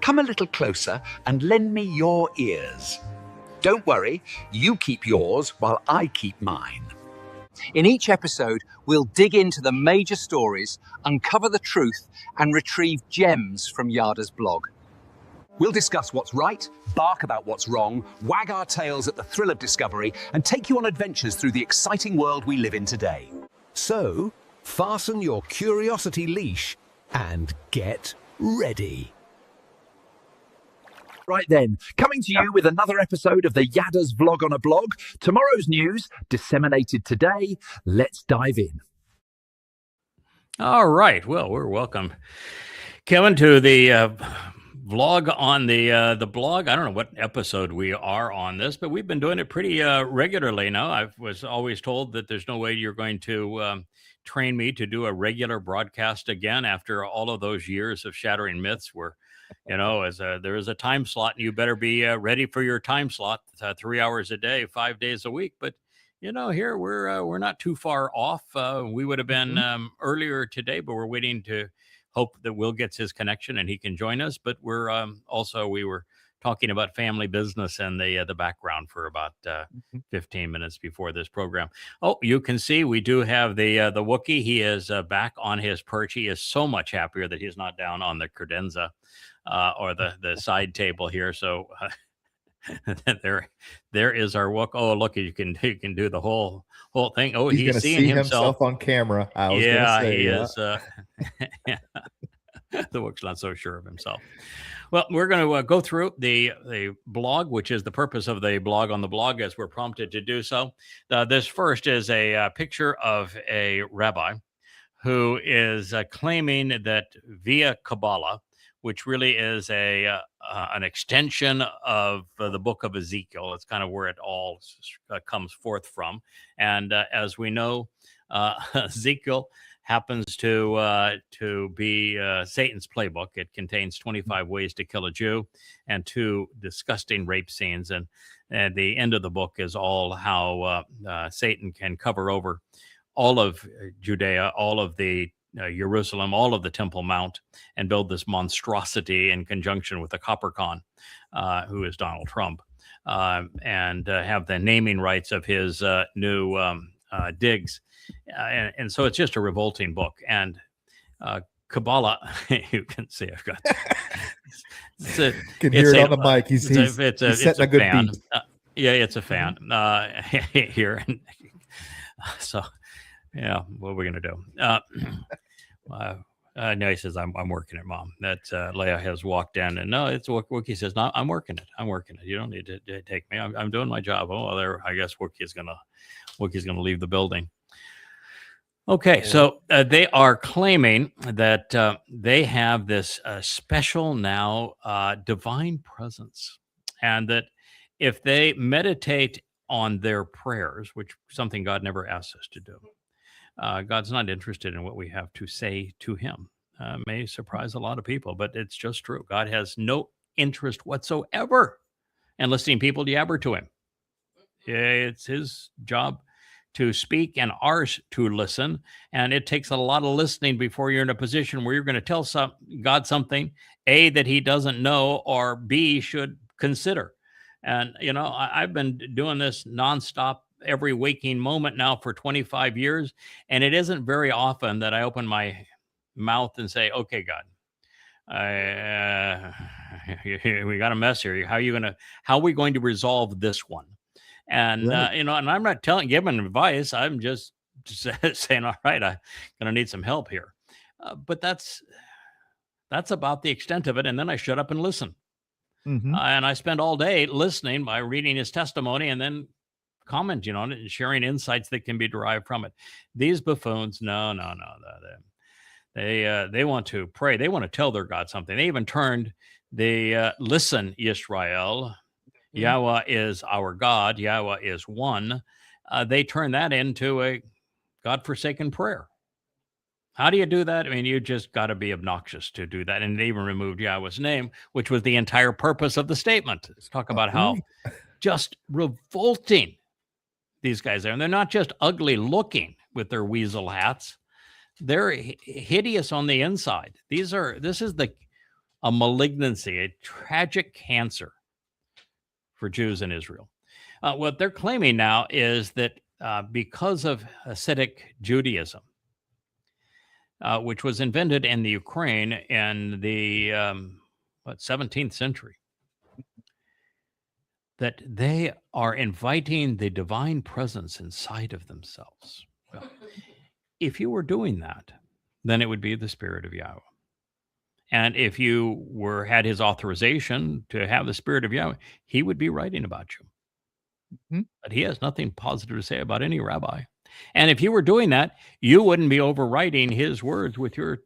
come a little closer and lend me your ears. Don't worry, you keep yours while I keep mine. In each episode, we'll dig into the major stories, uncover the truth, and retrieve gems from Yada's blog. We'll discuss what's right, bark about what's wrong, wag our tails at the thrill of discovery, and take you on adventures through the exciting world we live in today. So, fasten your curiosity leash and get ready. Right then, coming to you with another episode of the Yada's Vlog on a Blog. Tomorrow's news, disseminated today. Let's dive in. All right. Well, we're welcome, Kevin, to the vlog on the blog. I don't know what episode we are on this, but we've been doing it pretty regularly now. I was always told that there's no way you're going to train me to do a regular broadcast again after all of those years of shattering myths where, you know, there is a time slot and you better be ready for your time slot, 3 hours a day, 5 days a week. But, you know, here we're not too far off. We would have been earlier today, but we're waiting to hope that Will gets his connection and he can join us. But we were talking about family business and the background for about 15 minutes before this program. Oh, you can see we do have the Wookiee. He is back on his perch. He is so much happier that he's not down on the credenza or the side table here. So there is our Wook. Oh, look, you can do the whole thing. Oh, he's seeing himself on camera. He is. The Wook's not so sure of himself. Well, we're going to go through the blog, which is the purpose of the blog on the blog, as we're prompted to do so. This first is a picture of a rabbi who is claiming that via Kabbalah, which really is an extension of the book of Ezekiel. It's kind of where it all comes forth from. And as we know, Ezekiel happens to be Satan's playbook. It contains 25 ways to kill a Jew and 2 disgusting rape scenes. And the end of the book is all how Satan can cover over all of Judea, all of the Jerusalem, all of the Temple Mount, and build this monstrosity in conjunction with the Coppercon, who is Donald Trump, and have the naming rights of his new digs. And so it's just a revolting book. And Kabbalah, you can see I've got can hear it on the mic. He's setting a good fan. beat. Yeah, it's a fan here. So, yeah, what are we going to do? No, he says, I'm working it, Mom. That Leia has walked in, and no, it's Wookiee says, no, I'm working it. You don't need to take me. I'm doing my job. Oh, well, I guess Wookiee's gonna leave the building. Okay, so they are claiming that they have this special now divine presence, and that if they meditate on their prayers, which is something God never asked us to do, God's not interested in what we have to say to him. May surprise a lot of people, but it's just true. God has no interest whatsoever in listening people jabber to him. It's his job to speak and ours to listen. And it takes a lot of listening before you're in a position where you're going to tell God something, A, that he doesn't know, or B, should consider. And, you know, I've been doing this nonstop every waking moment now for 25 years. And it isn't very often that I open my mouth and say, okay, God, we got a mess here. How are we going to resolve this one? And, Right. you know, and I'm not giving advice. I'm just saying, all right, I'm going to need some help here. But that's about the extent of it. And then I shut up and listen. Mhm. And I spend all day listening by reading his testimony and then commenting on it and sharing insights that can be derived from it. These buffoons, no. They want to pray. They want to tell their God something. They even turned the listen, Yisrael, Yahweh is our God. Yahweh is one. They turn that into a God-forsaken prayer. How do you do that? I mean, you just got to be obnoxious to do that. And they even removed Yahweh's name, which was the entire purpose of the statement. Let's talk about how just revolting these guys are. And they're not just ugly looking with their weasel hats. They're hideous on the inside. This is the a malignancy, a tragic cancer for Jews in Israel. What they're claiming now is that because of Hasidic Judaism, which was invented in the Ukraine in the 17th century, that they are inviting the divine presence inside of themselves. Well, if you were doing that, then it would be the Spirit of Yahweh. And if you had his authorization to have the Spirit of Yahweh, he would be writing about you. Mm-hmm. But he has nothing positive to say about any rabbi. And if you were doing that, you wouldn't be overwriting his words with your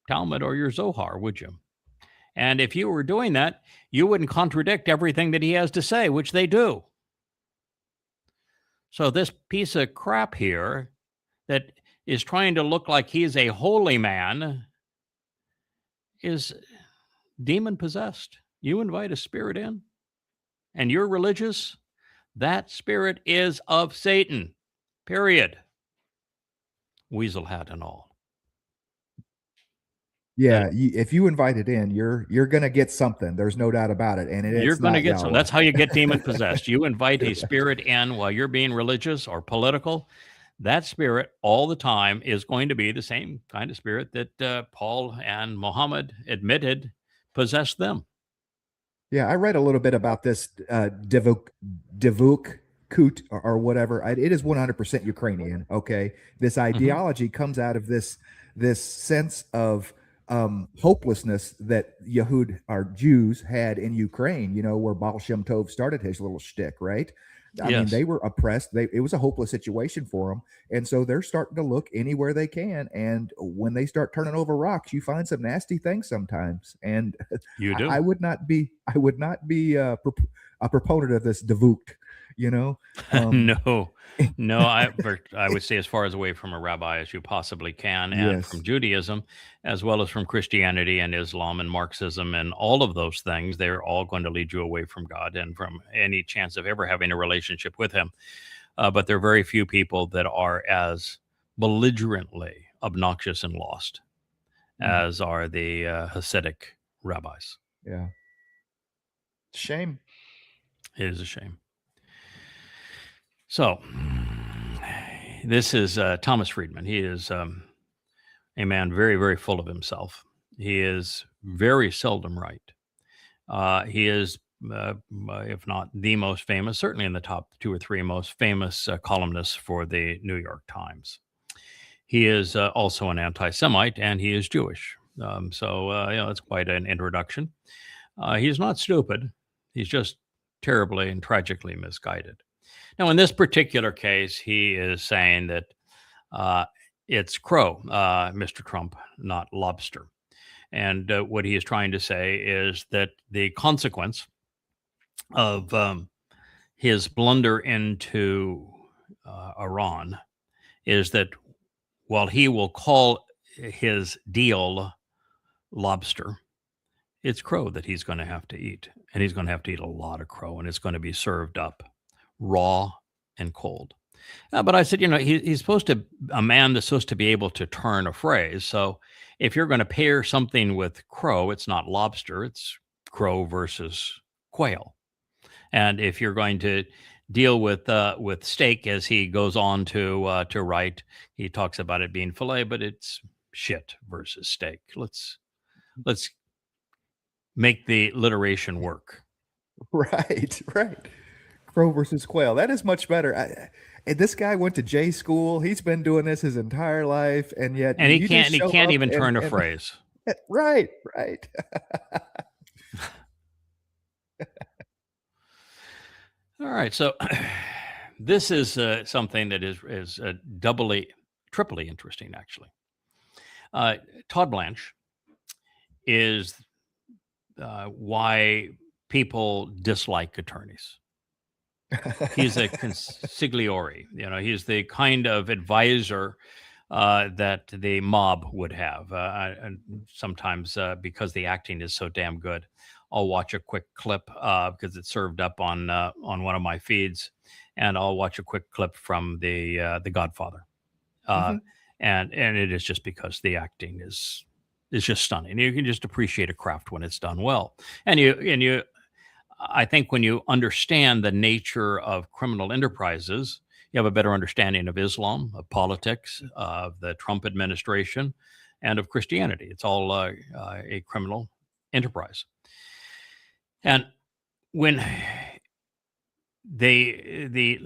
Talmud or your Zohar, would you? And if you were doing that, you wouldn't contradict everything that he has to say, which they do. So this piece of crap here that is trying to look like he's a holy man is demon-possessed. You invite a spirit in, and you're religious, that spirit is of Satan, period. Weasel hat and all. Yeah, if you invite it in, you're gonna get something. There's no doubt about it. And you're gonna get something. That's how you get demon possessed. You invite a spirit in while you're being religious or political. That spirit all the time is going to be the same kind of spirit that Paul and Muhammad admitted possessed them. Yeah, I read a little bit about this Divuk Kut or whatever. It is 100% Ukrainian. Okay, this ideology comes out of this sense of hopelessness that Yehud or Jews had in Ukraine, you know, where Baal Shem Tov started his little shtick, right? I mean, they were oppressed. It was a hopeless situation for them. And so they're starting to look anywhere they can. And when they start turning over rocks, you find some nasty things sometimes. And you do. I would not be a proponent of this Divuk, you know? No, I would stay as far as away from a rabbi as you possibly can, and from Judaism, as well as from Christianity and Islam and Marxism and all of those things. They're all going to lead you away from God and from any chance of ever having a relationship with him. But there are very few people that are as belligerently obnoxious and lost as are the Hasidic rabbis. Yeah. Shame. It is a shame. So, this is Thomas Friedman. He is a man very, very full of himself. He is very seldom right. He is, if not the most famous, certainly in the top 2 or 3 most famous columnists for the New York Times. He is also an anti-Semite, and he is Jewish. So, it's quite an introduction. He's not stupid. He's just terribly and tragically misguided. Now, in this particular case, he is saying that it's crow, Mr. Trump, not lobster. And what he is trying to say is that the consequence of his blunder into Iran is that while he will call his deal lobster, it's crow that he's going to have to eat. And he's going to have to eat a lot of crow, and it's going to be served up raw and cold. But I said, he's supposed to, a man that's supposed to be able to turn a phrase. So if you're going to pair something with crow, it's not lobster, it's crow versus quail. And if you're going to deal with steak, as he goes on to write, he talks about it being filet, but it's shit versus steak. Let's make the alliteration work. Right. Crow versus quail. That is much better. And this guy went to J school. He's been doing this his entire life, and yet he can't even turn a phrase. Right. All right. So this is something that is triply interesting, actually. Todd Blanche is why people dislike attorneys. He's a consigliere. He's the kind of advisor that the mob would have. And sometimes because the acting is so damn good, I'll watch a quick clip because it's served up on one of my feeds, and I'll watch a quick clip from the Godfather, and it is just because the acting is is just stunning. You can just appreciate a craft when it's done well. And I think when you understand the nature of criminal enterprises, you have a better understanding of Islam, of politics, of the Trump administration, and of Christianity. It's all a criminal enterprise. And when the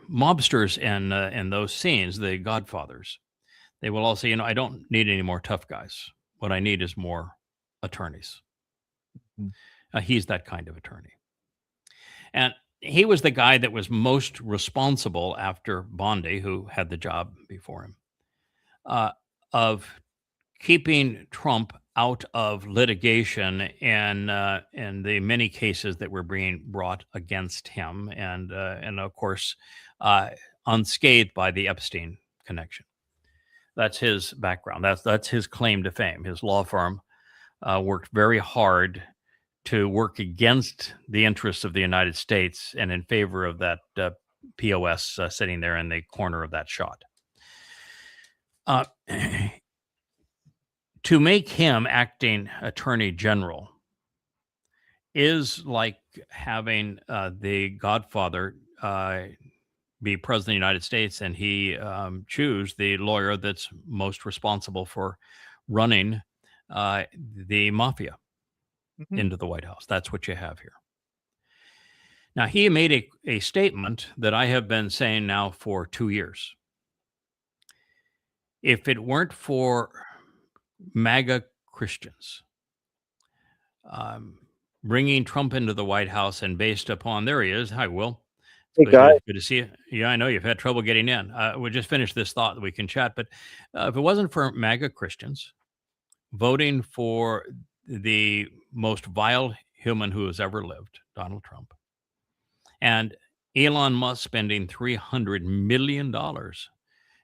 mobsters in those scenes, the Godfathers, they will all say, I don't need any more tough guys. What I need is more attorneys. He's that kind of attorney. And he was the guy that was most responsible after Bondi, who had the job before him, of keeping Trump out of litigation in the many cases that were being brought against him, and of course, unscathed by the Epstein connection. That's his background. That's his claim to fame. His law firm worked very hard to work against the interests of the United States and in favor of that POS sitting there in the corner of that shot. To make him acting attorney general is like having the Godfather be president of the United States, and he choose the lawyer that's most responsible for running the mafia into the White House. That's what you have here. Now, he made a statement that I have been saying now for 2 years. If it weren't for MAGA Christians bringing Trump into the White House, and based upon, there he is. Hi, Will. Hey, guys. Good to see you. Yeah, I know you've had trouble getting in. We'll just finish this thought that we can chat. But if it wasn't for MAGA Christians voting for the most vile human who has ever lived, Donald Trump, and Elon Musk spending $300 million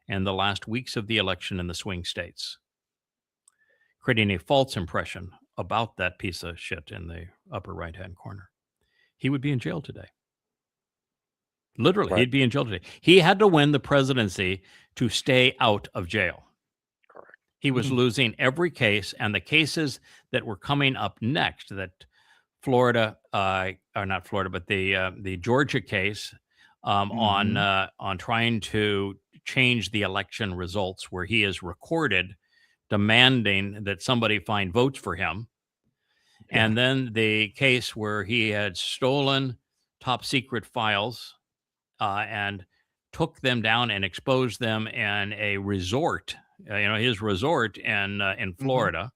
in the last weeks of the election in the swing states, creating a false impression about that piece of shit in the upper right-hand corner, he would be in jail today. Literally, right. He'd be in jail today. He had to win the presidency to stay out of jail. Correct. He was losing every case, and the cases that were coming up next, that Florida, or not Florida, but the Georgia case on trying to change the election results, where he is recorded demanding that somebody find votes for him. Yeah. And then the case where he had stolen top secret files and took them down and exposed them in a resort, his resort in Florida.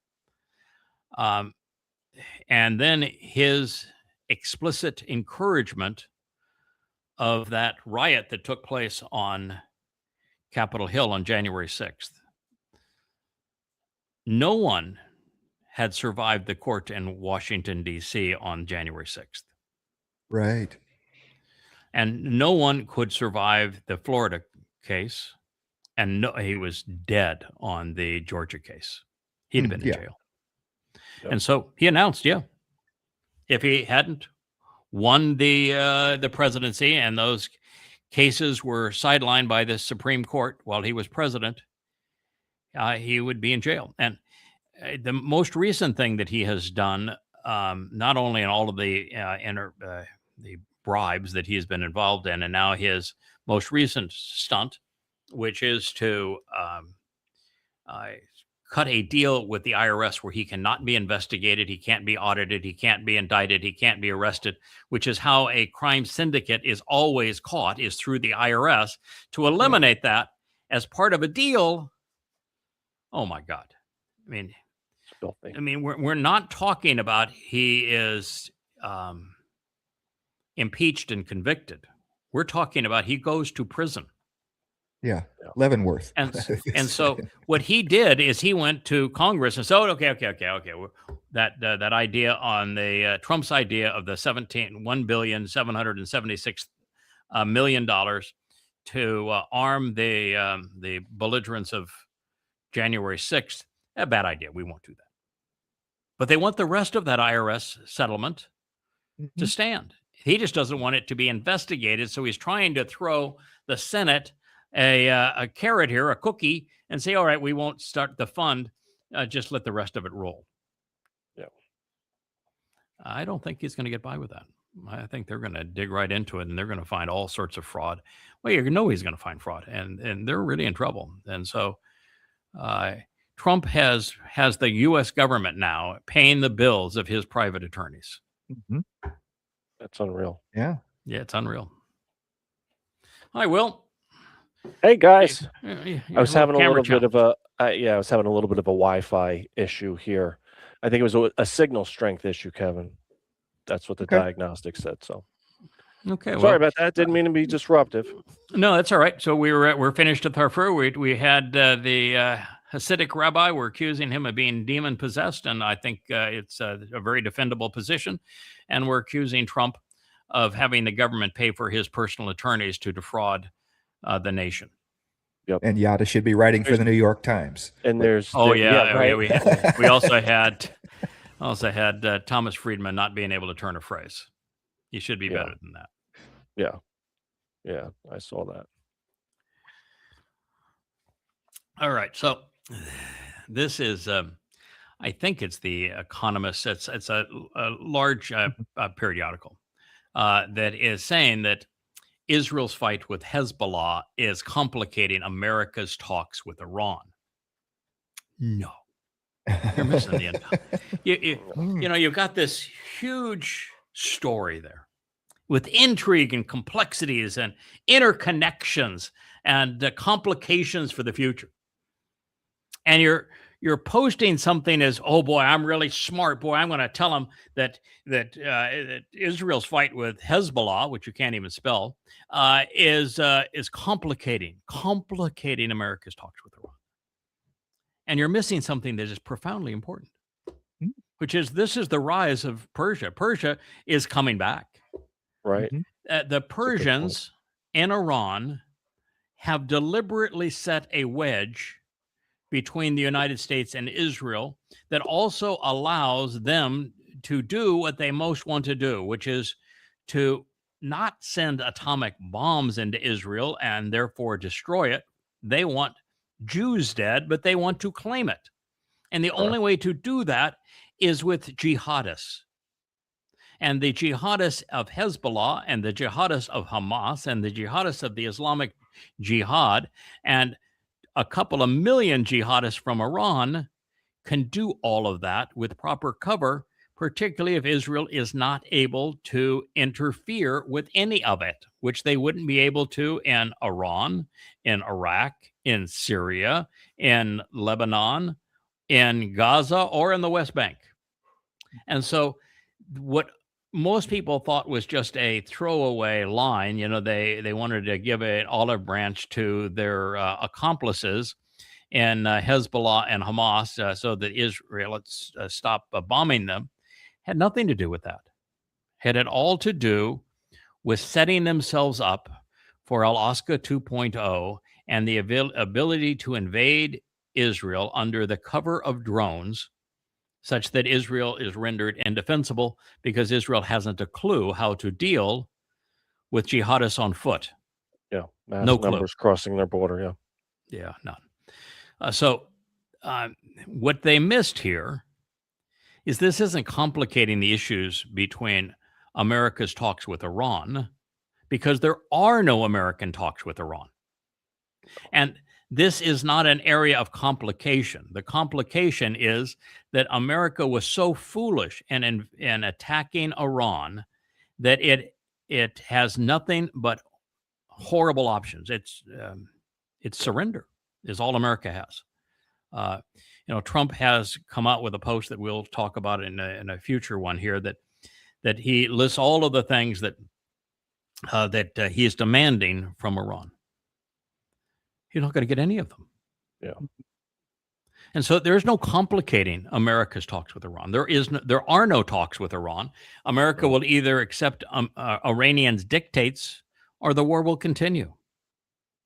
And then his explicit encouragement of that riot that took place on Capitol Hill on January 6th. No one had survived the court in Washington, D.C. on January 6th. Right. And no one could survive the Florida case. And he was dead on the Georgia case. He'd have been in jail. Yep. And so he announced, if he hadn't won the presidency and those cases were sidelined by the Supreme Court while he was president, he would be in jail. And the most recent thing that he has done, not only in all of the bribes that he has been involved in, and now his most recent stunt, which is to cut a deal with the IRS where he cannot be investigated, he can't be audited, he can't be indicted, he can't be arrested, which is how a crime syndicate is always caught, is through the IRS. To eliminate that as part of a deal, oh my God. I mean, we're not talking about he is impeached and convicted. We're talking about he goes to prison. Yeah, Leavenworth. And so what he did is he went to Congress and said, okay. That idea on the Trump's idea of the $1,776,000,000 to arm the belligerents of January 6th, a bad idea. We won't do that. But they want the rest of that IRS settlement to stand. He just doesn't want it to be investigated. So he's trying to throw the Senate a carrot here, a cookie, and say, all right, we won't start the fund just let the rest of it roll. Yeah. I don't think he's going to get by with that. I think they're going to dig right into it, and they're going to find all sorts of fraud. Well, you know he's going to find fraud, and they're really in trouble. And so Trump has the U.S. government now paying the bills of his private attorneys. Mm-hmm. That's unreal. Yeah. Yeah, it's unreal. Hi, Will. Hey guys, I was having a little bit of a I was having a little bit of a Wi-Fi issue here. I think it was a signal strength issue, Kevin. That's what the diagnostic said. So, okay. Sorry about that. Didn't mean to be disruptive. No, that's all right. So we're finished with our fur. We had the Hasidic rabbi. We're accusing him of being demon possessed, and I think it's a very defendable position. And we're accusing Trump of having the government pay for his personal attorneys to defraud the nation. Yep. And Yada should be writing for the New York Times. And there's right. we also had Thomas Friedman not being able to turn a phrase. He should be better than that. Yeah, I saw that. All right, so this is I think it's the Economist. It's a large periodical that is saying that Israel's fight with Hezbollah is complicating America's talks with Iran. No, you're missing the end. You know, you've got this huge story there with intrigue and complexities and interconnections and complications for the future. And you're posting something as, oh boy, I'm really smart. Boy, I'm going to tell them that Israel's fight with Hezbollah, which you can't even spell, is complicating America's talks with Iran. And you're missing something that is profoundly important, which is this is the rise of Persia. Persia is coming back. Right. The Persians and Iran have deliberately set a wedge between the United States and Israel that also allows them to do what they most want to do, which is to not send atomic bombs into Israel and therefore destroy it. They want Jews dead, but they want to claim it. And the only way to do that is with jihadists. And the jihadists of Hezbollah and the jihadists of Hamas and the jihadists of the Islamic Jihad and a couple of million jihadists from Iran can do all of that with proper cover, particularly if Israel is not able to interfere with any of it, which they wouldn't be able to in Iran, in Iraq, in Syria, in Lebanon, in Gaza, or in the West Bank. And so what most people thought was just a throwaway line. You know, they wanted to give an olive branch to their accomplices in Hezbollah and Hamas so that Israel stop bombing them. Had nothing to do with that. Had it all to do with setting themselves up for Alaska 2.0 and the ability to invade Israel under the cover of drones, such that Israel is rendered indefensible because Israel hasn't a clue how to deal with jihadists on foot. Yeah, mass no numbers clue. Crossing their border. Yeah, none. So what they missed here is this isn't complicating the issues between America's talks with Iran, because there are no American talks with Iran. And this is not an area of complication. The complication is that America was so foolish in attacking Iran that it has nothing but horrible options. It's surrender is all America has. Trump has come out with a post that we'll talk about in a future one here that he lists all of the things that he is demanding from Iran. You're not going to get any of them. Yeah. And so there's no complicating America's talks with Iran. There are no talks with Iran. America will either accept Iranians' dictates or the war will continue.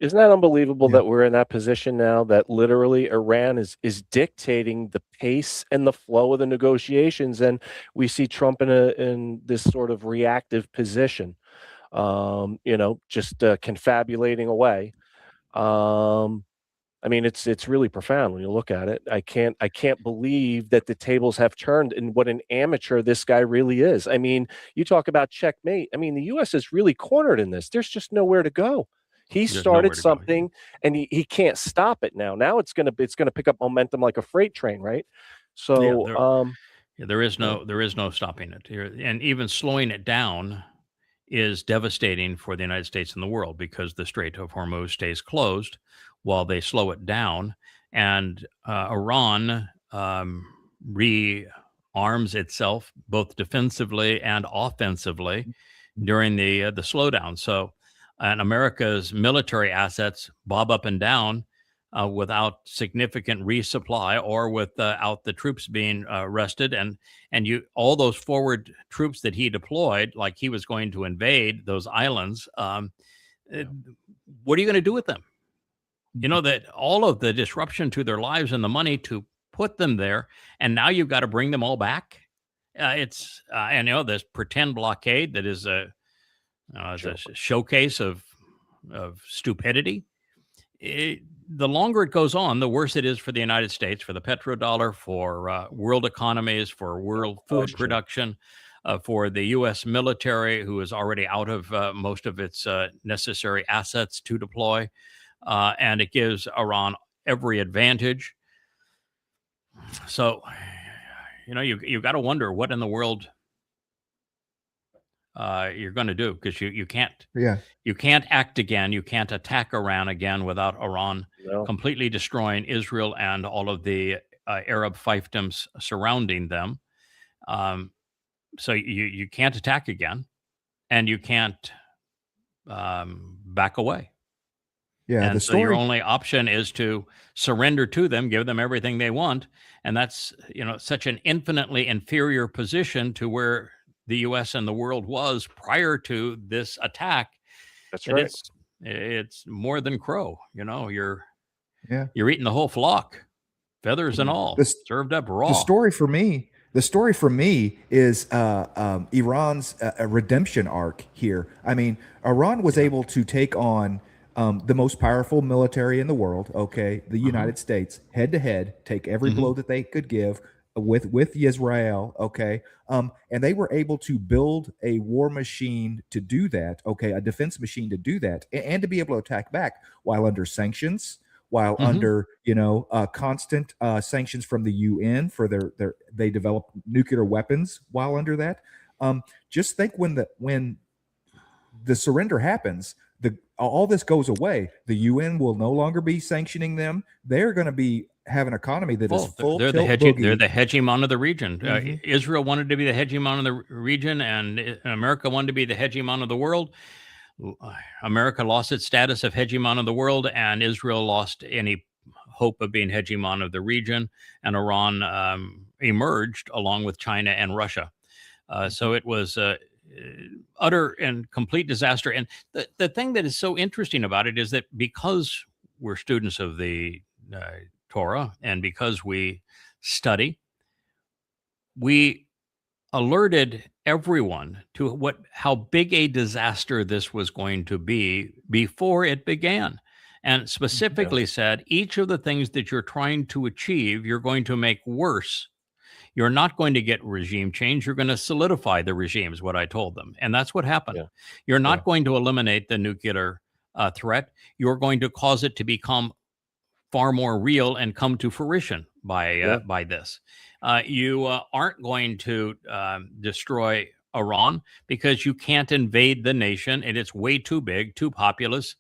Isn't that unbelievable that we're in that position now, that literally Iran is dictating the pace and the flow of the negotiations, and we see Trump in this sort of reactive position, just confabulating away. I mean, it's really profound when you look at it. I can't believe that the tables have turned and what an amateur this guy really is. I mean, you talk about checkmate. I mean, the U.S. is really cornered in this. There's just nowhere to go. He There's started nowhere to go. something, and he can't stop it now. Now it's gonna pick up momentum like a freight train, right? So, there is no stopping it here, and even slowing it down is devastating for the United States and the world because the Strait of Hormuz stays closed while they slow it down, and Iran rearms itself both defensively and offensively during the slowdown. So, and America's military assets bob up and down without significant resupply or without the troops being rested, and all those forward troops that he deployed, like he was going to invade those islands. What are you going to do with them? You know, that all of the disruption to their lives and the money to put them there, and now you've got to bring them all back. It's and this pretend blockade that is a showcase of stupidity. The longer it goes on, the worse it is for the United States, for the petrodollar, for world economies, for world food production, for the U.S. military, who is already out of most of its necessary assets to deploy. And it gives Iran every advantage. So, you've got to wonder what in the world you're going to do, because you can't act again. You can't attack Iran again without Iran completely destroying Israel and all of the Arab fiefdoms surrounding them. So you can't attack again, and you can't back away. Yeah, and so your only option is to surrender to them, give them everything they want, and that's such an infinitely inferior position to where the U.S. and the world was prior to this attack. That's right. It's more than crow. You're eating the whole flock, feathers and all, served up raw. The story for me is Iran's redemption arc here. I mean, Iran was able to take on the most powerful military in the world, the United States, head to head, take every blow that they could give with Israel, and they were able to build a war machine to do that, a defense machine to do that, and to be able to attack back while under sanctions, while under constant sanctions from the UN for they developed nuclear weapons while under that. Just think when the surrender happens, all this goes away. The UN will no longer be sanctioning them. They're going to have an economy that is full. They're the hegemon of the region. Israel wanted to be the hegemon of the region, and America wanted to be the hegemon of the world. America lost its status of hegemon of the world, and Israel lost any hope of being hegemon of the region, and Iran emerged along with China and Russia. So it was utter and complete disaster. And the thing that is so interesting about it is that because we're students of the Torah, and because we study, we alerted everyone to how big a disaster this was going to be before it began, and specifically said each of the things that you're trying to achieve, you're going to make worse. You're not going to get regime change. You're going to solidify the regime, is what I told them. And that's what happened. Yeah. You're not going to eliminate the nuclear threat. You're going to cause it to become far more real and come to fruition by this. You aren't going to destroy Iran because you can't invade the nation, and it's way too big, too populous.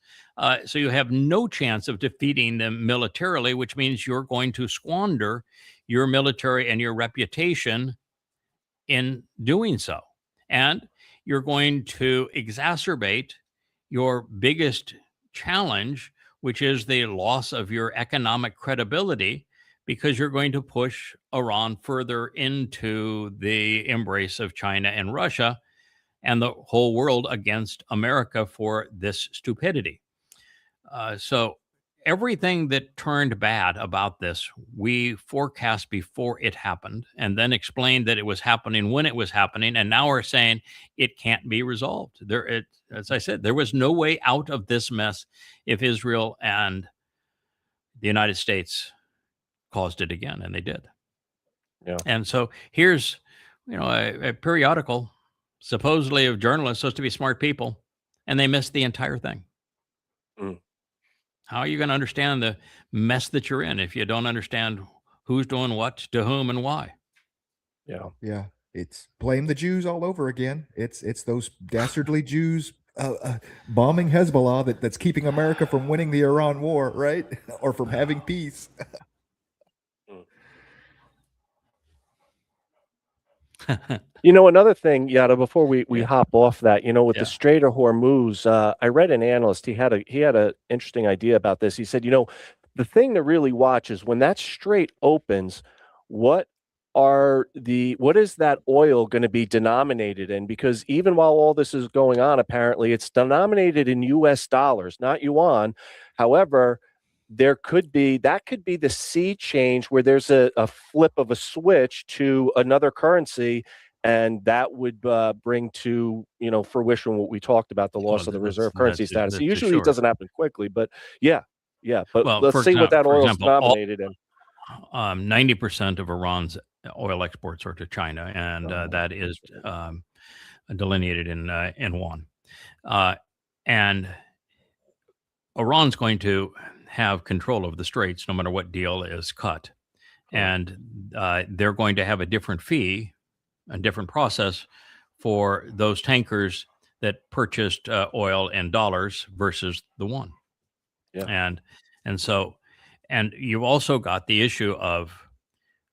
So you have no chance of defeating them militarily, which means you're going to squander your military and your reputation in doing so. And you're going to exacerbate your biggest challenge, which is the loss of your economic credibility, because you're going to push Iran further into the embrace of China and Russia and the whole world against America for this stupidity. So everything that turned bad about this, we forecast before it happened, and then explained that it was happening when it was happening. And now we're saying it can't be resolved. As I said, there was no way out of this mess if Israel and the United States caused it again, and they did. Yeah. And so here's, a periodical, supposedly of journalists supposed to be smart people, and they missed the entire thing. Mm. How are you going to understand the mess that you're in if you don't understand who's doing what to whom and why? Yeah. Yeah, it's blame the Jews all over again. It's those dastardly Jews bombing Hezbollah that's keeping America from winning the Iran war, right? Or from having peace. Another thing, Yada, before we Yeah. hop off that, with Yeah. the Strait of Hormuz, I read an analyst, he had a interesting idea about this. He said, the thing to really watch is when that strait opens, what is that oil going to be denominated in? Because even while all this is going on, apparently it's denominated in US dollars, not yuan. However, that could be the sea change where there's a flip of a switch to another currency, and that would bring to fruition what we talked about, the loss of the reserve currency status. So usually it doesn't happen quickly, but yeah. But let's see what that oil is denominated in. 90% of Iran's oil exports are to China, and that is delineated in yuan. And Iran's going to have control of the straits no matter what deal is cut. And they're going to have a different fee, a different process for those tankers that purchased oil in dollars versus the yuan. Yeah. And you've also got the issue of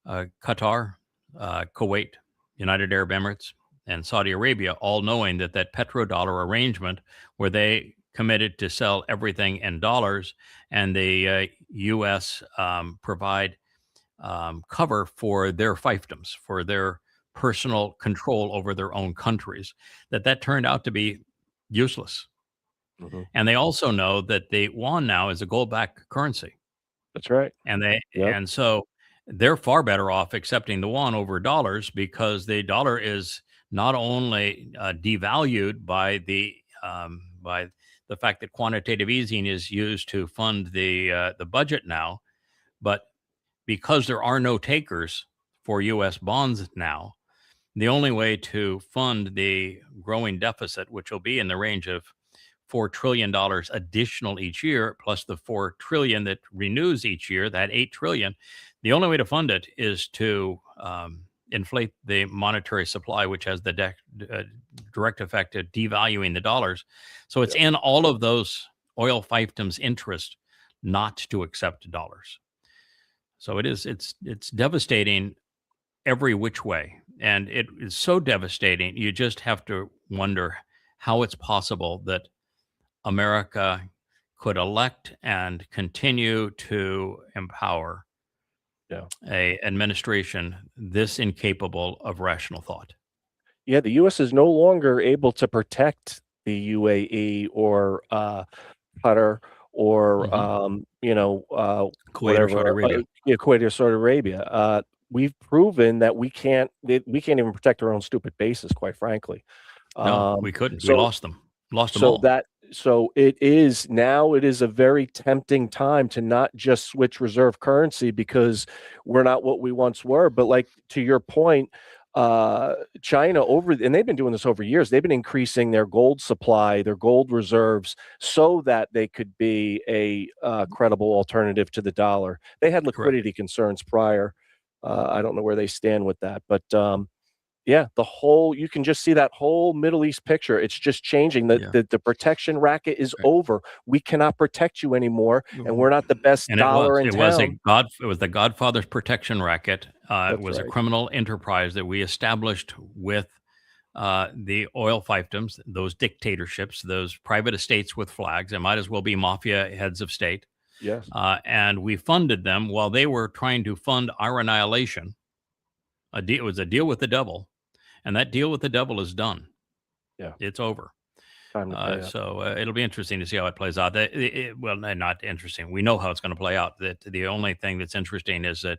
Qatar, Kuwait, United Arab Emirates, and Saudi Arabia all knowing that petrodollar arrangement where they committed to sell everything in dollars, and the U.S. provide cover for their fiefdoms, for their personal control over their own countries, that turned out to be useless. Mm-hmm. And they also know that the yuan now is a gold-backed currency. That's right. And so they're far better off accepting the yuan over dollars, because the dollar is not only devalued by the fact that quantitative easing is used to fund the budget now, but because there are no takers for U.S. bonds now, the only way to fund the growing deficit, which will be in the range of $4 trillion additional each year, plus the $4 trillion that renews each year, that $8 trillion, the only way to fund it is to inflate the monetary supply, which has the direct effect of devaluing the dollars. So it's in all of those oil fiefdoms' interest not to accept dollars. So it's devastating every which way. And it is so devastating, you just have to wonder how it's possible that America could elect and continue to empower a administration this incapable of rational thought. Yeah, the U.S. is no longer able to protect the UAE or Qatar or Kuwait or Saudi Arabia. Kuwait or Saudi Arabia. We've proven that we can't even protect our own stupid bases, quite frankly. No, we couldn't. We lost them. Lost them all. So it is a very tempting time to not just switch reserve currency, because we're not what we once were. But like to your point, China and they've been doing this over years. They've been increasing their gold supply, their gold reserves, so that they could be a credible alternative to the dollar. They had liquidity concerns prior. I don't know where they stand with that, but you can just see that whole Middle East picture. It's just changing. The protection racket is over. We cannot protect you anymore, and we're not the best dollar in town. It was the Godfather's protection racket. It was a criminal enterprise that we established with the oil fiefdoms, those dictatorships, those private estates with flags. It might as well be mafia heads of state. Yes. And we funded them while they were trying to fund our annihilation. It was a deal with the devil, and that deal with the devil is done. Yeah, it's over. So it'll be interesting to see how it plays out. Well, not interesting. We know how it's going to play out. That the only thing that's interesting is that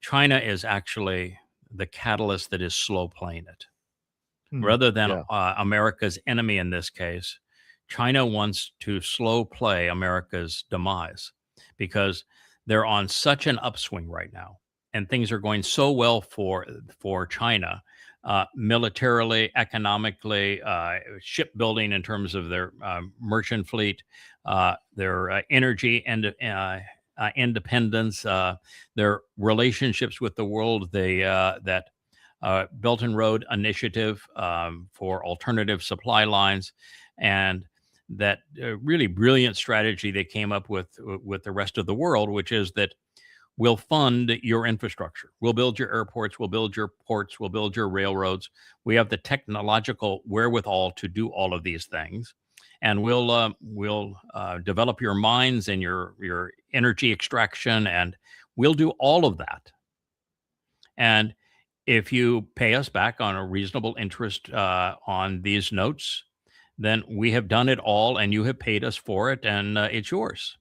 China is actually the catalyst that is slow playing it, rather than America's enemy in this case. China wants to slow play America's demise. because they're on such an upswing right now, and things are going so well for China, militarily, economically, shipbuilding in terms of their merchant fleet, their energy and independence, their relationships with the world, that Belt and Road Initiative for alternative supply lines, and that really brilliant strategy they came up with the rest of the world, which is that we'll fund your infrastructure. We'll build your airports. We'll build your ports. We'll build your railroads. We have the technological wherewithal to do all of these things. And we'll develop your mines and your energy extraction, and we'll do all of that. And if you pay us back on a reasonable interest on these notes, then we have done it all, and you have paid us for it, and it's yours.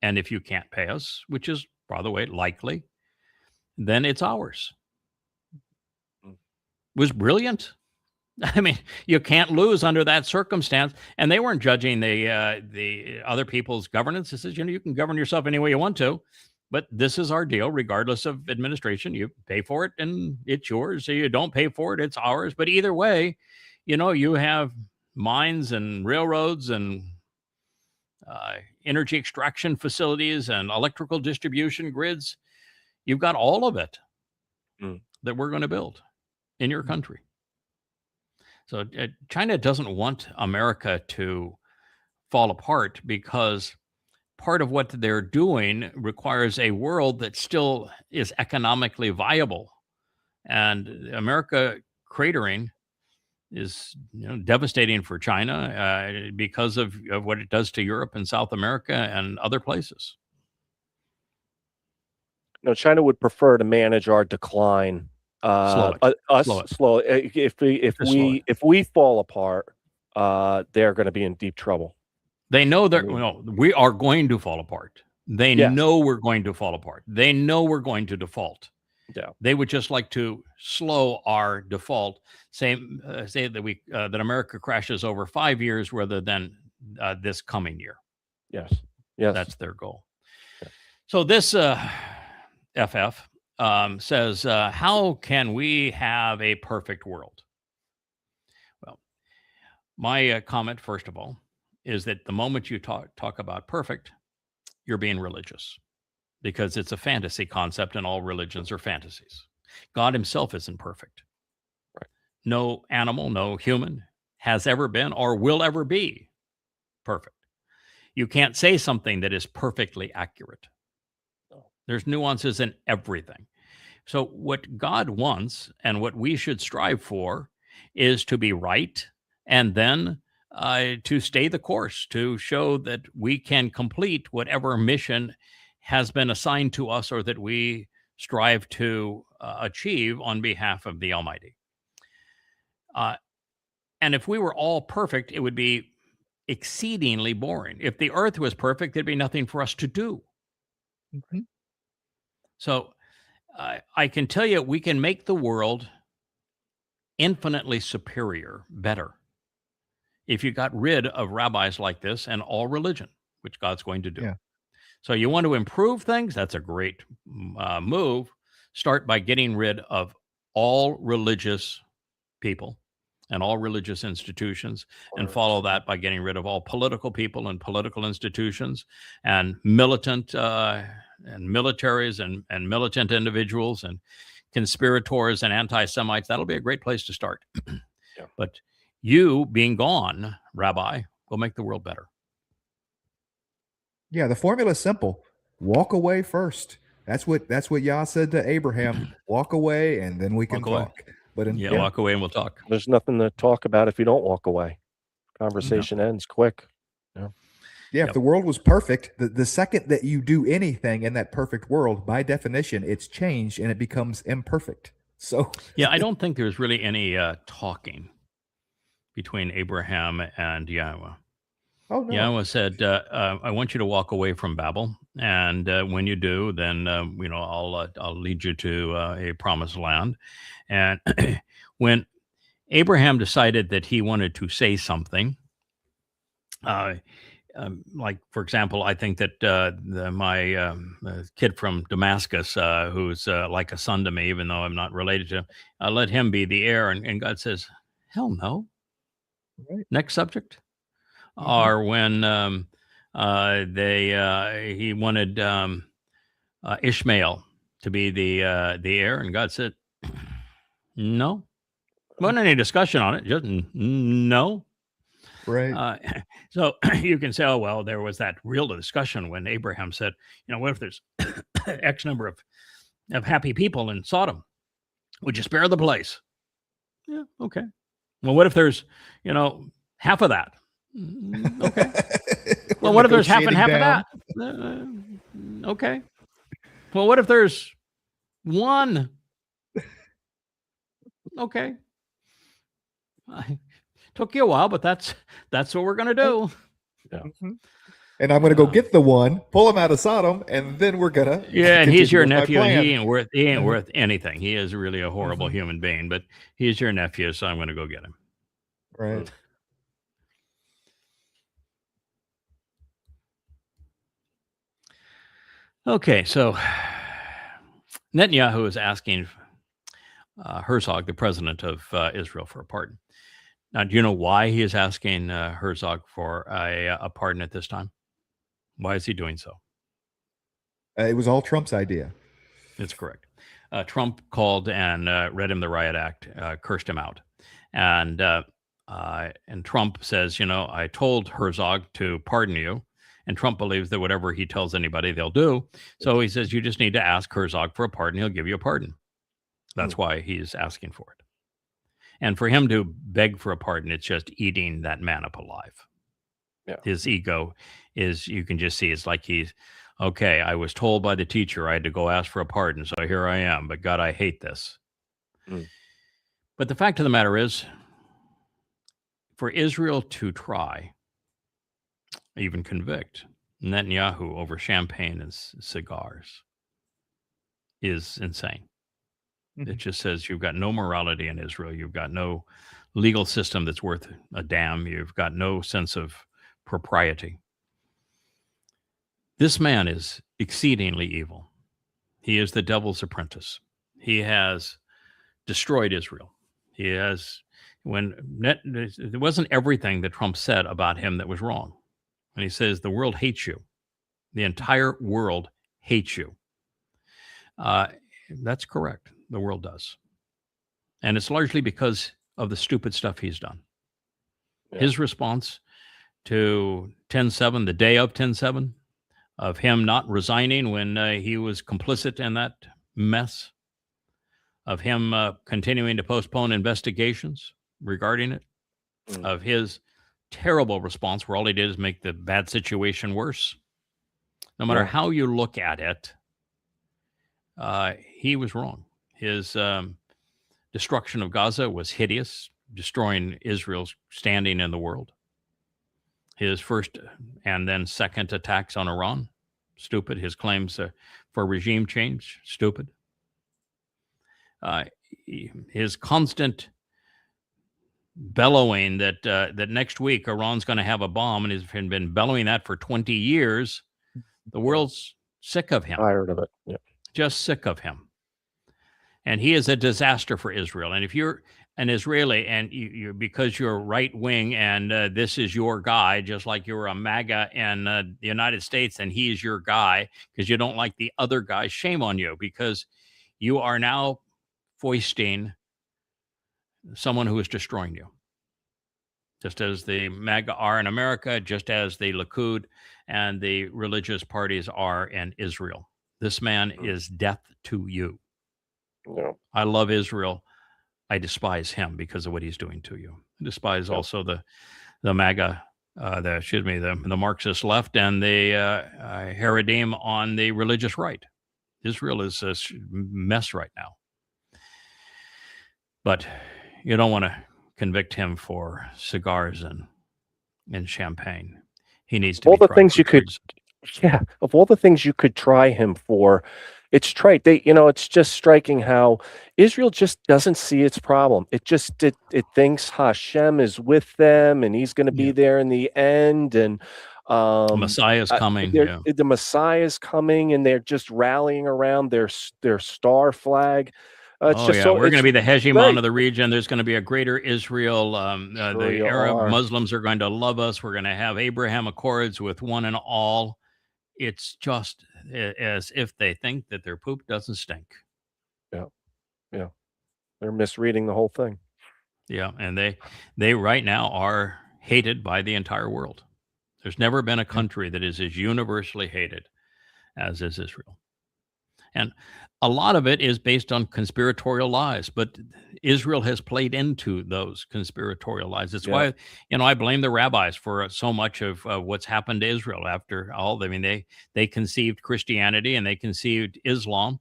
And if you can't pay us, which is, by the way, likely, then it's ours. It was brilliant. I mean, you can't lose under that circumstance. And they weren't judging the other people's governance. It says, you can govern yourself any way you want to, but this is our deal, regardless of administration. You pay for it, and it's yours. So you don't pay for it, it's ours. But either way, you have mines and railroads and energy extraction facilities and electrical distribution grids. You've got all of it that we're going to build in your country. So China doesn't want America to fall apart, because part of what they're doing requires a world that still is economically viable. And America cratering is devastating for China because of what it does to Europe and South America and other places. China would prefer to manage our decline. Slow. If we fall apart, they're going to be in deep trouble. They know that we are going to fall apart. They know we're going to fall apart. They know we're going to default. Yeah. They would just like to slow our default. Say that that America crashes over 5 years rather than this coming year. Yes. That's their goal. Yeah. So this FF says, how can we have a perfect world? Well, my comment, first of all, is that the moment you talk about perfect, you're being religious, because it's a fantasy concept, and all religions are fantasies. God himself isn't perfect. Right. No animal, no human has ever been or will ever be perfect. You can't say something that is perfectly accurate. There's nuances in everything. So what God wants and what we should strive for is to be right, and then to stay the course, to show that we can complete whatever mission has been assigned to us, or that we strive to achieve on behalf of the Almighty. And if we were all perfect, it would be exceedingly boring. If the earth was perfect, there'd be nothing for us to do. Mm-hmm. So I can tell you, we can make the world infinitely superior, better, if you got rid of rabbis like this and all religion, which God's going to do. Yeah. So you want to improve things? That's a great move. Start by getting rid of all religious people and all religious institutions, and follow that by getting rid of all political people and political institutions and militant and militaries and militant individuals and conspirators and anti-Semites. That'll be a great place to start. Yeah. But you being gone, Rabbi, will make the world better. Yeah, the formula is simple. Walk away first. That's what Yah said to Abraham. Walk away, and then we can talk. But walk away and we'll talk. There's nothing to talk about if you don't walk away. Conversation ends quick. Yeah, if the world was perfect, the second that you do anything in that perfect world, by definition, it's changed and it becomes imperfect. So I don't think there's really any talking between Abraham and Yahweh. Oh, no. Yahweh said, I want you to walk away from Babel. And when you do, then, I'll lead you to a promised land. And when Abraham decided that he wanted to say something, like, for example, I think that my kid from Damascus, who's like a son to me, even though I'm not related to him, let him be the heir. And God says, hell no. Right. Next subject. Or when he wanted Ishmael to be the heir, and God said, no. Wasn't any discussion on it. Just no. Right. So you can say, oh, well, there was that real discussion when Abraham said, what if there's X number of happy people in Sodom? Would you spare the place? Yeah, okay. Well, what if there's, half of that? Okay. Well, what if there's half and half of that? Okay. Well, what if there's one? Okay. Took you a while, but that's what we're going to do. Yeah. And I'm going to go get the one, pull him out of Sodom, and then we're going to. Yeah, and he's your nephew, and he ain't worth anything. He is really a horrible human being, but he's your nephew, so I'm going to go get him. Right. Okay, so Netanyahu is asking Herzog, the president of Israel, for a pardon. Now, do you know why he is asking Herzog for a pardon at this time? Why is he doing so? It was all Trump's idea. That's correct. Trump called and read him the riot act, cursed him out. And Trump says, I told Herzog to pardon you. And Trump believes that whatever he tells anybody, they'll do. So he says, you just need to ask Herzog for a pardon. He'll give you a pardon. That's why he's asking for it. And for him to beg for a pardon, it's just eating that man up alive. Yeah. His ego is, you can just see, it's like he's, okay, I was told by the teacher I had to go ask for a pardon, so here I am. But God, I hate this. But the fact of the matter is, for Israel to try, even convict Netanyahu over champagne and cigars is insane. It just says you've got no morality in Israel. You've got no legal system that's worth a damn. You've got no sense of propriety. This man is exceedingly evil. He is the devil's apprentice. He has destroyed Israel. He has, it wasn't everything that Trump said about him that was wrong. And he says, the world hates you. The entire world hates you. That's correct. The world does. And it's largely because of the stupid stuff he's done. Yeah. His response to 10/7, the day of 10/7, of him not resigning when he was complicit in that mess, of him continuing to postpone investigations regarding it, of his terrible response where all he did is make the bad situation worse. No matter how you look at it, he was wrong. His destruction of Gaza was hideous, destroying Israel's standing in the world. His first and then second attacks on Iran, stupid. His claims for regime change, stupid. His constant bellowing that next week Iran's going to have a bomb, and he's been bellowing that for 20 years. The world's sick of him. Tired of it. Yeah. Just sick of him. And he is a disaster for Israel. And if you're an Israeli and you because you're right wing and this is your guy, just like you're a MAGA in the United States and he is your guy because you don't like the other guy, shame on you, because you are now foisting someone who is destroying you. Just as the MAGA are in America, just as the Likud and the religious parties are in Israel. This man is death to you. No. I love Israel. I despise him because of what he's doing to you. I despise also the MAGA, the Marxist left and the Haredim on the religious right. Israel is a mess right now. But you don't want to convict him for cigars and champagne. He needs to all be the things you could, of all the things you could try him for. It's trite. It's just striking how Israel just doesn't see its problem. It thinks Hashem is with them and he's going to be there in the end. And Messiah's coming. Yeah. The Messiah is coming, and they're just rallying around their star flag. It's Oh just yeah, so we're going to be the hegemon great. of the region. There's going to be a greater Israel. Sure The you Arab are. Muslims are going to love us. We're going to have Abraham Accords with one and all. It's just as if they think that their poop doesn't stink. Yeah, they're misreading the whole thing. Yeah, and they right now are hated by the entire world. There's never been a country that is as universally hated as is Israel. And a lot of it is based on conspiratorial lies, but Israel has played into those conspiratorial lies. It's why, I blame the rabbis for so much of what's happened to Israel after all. I mean, they conceived Christianity and they conceived Islam.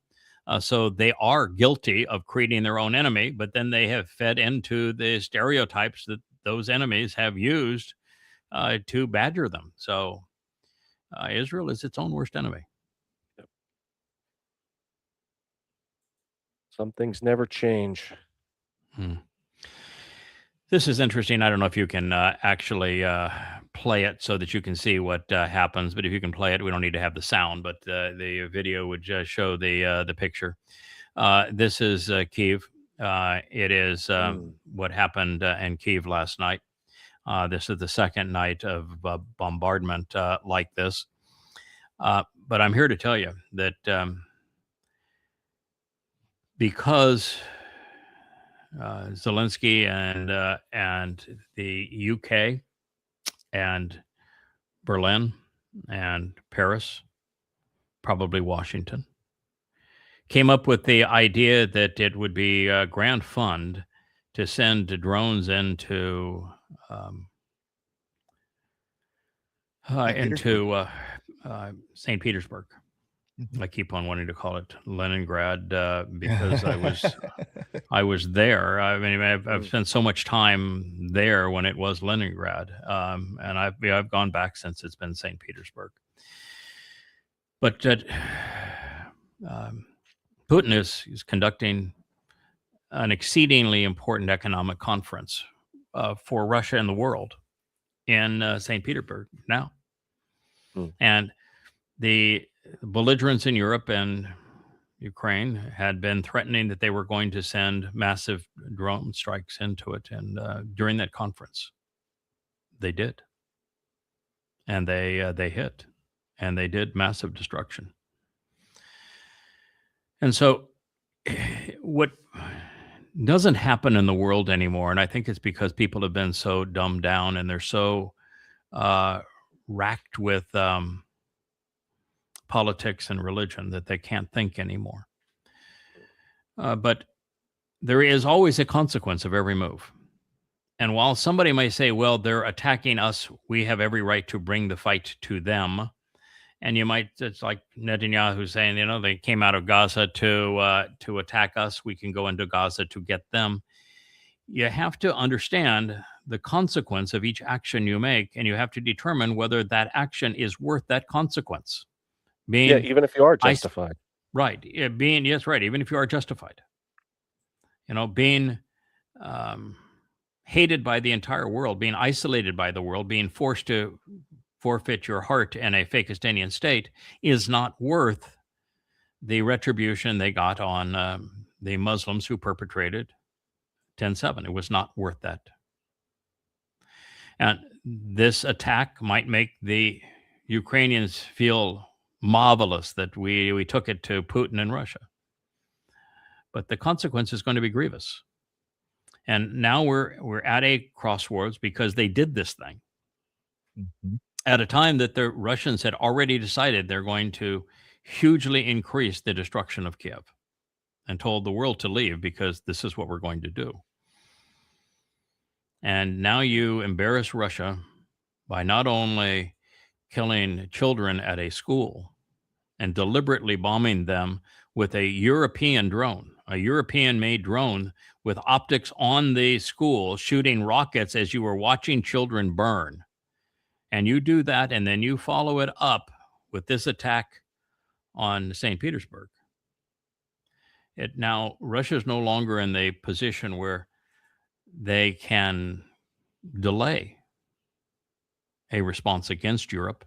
So they are guilty of creating their own enemy, but then they have fed into the stereotypes that those enemies have used to badger them. So Israel is its own worst enemy. Some things never change. This is interesting. I don't know if you can actually play it so that you can see what happens. But if you can play it, we don't need to have the sound. But the video would just show the picture. This is Kiev. It is what happened in Kiev last night. This is the second night of bombardment like this. But I'm here to tell you that because Zelensky and the UK and Berlin and Paris, probably Washington, came up with the idea that it would be a grand fund to send drones into St. Petersburg. I keep on wanting to call it Leningrad because I was there. I mean, I've spent so much time there when it was Leningrad, and I've gone back since it's been St. Petersburg. But Putin is conducting an exceedingly important economic conference for Russia and the world in St. Petersburg now, and the belligerents in Europe and Ukraine had been threatening that they were going to send massive drone strikes into it. And during that conference, they did. And they hit. And they did massive destruction. And so what doesn't happen in the world anymore, and I think it's because people have been so dumbed down and they're so racked with politics and religion that they can't think anymore. But there is always a consequence of every move. And while somebody may say, well, they're attacking us, we have every right to bring the fight to them. And it's like Netanyahu saying, they came out of Gaza to attack us. We can go into Gaza to get them. You have to understand the consequence of each action you make, and you have to determine whether that action is worth that consequence. Even if you are justified. Right. Even if you are justified. Being hated by the entire world, being isolated by the world, being forced to forfeit your heart in a Fakistanian state is not worth the retribution they got on the Muslims who perpetrated 10/7. It was not worth that. And this attack might make the Ukrainians feel marvelous that we took it to Putin and Russia. But the consequence is going to be grievous. And now we're at a crossroads because they did this thing at a time that the Russians had already decided they're going to hugely increase the destruction of Kiev and told the world to leave because this is what we're going to do. And now you embarrass Russia by not only killing children at a school and deliberately bombing them with a European made drone with optics on the school, shooting rockets as you were watching children burn. And you do that, and then you follow it up with this attack on St. Petersburg. Now, Russia is no longer in the position where they can delay. a response against Europe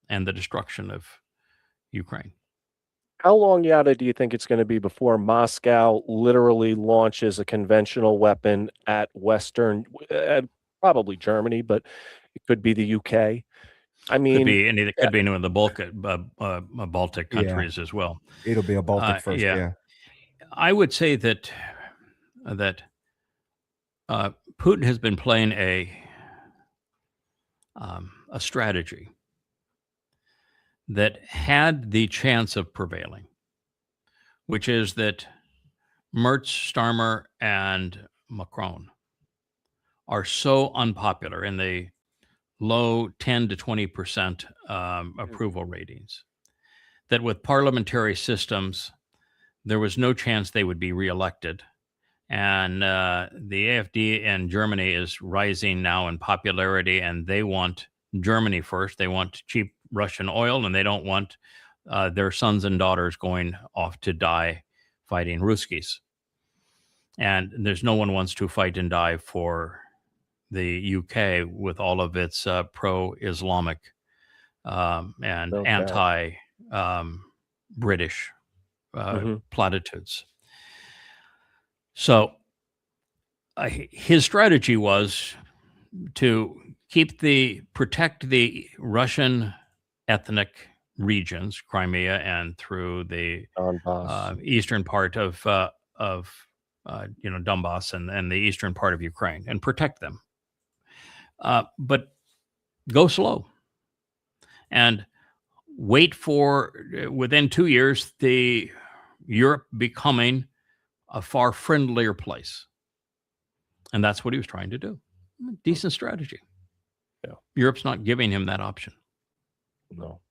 and the destruction of Ukraine. How long, Yada, do you think it's going to be before Moscow literally launches a conventional weapon at Western, probably Germany, but it could be the UK? I mean, it could be any of the Baltic countries as well. It'll be a Baltic first, yeah. I would say that Putin has been playing a strategy that had the chance of prevailing, which is that Merz, Starmer, and Macron are so unpopular in the low 10 to 20% approval ratings that with parliamentary systems, there was no chance they would be reelected. And the AfD in Germany is rising now in popularity, and they want Germany first. They want cheap Russian oil, and they don't want their sons and daughters going off to die fighting Ruskies. And there's no one wants to fight and die for the UK with all of its pro-Islamic and anti-British platitudes. So his strategy was to protect the Russian ethnic regions, Crimea and through the eastern part of Donbass and the eastern part of Ukraine, and protect them. But go slow and wait for within 2 years Europe becoming a far friendlier place. And that's what he was trying to do. Decent strategy. Yeah. Europe's not giving him that option. No.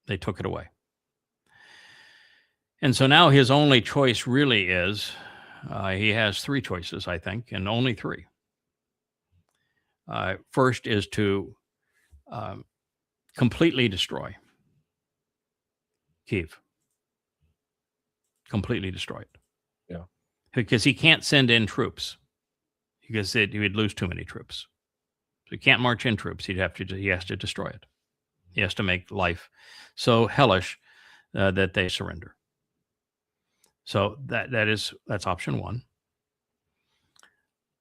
They took it away. And so now his only choice really is, he has three choices, I think, and only three. First is to completely destroy Kyiv. Completely destroy it. Yeah. Because he can't send in troops. Because he would lose too many troops. So he can't march in troops. He has to destroy it. He has to make life so hellish that they surrender. So that's option one.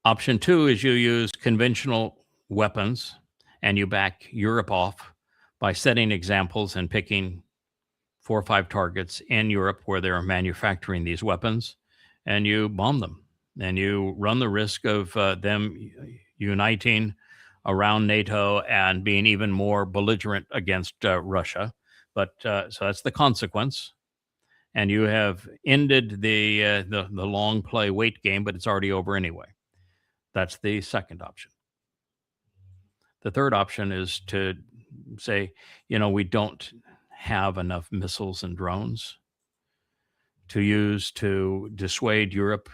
Option two is you use conventional weapons and you back Europe off by setting examples and picking 4 or 5 targets in Europe where they're manufacturing these weapons, and you bomb them. And you run the risk of them uniting around NATO and being even more belligerent against Russia. But so that's the consequence. And you have ended the long play wait game, but it's already over anyway. That's the second option. The third option is to say, we don't have enough missiles and drones to use to dissuade Europe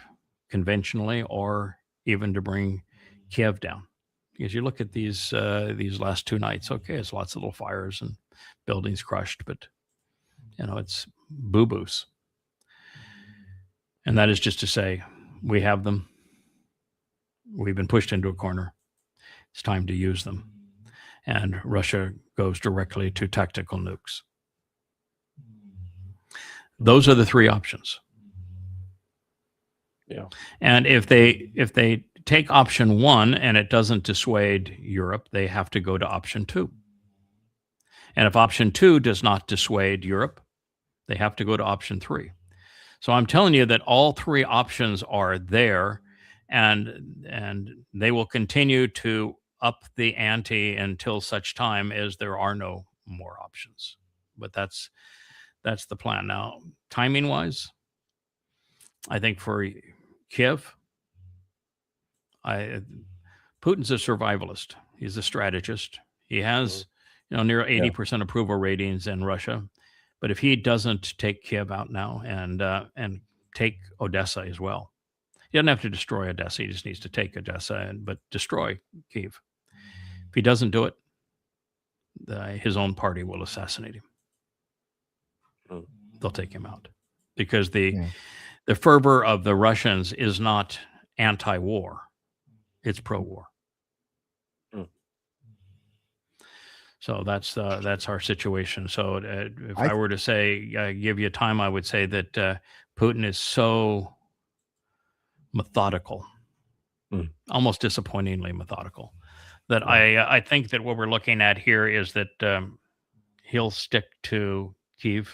conventionally, or even to bring Kiev down. Because you look at these last 2 nights, okay, it's lots of little fires and buildings crushed, but it's boo-boos. And that is just to say, we have them. We've been pushed into a corner. It's time to use them. And Russia goes directly to tactical nukes. Those are the three options. Yeah. And if they take option one and it doesn't dissuade Europe, they have to go to option two. And if option two does not dissuade Europe, they have to go to option three. So I'm telling you that all three options are there, and they will continue to up the ante until such time as there are no more options. But that's the plan. Now, timing wise, I think for Kiev, Putin's a survivalist. He's a strategist. He has, near 80% approval ratings in Russia. But if he doesn't take Kiev out now and take Odessa as well, he doesn't have to destroy Odessa. He just needs to take Odessa, but destroy Kiev. If he doesn't do it, his own party will assassinate him. They'll take him out because the fervor of the Russians is not anti-war; it's pro-war. So that's our situation. So if I were to say, give you time, I would say that Putin is so methodical, almost disappointingly methodical, that I think that what we're looking at here is that he'll stick to Kyiv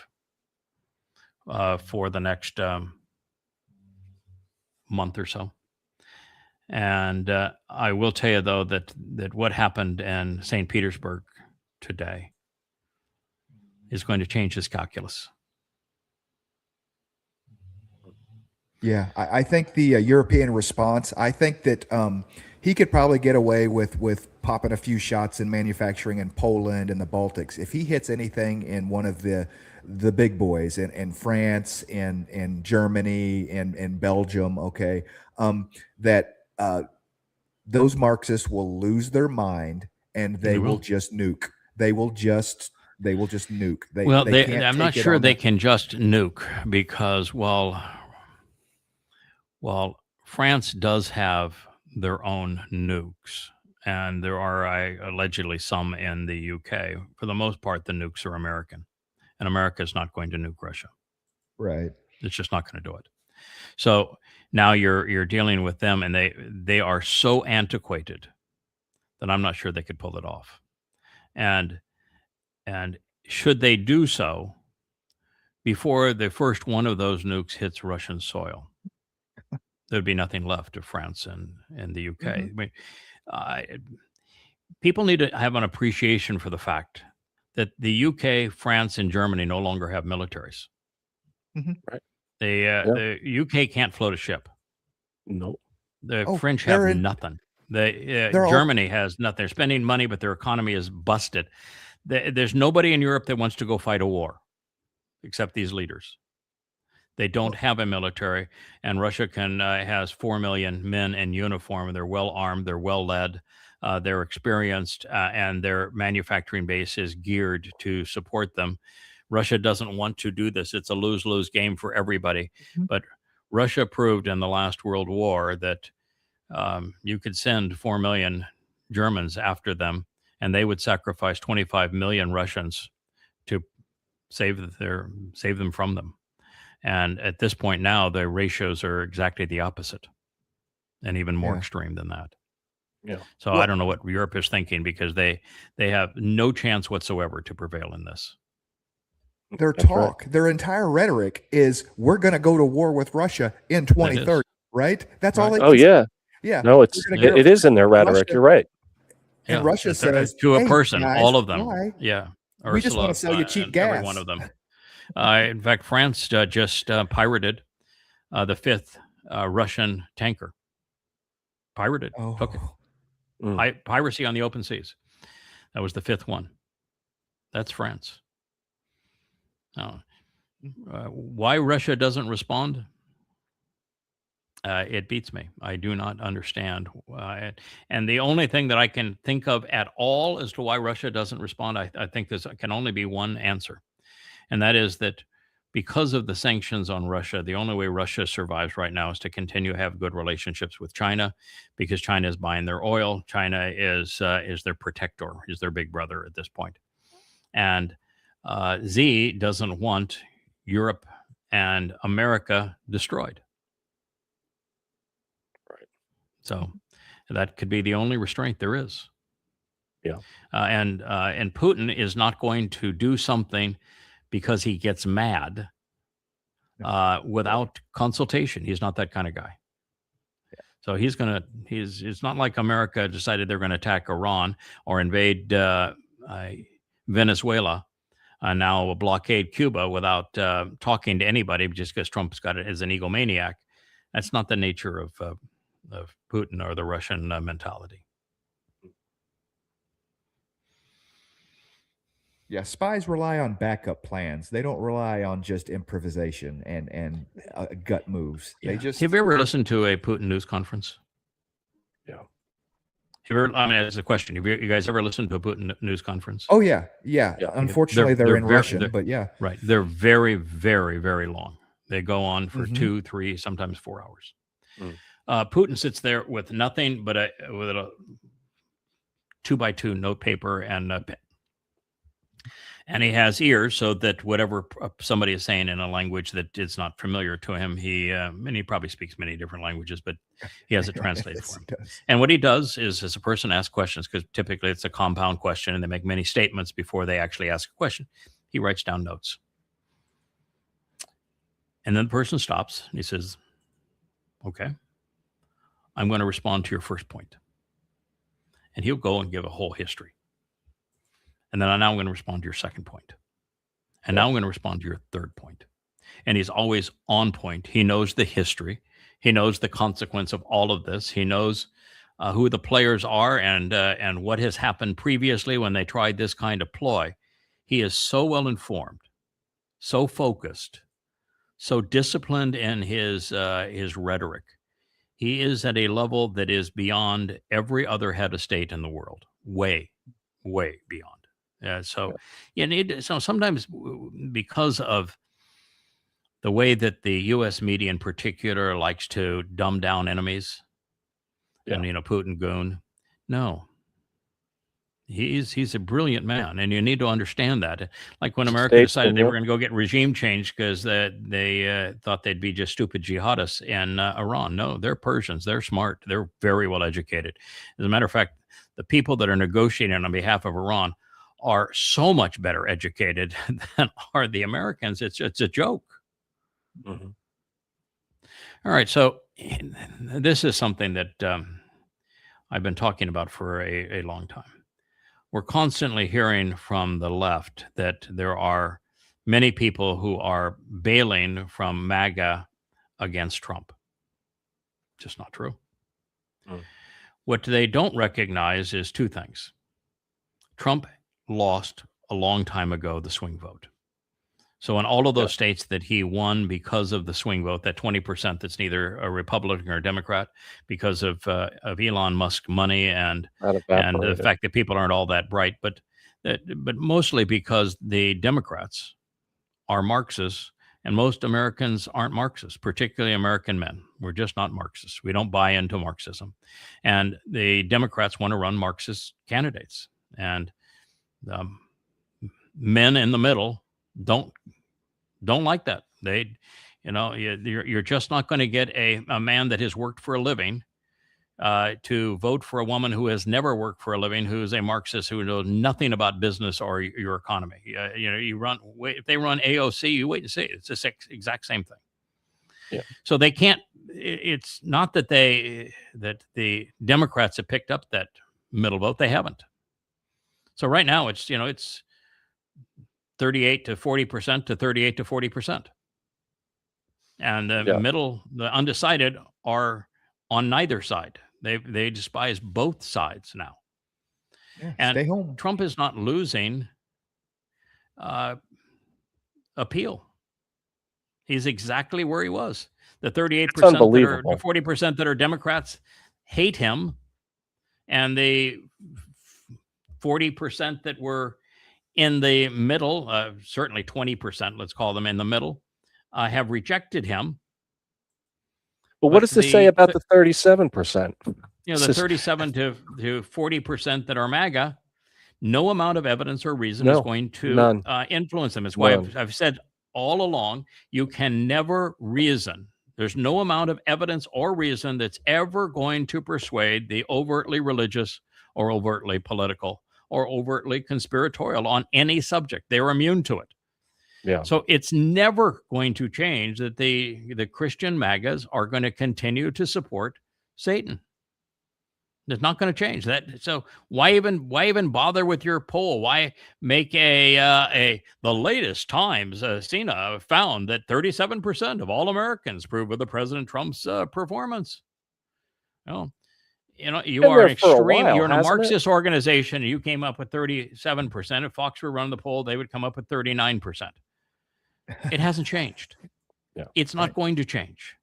for the next month or so. And I will tell you, though, that what happened in St. Petersburg today is going to change his calculus. Yeah, I think the European response, I think that he could probably get away with popping a few shots in manufacturing in Poland and the Baltics. If he hits anything in one of the big boys in France, in Germany, in Belgium, okay, that those Marxists will lose their mind and they will just nuke. They will just nuke. I'm not sure they can just nuke, because while France does have their own nukes, and there are allegedly some in the UK, for the most part, the nukes are American, and America is not going to nuke Russia. Right. It's just not going to do it. So now you're dealing with them, and they are so antiquated that I'm not sure they could pull it off. And should they do so before the first one of those nukes hits Russian soil, there'd be nothing left of France and the UK. I mean, people need to have an appreciation for the fact that the UK, France, and Germany no longer have militaries. Right. The UK can't float a ship. No. The French have nothing. Germany has nothing. They're spending money, but their economy is busted. There's nobody in Europe that wants to go fight a war except these leaders. They don't have a military, and Russia has 4 million men in uniform. They're well armed, they're well led, they're experienced, and their manufacturing base is geared to support them. Russia doesn't want to do this. It's a lose-lose game for everybody. But Russia proved in the last World War that you could send 4 million Germans after them, and they would sacrifice 25 million Russians to save them from them. And at this point now, the ratios are exactly the opposite, and even more extreme than that. Yeah. So I don't know what Europe is thinking, because they have no chance whatsoever to prevail in this. Their their entire rhetoric is, we're going to go to war with Russia in 2030, right? That's all. Yeah. No, it is in their rhetoric. Russia, you're right. And Russia says to a hey, person, guys, all of them. why? Yeah. We Ursula, just want to sell you cheap gas. Every one of them. In fact, France just pirated the 5th Russian tanker. Pirated. Took it. Piracy on the open seas. That was the 5th one. That's France. Now, why Russia doesn't respond? It beats me. I do not understand. And the only thing that I can think of at all as to why Russia doesn't respond, I think there can only be one answer. And that is that because of the sanctions on Russia, the only way Russia survives right now is to continue to have good relationships with China, because China is buying their oil. China is their protector, is their big brother at this point. And Z doesn't want Europe and America destroyed. Right. So that could be the only restraint there is. Yeah. And Putin is not going to do something because he gets mad without consultation. He's not that kind of guy. Yeah. So it's not like America decided they're going to attack Iran or invade Venezuela, now blockade Cuba without talking to anybody, just because Trump's got it as an egomaniac. That's not the nature of Putin or the Russian mentality. Yeah, spies rely on backup plans. They don't rely on just improvisation and gut moves. Yeah. They just. Have you ever listened to a Putin news conference? Yeah. As a question, have you guys ever listened to a Putin news conference? Oh yeah. Unfortunately, they're in Russian, but yeah. Right. They're very, very, very long. They go on for 2, 3, sometimes 4 hours. Putin sits there with nothing but with a 2x2 note paper and a pen. And he has ears so that whatever somebody is saying in a language that is not familiar to him, and he probably speaks many different languages, but he has it translated for him. And what he does is, as a person asks questions, because typically it's a compound question and they make many statements before they actually ask a question, he writes down notes. And then the person stops and he says, okay, I'm going to respond to your first point. And he'll go and give a whole history. And then now I'm going to respond to your second point. And now I'm going to respond to your third point. And he's always on point. He knows the history. He knows the consequence of all of this. He knows who the players are and what has happened previously when they tried this kind of ploy. He is so well informed, so focused, so disciplined in his rhetoric. He is at a level that is beyond every other head of state in the world. Way, way beyond. So sometimes because of the way that the U.S. media in particular likes to dumb down enemies, and Putin goon, no, he's a brilliant man, and you need to understand that. Like when America decided they were going to go get regime change because they thought they'd be just stupid jihadists in Iran. No, they're Persians. They're smart. They're very well educated. As a matter of fact, the people that are negotiating on behalf of Iran are so much better educated than are the Americans. It's a joke. Mm-hmm. All right. So this is something that I've been talking about for a long time. We're constantly hearing from the left that there are many people who are bailing from MAGA against Trump. Just not true. Mm. What they don't recognize is two things. Trump lost a long time ago the swing vote. So in all of those states that he won because of the swing vote, that 20% that's neither a Republican or a Democrat, because of Elon Musk money and the fact that people aren't all that bright, but mostly because the Democrats are Marxists and most Americans aren't Marxists, particularly American men. We're just not Marxists. We don't buy into Marxism. And the Democrats want to run Marxist candidates. And men in the middle don't like that. You're just not going to get a man that has worked for a living to vote for a woman who has never worked for a living, who is a Marxist, who knows nothing about business or your economy. If they run AOC, you wait and see. It's the exact same thing. Yeah. So they can't. It's not that the Democrats have picked up that middle vote. They haven't. So right now it's 38 to 40% to 38 to 40%. And the undecided are on neither side. They despise both sides now. Yeah, and stay home. Trump is not losing appeal. He's exactly where he was. The 38%, the 40% that are Democrats hate him. And the 40% that were in the middle, certainly 20%, let's call them in the middle, have rejected him. But what does this say about the 37%? The 37 to 40% that are MAGA, no amount of evidence or reason is going to influence them. It's why I've said all along, you can never reason. There's no amount of evidence or reason that's ever going to persuade the overtly religious or overtly political or overtly conspiratorial on any subject. They're immune to it. Yeah. So it's never going to change that the Christian MAGAs are going to continue to support Satan. It's not going to change that. So why even bother with your poll? Why make the latest Times CINA found that 37% of all Americans approve of the President Trump's performance? You are an extreme. You're in a Marxist organization. And you came up with 37%. If Fox were running the poll, they would come up with 39%. It hasn't changed. Yeah, it's not going to change.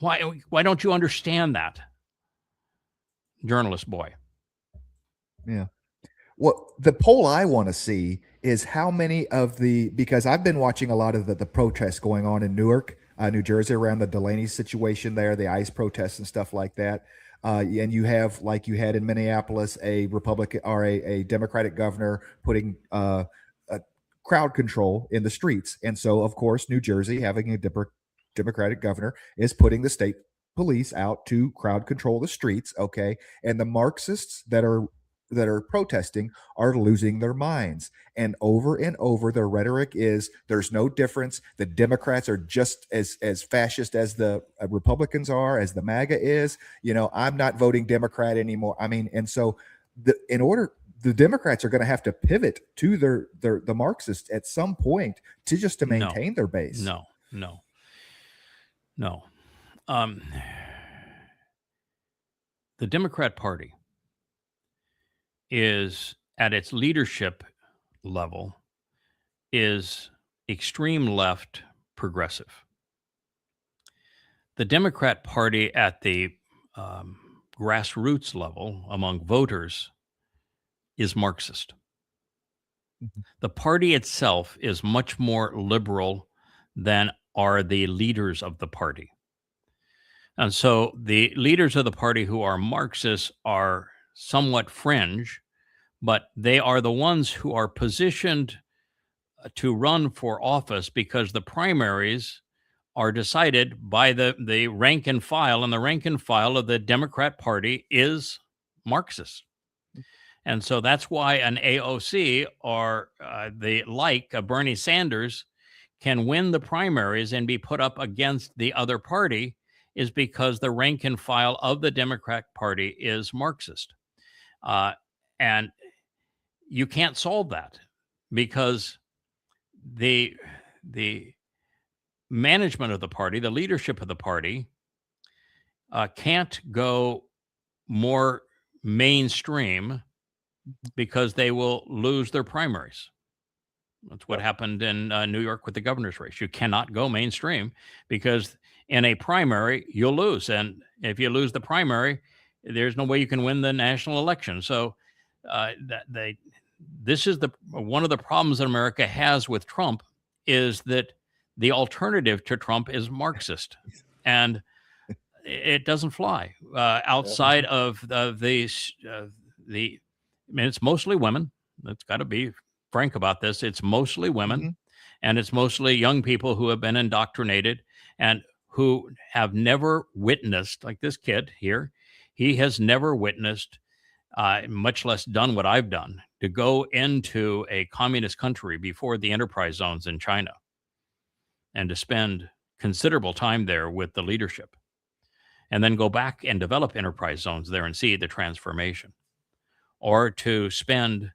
Why don't you understand that, journalist boy? Yeah. Well, the poll I want to see is how many of because I've been watching a lot of the protests going on in Newark, New Jersey, around the Delaney situation there, the ICE protests and stuff like that. And you have, like you had in Minneapolis, a Republican or a Democratic governor putting a crowd control in the streets. And so, of course, New Jersey, having a Democratic governor, is putting the state police out to crowd control the streets. Okay. And the Marxists that are protesting are losing their minds. And over, their rhetoric is there's no difference. The Democrats are just as fascist as the Republicans are, as the MAGA is. I'm not voting Democrat anymore. I mean, and so the Democrats are going to have to pivot to the Marxists at some point to maintain their base. No. The Democrat Party is, at its leadership level, is extreme left progressive. The Democrat Party at the grassroots level among voters is Marxist. The party itself is much more liberal than are the leaders of the party. And so the leaders of the party who are Marxists are somewhat fringe, but they are the ones who are positioned to run for office because the primaries are decided by the rank and file, and the rank and file of the Democrat Party is Marxist. And so that's why an AOC or Bernie Sanders can win the primaries and be put up against the other party, is because the rank and file of the Democrat Party is Marxist. And you can't solve that because the management of the party, the leadership of the party, can't go more mainstream because they will lose their primaries. That's what happened in New York with the governor's race. You cannot go mainstream because in a primary, you'll lose. And if you lose the primary, there's no way you can win the national election. So this is one of the problems that America has with Trump, is that the alternative to Trump is Marxist, and it doesn't fly outside of the. I mean, it's mostly women. That's got to be frank about this. It's mostly women, and it's mostly young people who have been indoctrinated and who have never witnessed, like this kid here. He has never witnessed, much less done what I've done, to go into a communist country before the enterprise zones in China and to spend considerable time there with the leadership and then go back and develop enterprise zones there and see the transformation, or to spend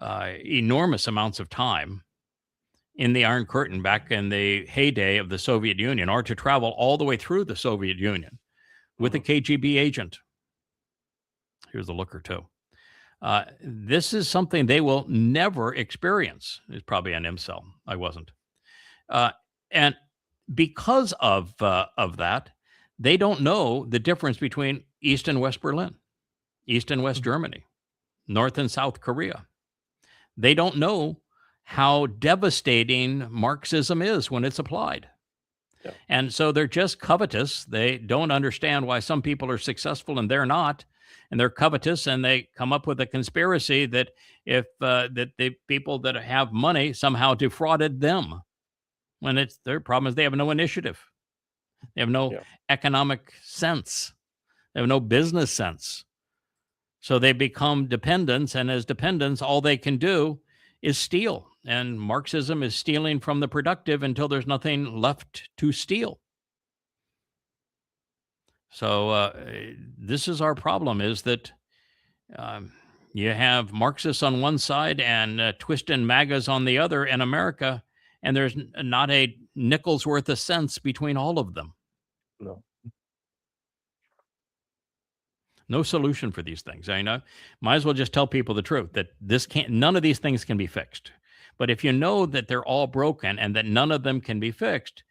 enormous amounts of time in the Iron Curtain back in the heyday of the Soviet Union, or to travel all the way through the Soviet Union with a KGB agent. Here's the looker too. This is something they will never experience. It's probably an incel. I wasn't. And because of that, they don't know the difference between East and West Berlin, East and West Germany, North and South Korea. They don't know how devastating Marxism is when it's applied. Yeah. And so they're just covetous. They don't understand why some people are successful and they're not. And they're covetous, and they come up with a conspiracy that if that the people that have money somehow defrauded them, when it's their problem is they have no initiative. They have no economic sense. They have no business sense. So they become dependents, and as dependents, all they can do is steal. And Marxism is stealing from the productive until there's nothing left to steal. So this is our problem, is that you have Marxists on one side and twisting MAGAs on the other in America, and there's not a nickel's worth of sense between all of them. No solution for these things. I know. Might as well just tell people the truth, that none of these things can be fixed. But if you know that they're all broken and that none of them can be fixed,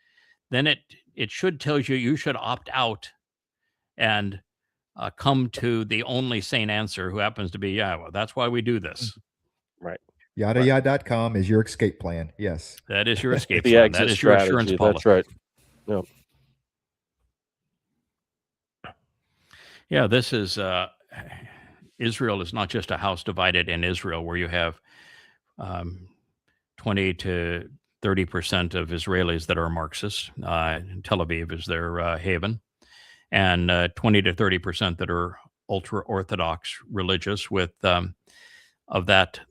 then it should tell you should opt out and come to the only sane answer, who happens to be, that's why we do this. Right. Yada.com is your escape plan. Yes. That is your escape plan. That is your insurance policy. That's right. No. Yeah, this is Israel is not just a house divided in Israel where you have 20 to 30% of Israelis that are Marxist. Tel Aviv is their haven, and 20 to 30% that are ultra Orthodox religious, with of that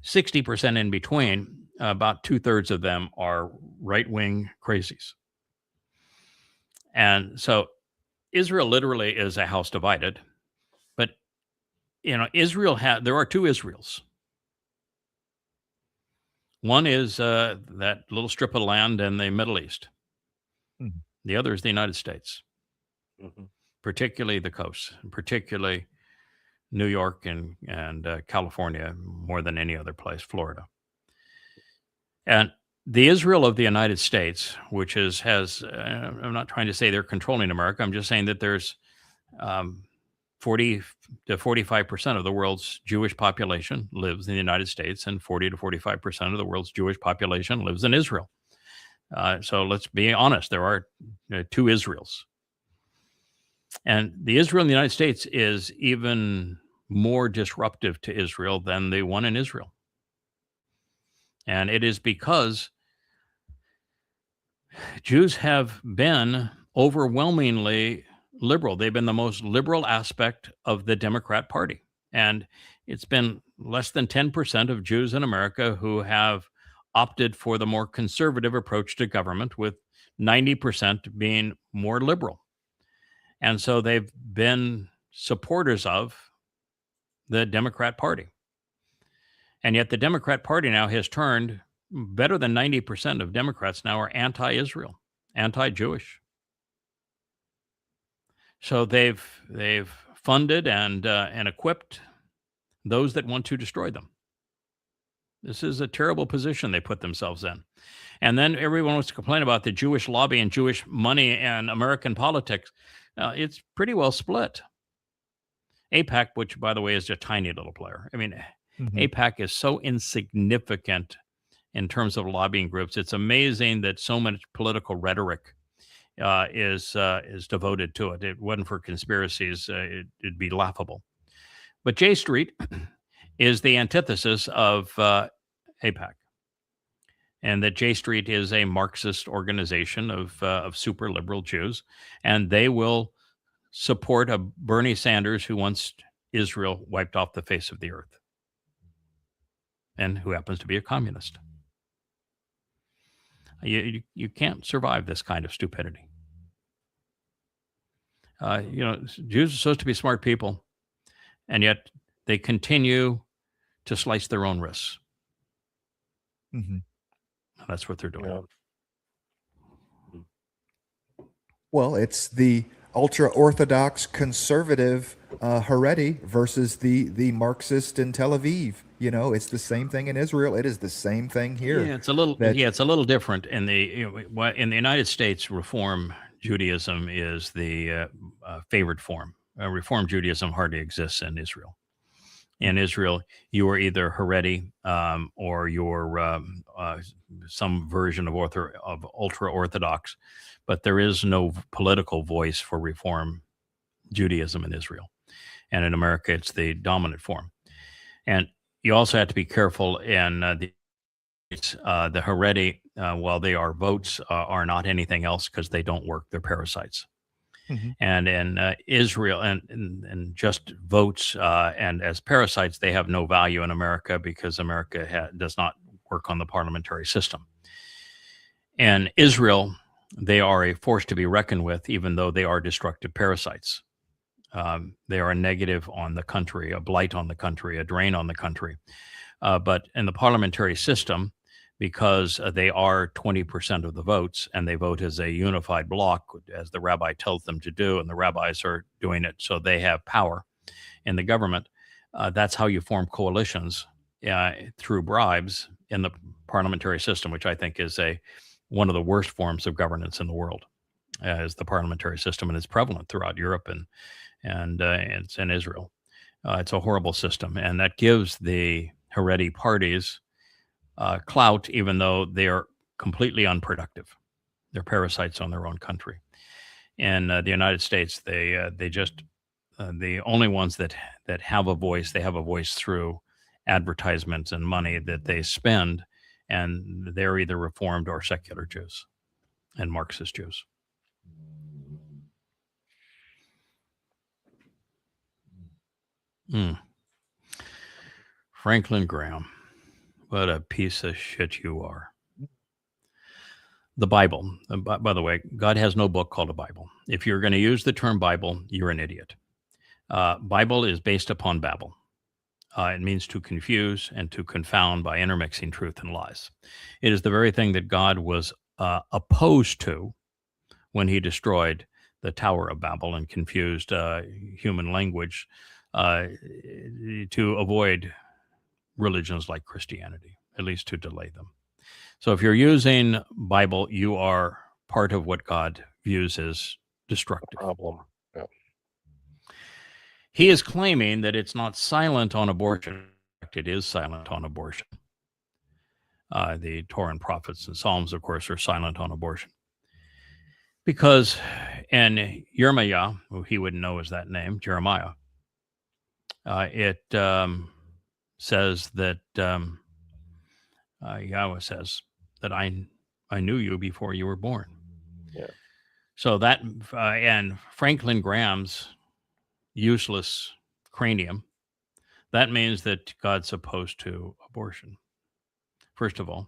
60% in between, about 2/3 of them are right-wing crazies. And so Israel literally is a house divided, but there are two Israels. One is that little strip of land in the Middle East. Mhm. The other is the United States, Mm-hmm. particularly the coast, and particularly New York and California more than any other place, Florida. And the Israel of the United States, which I'm not trying to say they're controlling America. I'm just saying that there's 40 to 45% of the world's Jewish population lives in the United States, and 40 to 45% of the world's Jewish population lives in Israel. So let's be honest, there are two Israels. And the Israel in the United States is even more disruptive to Israel than the one in Israel. And it is because Jews have been overwhelmingly liberal. They've been the most liberal aspect of the Democrat Party. And it's been less than 10% of Jews in America who have opted for the more conservative approach to government, with 90% being more liberal. And so they've been supporters of the Democrat Party. And yet the Democrat Party now has turned, better than 90% of Democrats now are anti-Israel, anti-Jewish. So they've funded and equipped those that want to destroy them. This is a terrible position they put themselves in. And then everyone wants to complain about the Jewish lobby and Jewish money and American politics. It's pretty well split. AIPAC, which by the way is a tiny little player. I mean, AIPAC is so insignificant in terms of lobbying groups. It's amazing that so much political rhetoric is devoted to it. It wasn't for conspiracies, it'd be laughable. But J Street is the antithesis of AIPAC, and that J Street is a Marxist organization of super liberal Jews, and they will support a Bernie Sanders who wants Israel wiped off the face of the earth, and who happens to be a communist. You can't survive this kind of stupidity. Jews are supposed to be smart people, and yet they continue to slice their own wrists. That's what they're doing. Yeah. Well, it's the ultra-Orthodox conservative Haredi versus the Marxist in Tel Aviv. It's the same thing in Israel. It is the same thing here. Yeah, it's a little different in the United States. Reform Judaism is the favored form. Reform Judaism hardly exists in Israel. In Israel, you are either Haredi or you're some version of ultra-Orthodox, but there is no political voice for Reform Judaism in Israel. And in America, it's the dominant form. And you also have to be careful in the Haredi, while they are votes, are not anything else because they don't work. They're parasites. And in Israel, and just votes and as parasites, they have no value in America because America does not work on the parliamentary system. In Israel, they are a force to be reckoned with, even though they are destructive parasites. They are a negative on the country, a blight on the country, a drain on the country. But in the parliamentary system, because they are 20% of the votes and they vote as a unified bloc, as the rabbi tells them to do, and the rabbis are doing it, so they have power in the government. That's how you form coalitions through bribes in the parliamentary system, which I think is one of the worst forms of governance in the world, is the parliamentary system, and it's prevalent throughout Europe and it's in Israel. It's a horrible system, and that gives the Haredi parties clout, even though they are completely unproductive. They're parasites on their own country. In the United States, they just the only ones that have a voice, they have a voice through advertisements and money that they spend, and they're either Reformed or secular Jews and Marxist Jews. Franklin Graham, what a piece of shit you are. The Bible, by the way, God has no book called a Bible. If you're going to use the term Bible, you're an idiot. Bible is based upon Babel. It means to confuse and to confound by intermixing truth and lies. It is the very thing that God was opposed to when he destroyed the Tower of Babel and confused human language to avoid religions like Christianity, at least to delay them. So if you're using Bible, you are part of what God views as destructive. Problem. Yeah. He is claiming that it's not silent on abortion. It is silent on abortion. The Torah and prophets and Psalms, of course, are silent on abortion. Because in Yirmiyah, who he wouldn't know as that name, Jeremiah, it says that Yahweh says that I knew you before you were born. Yeah. So that, and Franklin Graham's useless cranium, that means that God's opposed to abortion. First of all,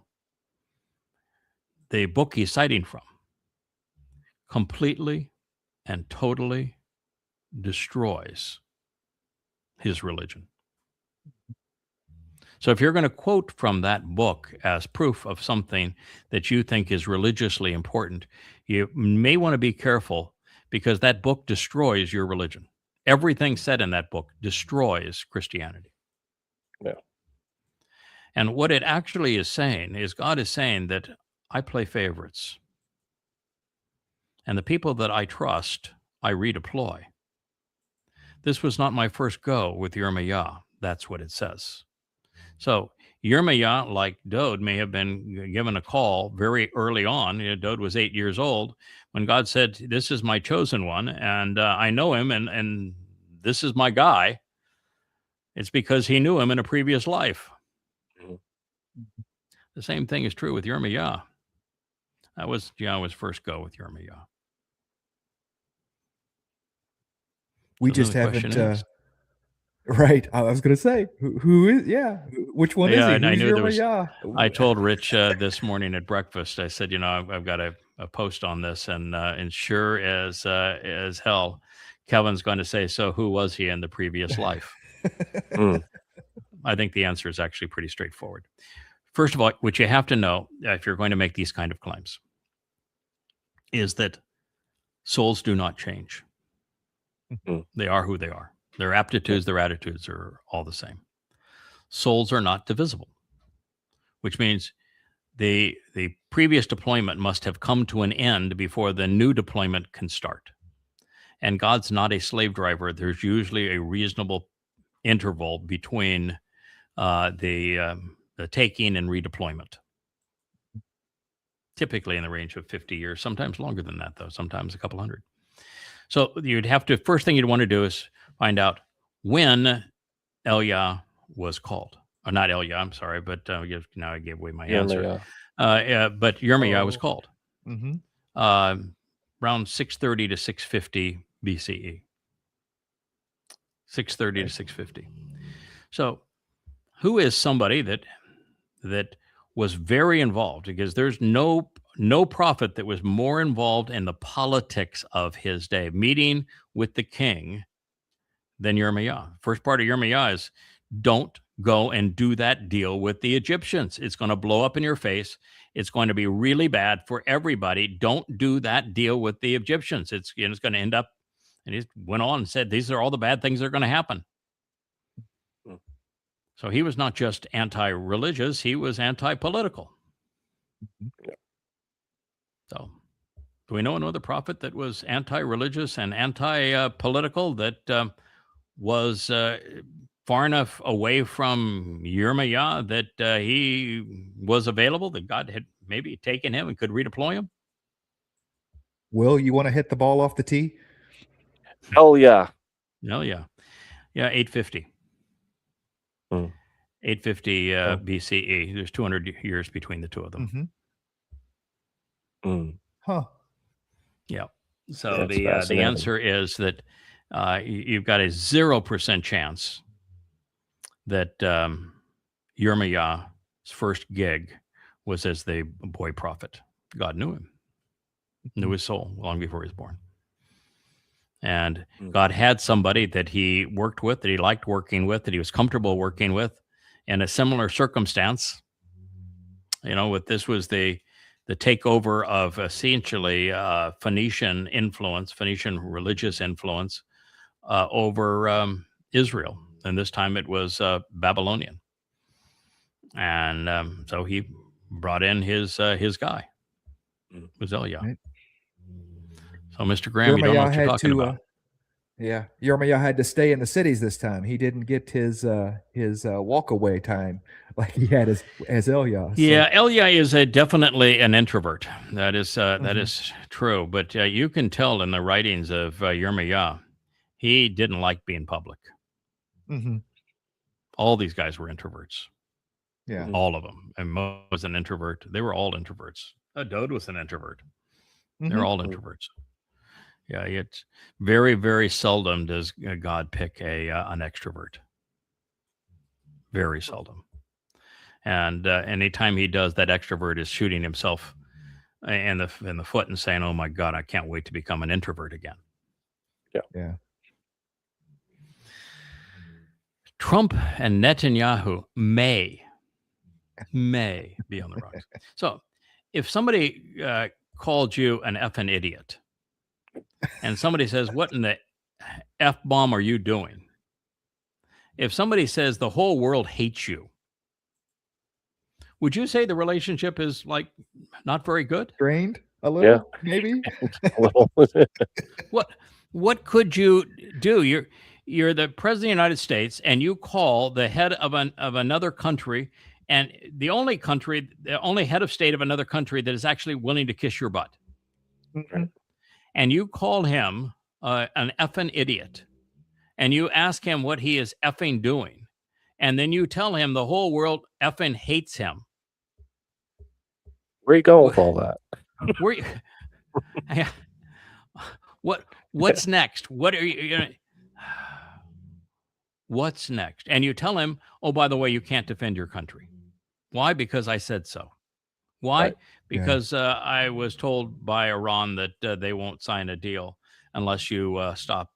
the book he's citing from completely and totally destroys his religion. So if you're going to quote from that book as proof of something that you think is religiously important, you may want to be careful, because that book destroys your religion. Everything said in that book destroys Christianity. Yeah. And what it actually is saying is God is saying that I play favorites. And the people that I trust, I redeploy. This was not my first go with Yirmiyah. That's what it says. So Yirmiyah, like Dode, may have been given a call very early on. Dode was 8 years old when God said, this is my chosen one, and I know him, and this is my guy. It's because he knew him in a previous life. Mm-hmm. The same thing is true with Yirmiyah. That was Yahweh's first go with Yirmiyah. We So just then the haven't. question is- Right. I was going to say, who is? Yeah. Which one is he? Yeah, and I Who's knew there was- Yirmiyah? I told Rich this morning at breakfast, I said, I've got a post on this, and sure as hell, Kevin's going to say, so who was he in the previous life? I think the answer is actually pretty straightforward. First of all, what you have to know if you're going to make these kind of claims is that souls do not change. They are who they are. Their aptitudes, their attitudes are all the same. Souls are not divisible, which means the previous deployment must have come to an end before the new deployment can start. And God's not a slave driver. There's usually a reasonable interval between the taking and redeployment. Typically in the range of 50 years, sometimes longer than that, though, sometimes a couple hundred. So you'd have to, first thing you'd want to do is find out when Eliah was called. Or not Eliah, I'm sorry, but now I gave away my answer. But Yirmiyah was called around 630 to 650 BCE. 630 to 650. So who is somebody that was very involved? Because there's no prophet that was more involved in the politics of his day, meeting with the king, than Yirmiyah. First part of Yirmiyah is, don't go and do that deal with the Egyptians. It's going to blow up in your face. It's going to be really bad for everybody. Don't do that deal with the Egyptians. It's going to end up, and he went on and said, these are all the bad things that are going to happen. So he was not just anti-religious, he was anti-political. So do we know another prophet that was anti-religious and anti-political that was far enough away from Yirmiyah that he was available, that God had maybe taken him and could redeploy him? Will, you want to hit the ball off the tee? Hell yeah. Oh yeah, yeah, 850. 850 BCE. There's 200 years between the two of them. Huh. Yeah. So That's the fascinating. answer is that you've got a 0% chance that Yirmiyahu's first gig was as the boy prophet. God knew him, knew his soul long before he was born. And God had somebody that he worked with, that he liked working with, that he was comfortable working with in a similar circumstance. You know, this was the takeover of essentially Phoenician influence, Phoenician religious influence over Israel. And this time it was Babylonian. And so he brought in his guy, Azaliah. Right. So, Mr. Graham, you don't know what you're talking about. Yeah, Yirmiyahu had to stay in the cities this time. He didn't get his walk away time like he had as Eliah. So. Yeah, Eliah is definitely an introvert. That is that is true. But you can tell in the writings of Yirmiyahu, he didn't like being public. All these guys were introverts. Yeah, all of them. And Mo was an introvert. They were all introverts. Dode was an introvert. They're all introverts. Yeah, it's very, very seldom does God pick an extrovert. Very seldom. And anytime he does, that extrovert is shooting himself in the foot and saying, "Oh my God, I can't wait to become an introvert again." Yeah. Trump and Netanyahu may be on the rocks. So, if somebody called you an effing idiot, and somebody says, "What in the F-bomb are you doing?" If somebody says the whole world hates you, would you say the relationship is like not very good? Strained a little, maybe. What could you do? You're the president of the United States, and you call the head of another country, and the only head of state of another country that is actually willing to kiss your butt. And you call him an effing idiot, and you ask him what he is effing doing, and then you tell him the whole world effing hates him. Where you going with all that? What's next? What are you? What's next? And you tell him, "Oh, by the way, you can't defend your country. Why? Because I said so. Why? Right. Because I was told by Iran that they won't sign a deal unless you stop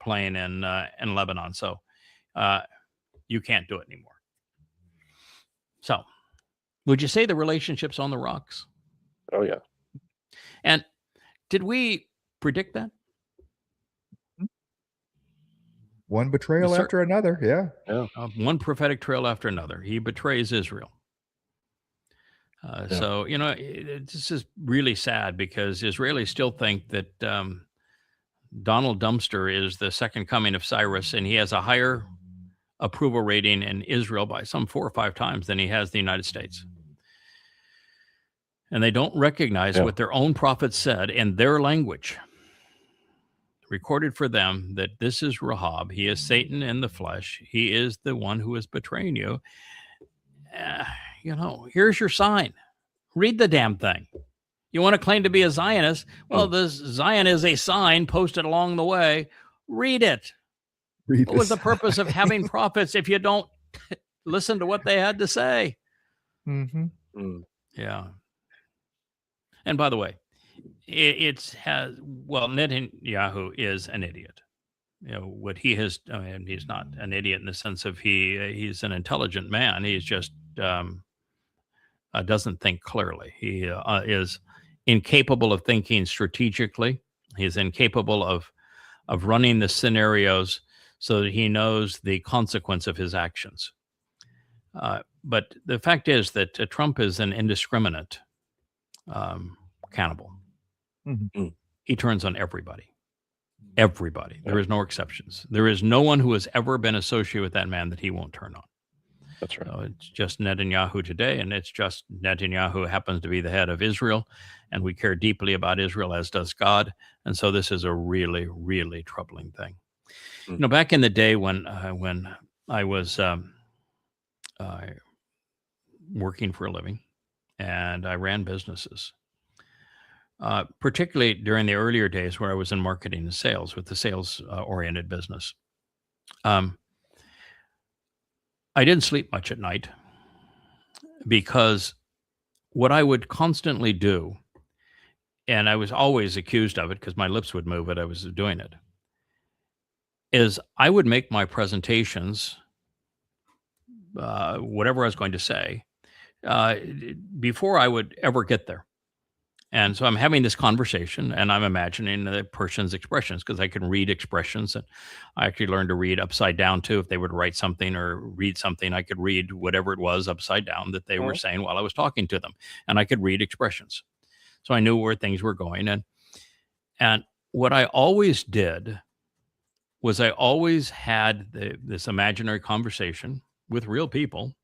playing in Lebanon. So you can't do it anymore." So, would you say the relationship's on the rocks? Oh yeah. And did we predict that? One betrayal after another. Yeah. One prophetic trail after another. He betrays Israel. So, you know, this is really sad because Israelis still think that Donald Dumpster is the second coming of Cyrus, and he has a higher approval rating in Israel by some 4 or 5 times than he has the United States. And they don't recognize what their own prophets said in their language, recorded for them, that this is Rahab. He is Satan in the flesh. He is the one who is betraying you. You know, here's your sign. Read the damn thing. You want to claim to be a Zionist? Well, this Zion is a sign posted along the way. Read it. What was the purpose of having prophets if you don't listen to what they had to say? Yeah. And by the way, Netanyahu is an idiot. You know what he has. I mean, he's not an idiot in the sense of he's an intelligent man. He's just doesn't think clearly. He is incapable of thinking strategically. He's incapable of running the scenarios so that he knows the consequence of his actions. But the fact is that Trump is an indiscriminate cannibal. He turns on everybody. Everybody. There is no exceptions. There is no one who has ever been associated with that man that he won't turn on. That's right. So it's just Netanyahu today, and it's just Netanyahu happens to be the head of Israel, and we care deeply about Israel, as does God. And so this is a really, really troubling thing. You know, back in the day when I was working for a living and I ran businesses, particularly during the earlier days where I was in marketing and sales with the sales oriented business. I didn't sleep much at night because what I would constantly do, and I was always accused of it because my lips would move when I was doing it, is I would make my presentations, whatever I was going to say, before I would ever get there. And so I'm having this conversation and I'm imagining the person's expressions because I can read expressions. And I actually learned to read upside down too. If they would write something or read something, I could read whatever it was upside down that they were saying while I was talking to them. And I could read expressions. So I knew where things were going. And what I always did was I always had this imaginary conversation with real people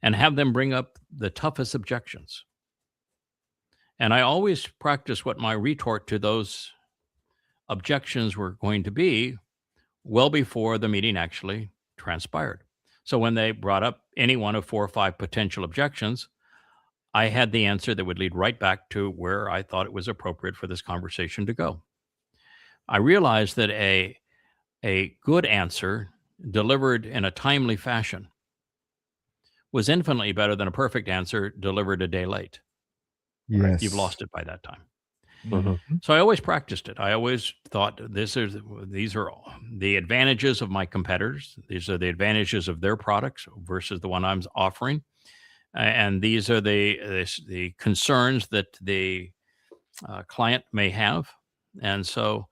and have them bring up the toughest objections. And I always practiced what my retort to those objections were going to be well before the meeting actually transpired. So when they brought up any one of 4 or 5 potential objections, I had the answer that would lead right back to where I thought it was appropriate for this conversation to go. I realized that a good answer delivered in a timely fashion was infinitely better than a perfect answer delivered a day late. Yes. Right? You've lost it by that time. Mm-hmm. So I always practiced it. I always thought these are the advantages of my competitors. These are the advantages of their products versus the one I'm offering. And these are the concerns that the client may have. And so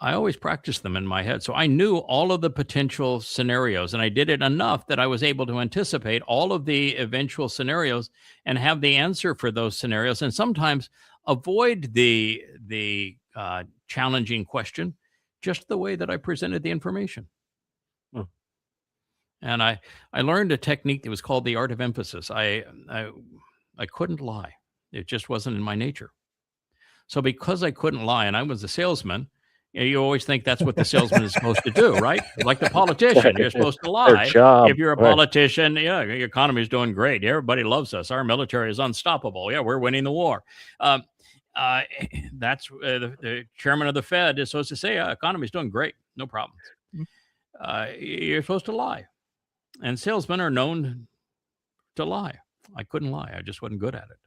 I always practiced them in my head. So I knew all of the potential scenarios, and I did it enough that I was able to anticipate all of the eventual scenarios and have the answer for those scenarios, and sometimes avoid the challenging question just the way that I presented the information. And I learned a technique that was called the art of emphasis. I couldn't lie. It just wasn't in my nature. So because I couldn't lie, and I was a salesman, you always think that's what the salesman is supposed to do, right? Like the politician, you're supposed to lie. If you're a politician, yeah, your economy is doing great. Everybody loves us. Our military is unstoppable. Yeah, we're winning the war. That's the chairman of the Fed is supposed to say, economy is doing great. No problems. You're supposed to lie. And salesmen are known to lie. I couldn't lie. I just wasn't good at it.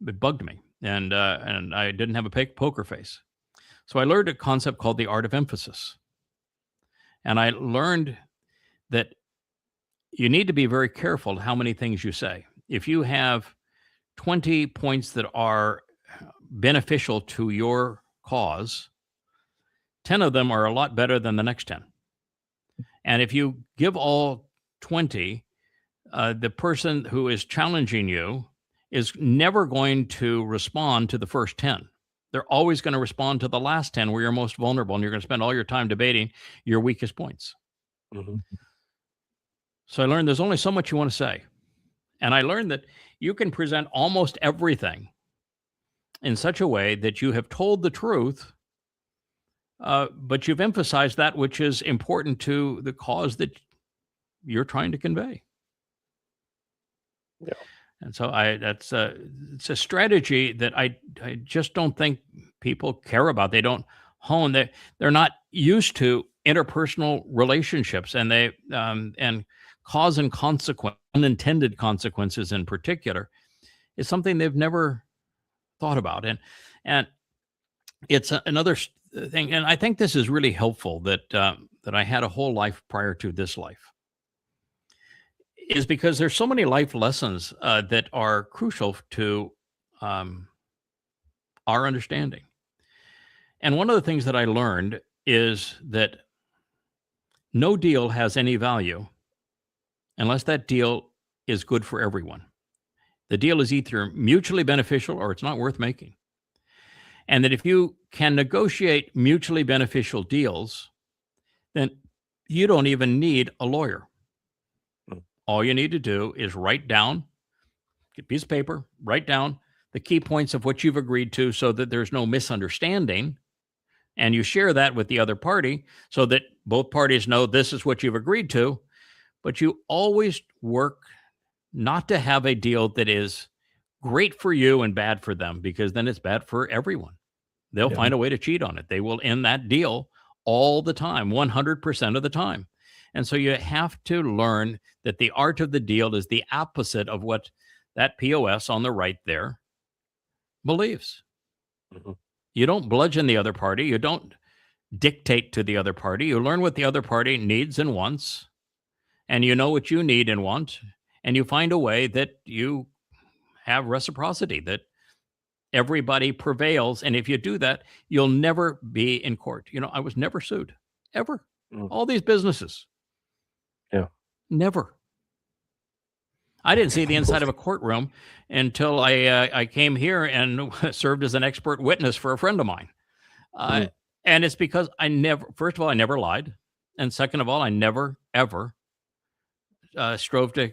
It bugged me. And I didn't have a poker face. So I learned a concept called the art of emphasis. And I learned that you need to be very careful how many things you say. If you have 20 points that are beneficial to your cause, 10 of them are a lot better than the next 10. And if you give all 20, the person who is challenging you is never going to respond to the first 10. They're always going to respond to the last 10 where you're most vulnerable, and you're going to spend all your time debating your weakest points. Mm-hmm. So I learned there's only so much you want to say. And I learned that you can present almost everything in such a way that you have told the truth, but you've emphasized that which is important to the cause that you're trying to convey. Yeah. And so it's a strategy that I just don't think people care about. They don't hone. They're not used to interpersonal relationships, and they and cause and consequence, unintended consequences in particular, is something they've never thought about. And it's another thing. And I think this is really helpful that I had a whole life prior to this life. Is because there's so many life lessons that are crucial to our understanding. And one of the things that I learned is that no deal has any value unless that deal is good for everyone. The deal is either mutually beneficial or it's not worth making. And that if you can negotiate mutually beneficial deals, then you don't even need a lawyer. All you need to do is write down, get a piece of paper, write down the key points of what you've agreed to so that there's no misunderstanding. And you share that with the other party so that both parties know this is what you've agreed to. But you always work not to have a deal that is great for you and bad for them, because then it's bad for everyone. They'll find a way to cheat on it. They will end that deal all the time, 100% of the time. And so you have to learn that the art of the deal is the opposite of what that POS on the right there believes. Mhm. You don't bludgeon the other party. You don't dictate to the other party. You learn what the other party needs and wants, and you know what you need and want, and you find a way that you have reciprocity, that everybody prevails. And if you do that, you'll never be in court. You know, I was never sued, ever. Mm. All these businesses. Yeah. Never. I didn't see the inside of a courtroom until I came here and served as an expert witness for a friend of mine. And it's because first of all, I never lied. And second of all, I never, ever strove to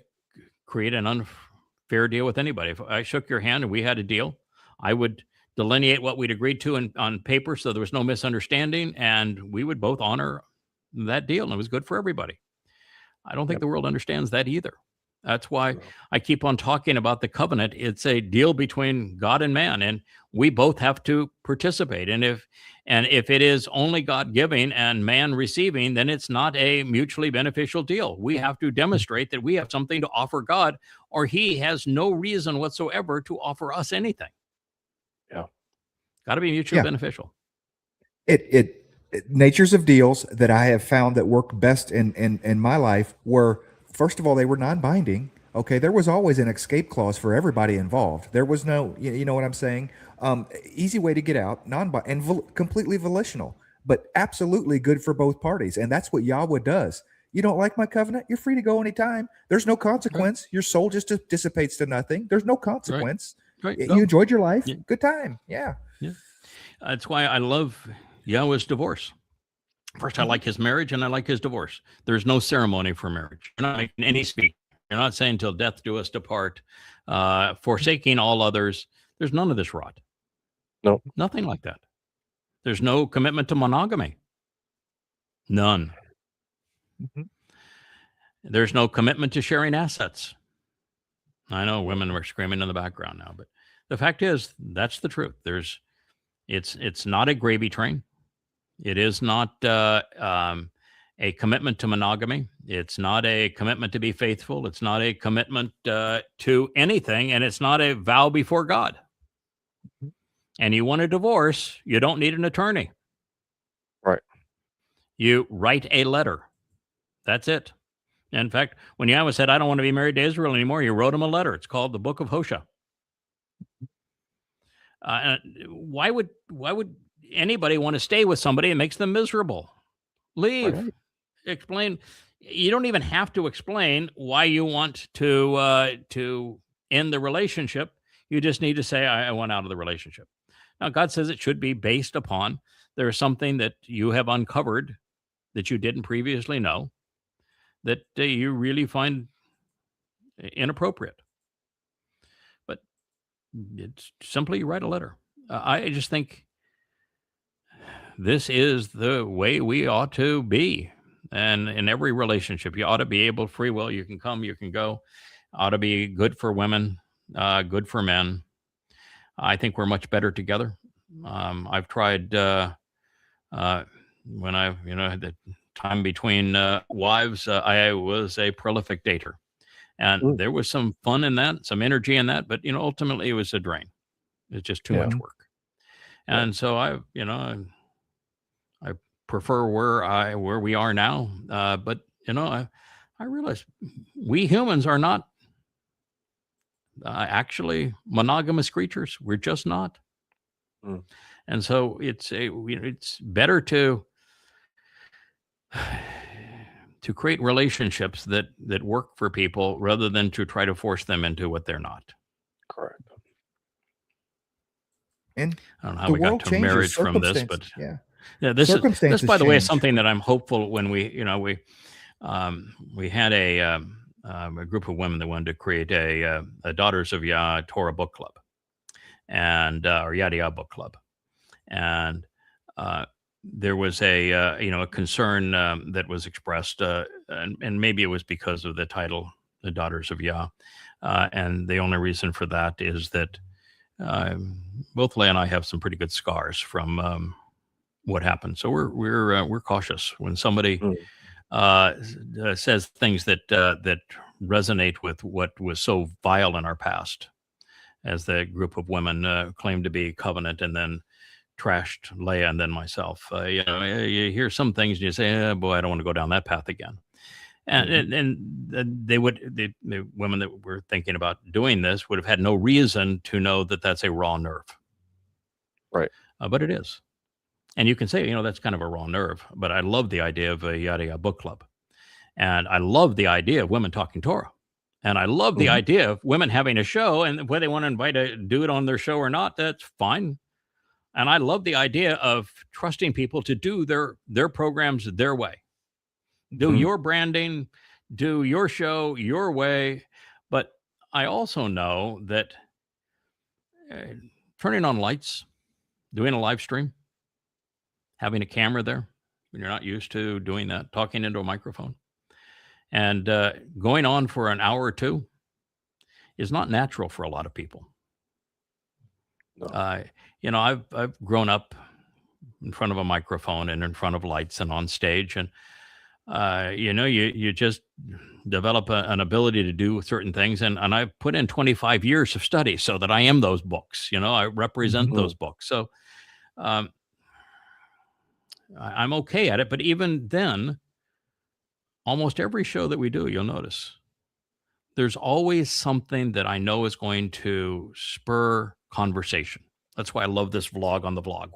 create an unfair deal with anybody. If I shook your hand and we had a deal, I would delineate what we'd agreed to on paper so there was no misunderstanding, and we would both honor that deal, and it was good for everybody. I don't think the world understands that either. That's why I keep on talking about the covenant. It's a deal between God and man, and we both have to participate. And if it is only God giving and man receiving, then it's not a mutually beneficial deal. We have to demonstrate that we have something to offer God, or he has no reason whatsoever to offer us anything. Yeah. Got to be mutually beneficial. Natures of deals that I have found that work best in my life were, first of all, they were non-binding. Okay, there was always an escape clause for everybody involved. There was no, you know what I'm saying? Easy way to get out, completely volitional, but absolutely good for both parties. And that's what Yahweh does. You don't like my covenant? You're free to go anytime. There's no consequence. Right. Your soul just dissipates to nothing. There's no consequence. Right. You enjoyed your life. Yeah. Good time. Yeah. That's why I love Yahweh's divorce. First, I like his marriage and I like his divorce. There's no ceremony for marriage. You're not making any speech. You're not saying till death do us depart, forsaking all others. There's none of this rot. No, nothing like that. There's no commitment to monogamy. None. Mm-hmm. There's no commitment to sharing assets. I know women were screaming in the background now, but the fact is, that's the truth. It's not a gravy train. It is not a commitment to monogamy. It's not a commitment to be faithful. It's not a commitment to anything, and it's not a vow before God. And you want a divorce, you don't need an attorney. Right. You write a letter. That's it. In fact, when Yahweh said, I don't want to be married to Israel anymore, he wrote him a letter. It's called the Book of Hosea. Why would anybody want to stay with somebody that makes them miserable? Leave. Right. Explain. You don't even have to explain why you want to end the relationship. You just need to say, I want out of the relationship. Now, God says it should be based upon there is something that you have uncovered that you didn't previously know that you really find inappropriate. But it's simply you write a letter. I just think this is the way we ought to be. And in every relationship, you ought to be able, free will, you can come, you can go, ought to be good for women, good for men. I think we're much better together. I've tried when I, had the time between wives, I was a prolific dater, and there was some fun in that, some energy in that, but ultimately it was a drain. It's just too much work. And so I prefer where we are now. But I realize we humans are not actually monogamous creatures. We're just not. And so it's better to create relationships that work for people rather than to try to force them into what they're not. Correct. And I don't know how we got to marriage from this, but this by the way, is something that I'm hopeful when we had a a group of women that wanted to create a Daughters of Yah Torah book club, and or Yada Yah book club, and there was a concern that was expressed, and maybe it was because of the title, the Daughters of Yah, and the only reason for that is that both Leah and I have some pretty good scars from what happened, so we're cautious when somebody says things that resonate with what was so vile in our past, as the group of women claimed to be covenant and then trashed Leah and then myself. You hear some things and you say, oh, boy, I don't want to go down that path again. And the women that were thinking about doing this would have had no reason to know that that's a raw nerve. Right. But it is. And you can say, that's kind of a raw nerve, but I love the idea of a Yada Yah book club. And I love the idea of women talking Torah. And I love the idea of women having a show, and whether they want to invite do it on their show or not, that's fine. And I love the idea of trusting people to do their programs their way. Do your branding, do your show your way. But I also know that turning on lights, doing a live stream, having a camera there when you're not used to doing that, talking into a microphone, and going on for an hour or two is not natural for a lot of people. No. I've grown up in front of a microphone and in front of lights and on stage, and you just develop an ability to do certain things, and I've put in 25 years of study so that I am those books. I represent those books, so I'm okay at it. But even then, almost every show that we do, you'll notice there's always something that I know is going to spur conversation. That's why I love this vlog on the vlog.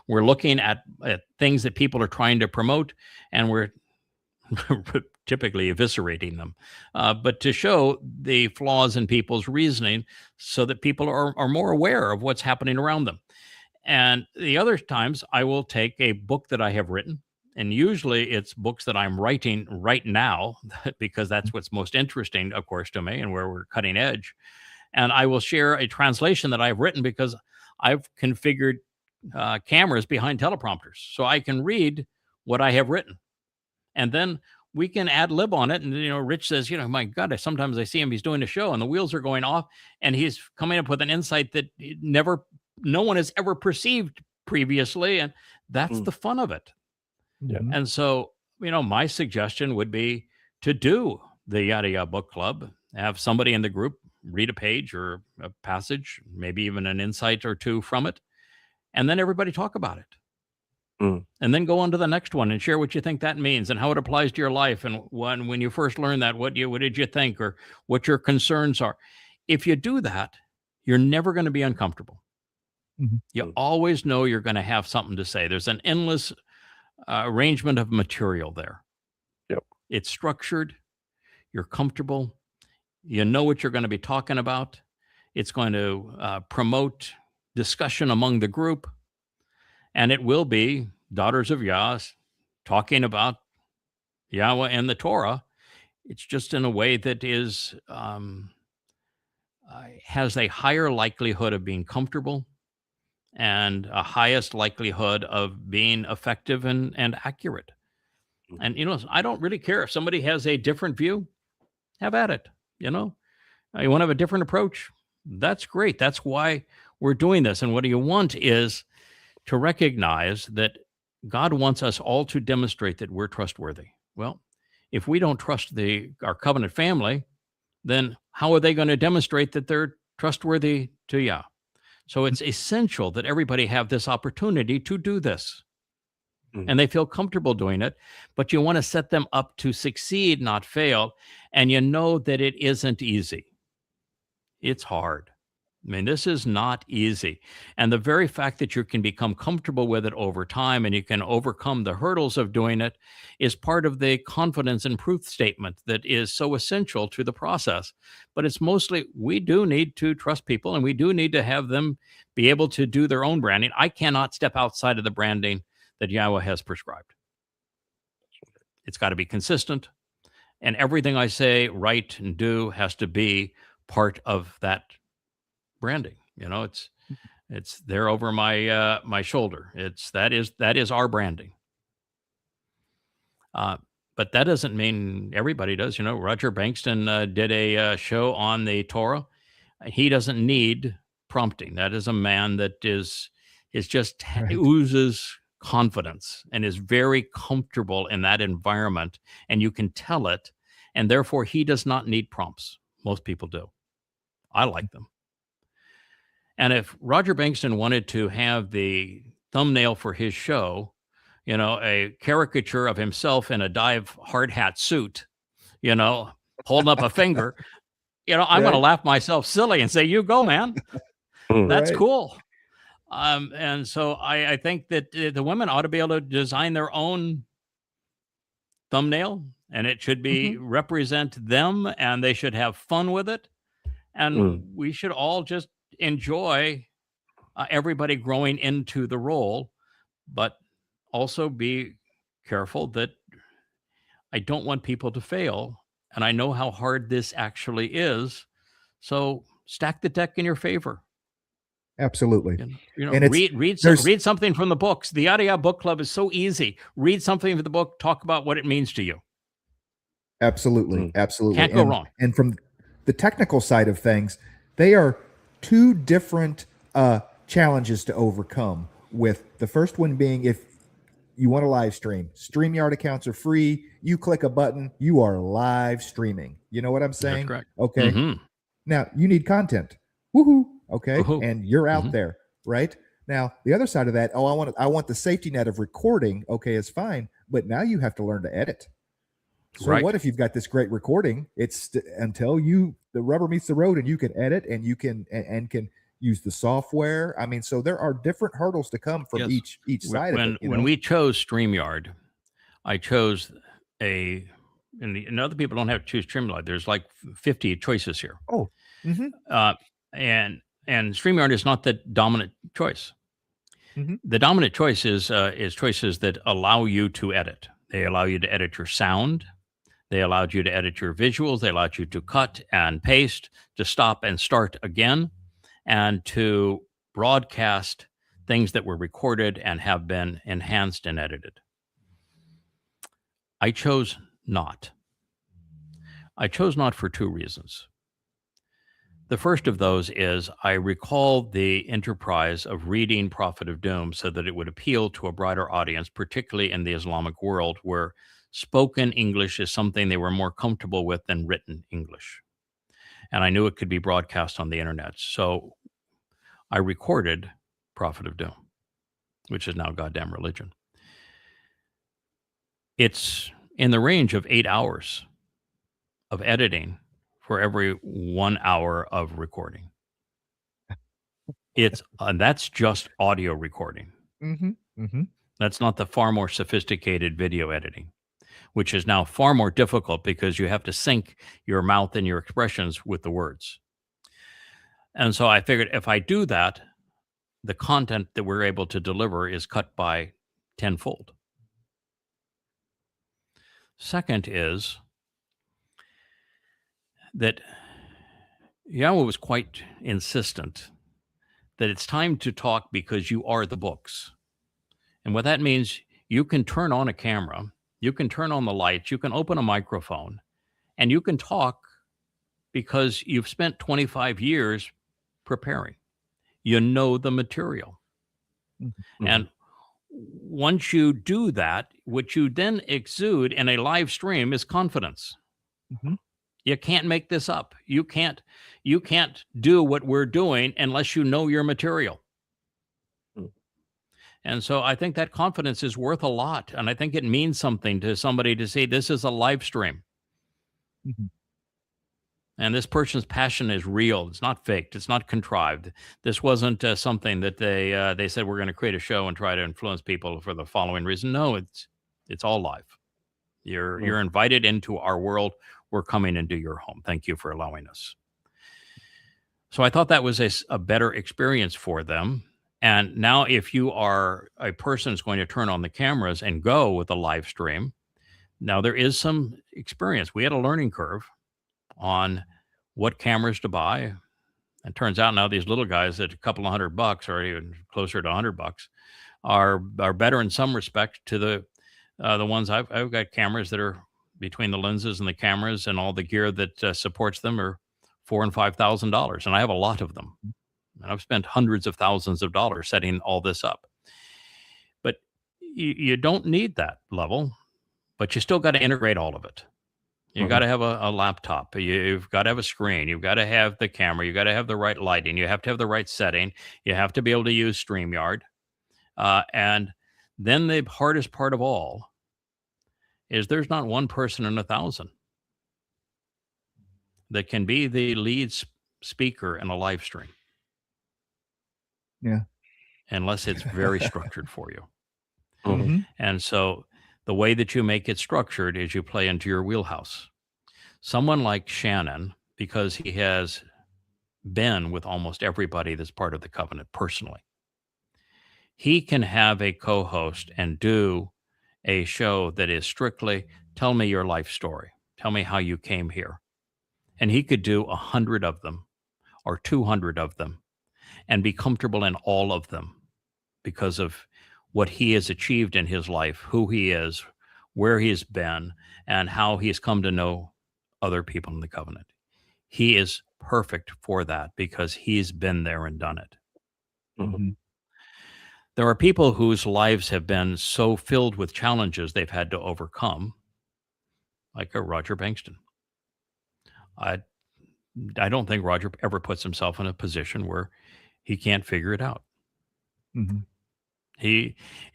We're looking at things that people are trying to promote, and we're typically eviscerating them, but to show the flaws in people's reasoning so that people are more aware of what's happening around them. And the other times I will take a book that I have written, and usually it's books that I'm writing right now, because that's what's most interesting, of course, to me, and where we're cutting edge. And I will share a translation that I've written because I've configured cameras behind teleprompters, so I can read what I have written. And then we can ad lib on it. And, Rich says, my God, sometimes I see him, he's doing a show and the wheels are going off and he's coming up with an insight that no one has ever perceived previously. And that's the fun of it. Yeah. And so, my suggestion would be to do the Yada Yah book club, have somebody in the group read a page or a passage, maybe even an insight or two from it, and then everybody talk about it. And then go on to the next one and share what you think that means and how it applies to your life. And when you first learned that, what did you think, or what your concerns are? If you do that, you're never going to be uncomfortable. You always know you're going to have something to say. There's an endless arrangement of material there. Yep. It's structured. You're comfortable. You know what you're going to be talking about. It's going to promote discussion among the group. And it will be Daughters of Yah talking about Yahweh and the Torah. It's just in a way that is has a higher likelihood of being comfortable and a highest likelihood of being effective and accurate. And, I don't really care if somebody has a different view. Have at it. You want to have a different approach. That's great. That's why we're doing this. And what you want is to recognize that God wants us all to demonstrate that we're trustworthy. Well, if we don't trust our covenant family, then how are they going to demonstrate that they're trustworthy to Yah? So it's essential that everybody have this opportunity to do this. And they feel comfortable doing it, but you want to set them up to succeed, not fail. And you know that it isn't easy. It's hard. This is not easy. And the very fact that you can become comfortable with it over time and you can overcome the hurdles of doing it is part of the confidence and proof statement that is so essential to the process. But it's mostly, we do need to trust people and we do need to have them be able to do their own branding. I cannot step outside of the branding that Yahweh has prescribed. It's got to be consistent. And everything I say, write, and do has to be part of that branding. You know, it's there over my my shoulder. That is our branding. But that doesn't mean everybody does. You know, Roger Bankston did a show on the Torah. He doesn't need prompting. That is a man that is just Right. oozes confidence and is very comfortable in that environment, and you can tell it. And therefore, he does not need prompts. Most people do. I like them. And if Roger Bankston wanted to have the thumbnail for his show, you know, a caricature of himself in a dive hard hat suit, you know, holding up a finger, you know, I'm going to laugh myself silly and say, you go, man. That's Right. cool. And so I think that the women ought to be able to design their own thumbnail, and it should be represent them, and they should have fun with it. And we should all just enjoy everybody growing into the role, but also be careful that I don't want people to fail. And I know how hard this actually is. So stack the deck in your favor. Absolutely. You know, And it's read something from the books. The Yada Yada Book Club is so easy. Read something from the book. Talk about what it means to you. absolutely. Can't go wrong. And from the technical side of things, they are two different challenges to overcome. With the first one being, if you want to live stream, StreamYard accounts are free. You click a button, you are live streaming. You know what I'm saying? That's correct. Okay. Now you need content. Woohoo. Okay. Woohoo. And you're out there, right? Now the other side of that, I want the safety net of recording. Okay, it's fine, but now you have to learn to edit. So Right. what if you've got this great recording? It's until the rubber meets the road and you can edit and you can and can use the software. I mean, so there are different hurdles to come from Yes. each side of it. When we chose StreamYard, I chose and other people don't have to choose StreamYard. There's like 50 choices here. Oh. And StreamYard is not the dominant choice. The dominant choice is choices that allow you to edit. They allow you to edit your sound. They allowed you to edit your visuals. They allowed you to cut and paste, to stop and start again, and to broadcast things that were recorded and have been enhanced and edited. I chose not. I chose not for two reasons. The first of those is I recall the enterprise of reading Prophet of Doom so that it would appeal to a broader audience, particularly in the Islamic world, where spoken English is something they were more comfortable with than written English. And I knew it could be broadcast on the internet. So I recorded Prophet of Doom, which is now goddamn religion. It's in the range of 8 hours of editing for every 1 hour of recording. That's just audio recording. That's not the far more sophisticated video editing, which is now far more difficult because you have to sync your mouth and your expressions with the words. And so I figured if I do that, the content that we're able to deliver is cut by tenfold. Second is that Yahweh was quite insistent that it's time to talk because you are the books. And what that means, you can turn on a camera, you can turn on the lights, you can open a microphone, and you can talk because you've spent 25 years preparing. You know the material. And once you do that, what you then exude in a live stream is confidence. You can't make this up. You can't do what we're doing unless you know your material. And so I think that confidence is worth a lot. And I think it means something to somebody to say, this is a live stream. And this person's passion is real. It's not faked. It's not contrived. This wasn't something that they said, we're going to create a show and try to influence people for the following reason. No, it's all live. You're invited into our world. We're coming into your home. Thank you for allowing us. So I thought that was a better experience for them. And now if you are a person who's going to turn on the cameras and go with a live stream, Now, there is some experience. We had a learning curve on what cameras to buy. It turns out now these little guys at a couple of $100 or even closer to $100 are better in some respect to the ones I've got cameras that are between the lenses and the cameras and all the gear that supports them are $4,000 and $5,000, and I have a lot of them. And I've spent hundreds of thousands of dollars setting all this up. But you don't need that level, but you still got to integrate all of it. You got to have a laptop. You've got to have a screen. You've got to have the camera. You got to have the right lighting. You have to have the right setting. You have to be able to use StreamYard. And then the hardest part of all is there's not one person in 1,000 that can be the lead speaker in a live stream. Yeah. Unless it's very structured for you. Mm-hmm. And so the way that you make it structured is you play into your wheelhouse. Someone like Shannon, because he has been with almost everybody that's part of the covenant personally, he can have a co-host and do a show that is strictly, tell me your life story. Tell me how you came here. And he could do 100 of them or 200 of them and be comfortable in all of them because of what he has achieved in his life, who he is, where he's been, and how he's come to know other people in the covenant. He is perfect for that because he's been there and done it. Mm-hmm. There are people whose lives have been so filled with challenges they've had to overcome, like a Roger Bankston. I don't think Roger ever puts himself in a position where he can't figure it out. Mm-hmm.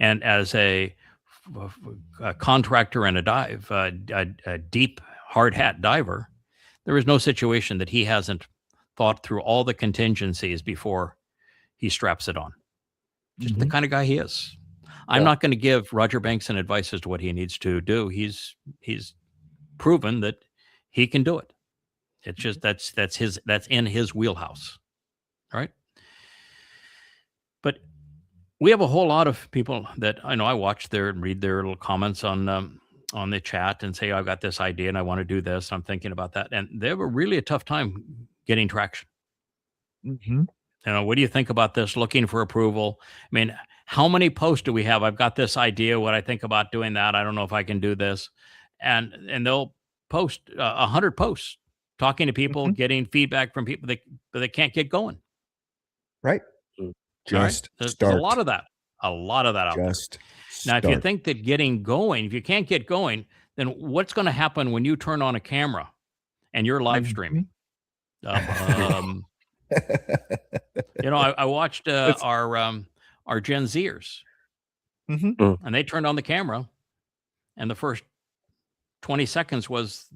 And as a contractor and a deep hard hat diver, there is no situation that he hasn't thought through all the contingencies before he straps it on. Just the kind of guy he is. I'm not going to give Roger Bankston advice as to what he needs to do. He's proven that he can do it. It's just that's in his wheelhouse, right? But we have a whole lot of people that I know. I watch and read their little comments on the chat and say, "I've got this idea and I want to do this. I'm thinking about that," and they have a tough time getting traction. Mm-hmm. You know, what do you think about this? Looking for approval. I mean, how many posts do we have? I've got this idea. What I think about doing that. I don't know if I can do this, and they'll post 100 posts talking to people, getting feedback from people that can't get going. Right. Just There's a lot of that. A lot of that out there. Now, if you think that getting going, if you can't get going, then what's going to happen when you turn on a camera and you're live streaming? You know, I watched our Gen Zers, and they turned on the camera, and the first 20 seconds was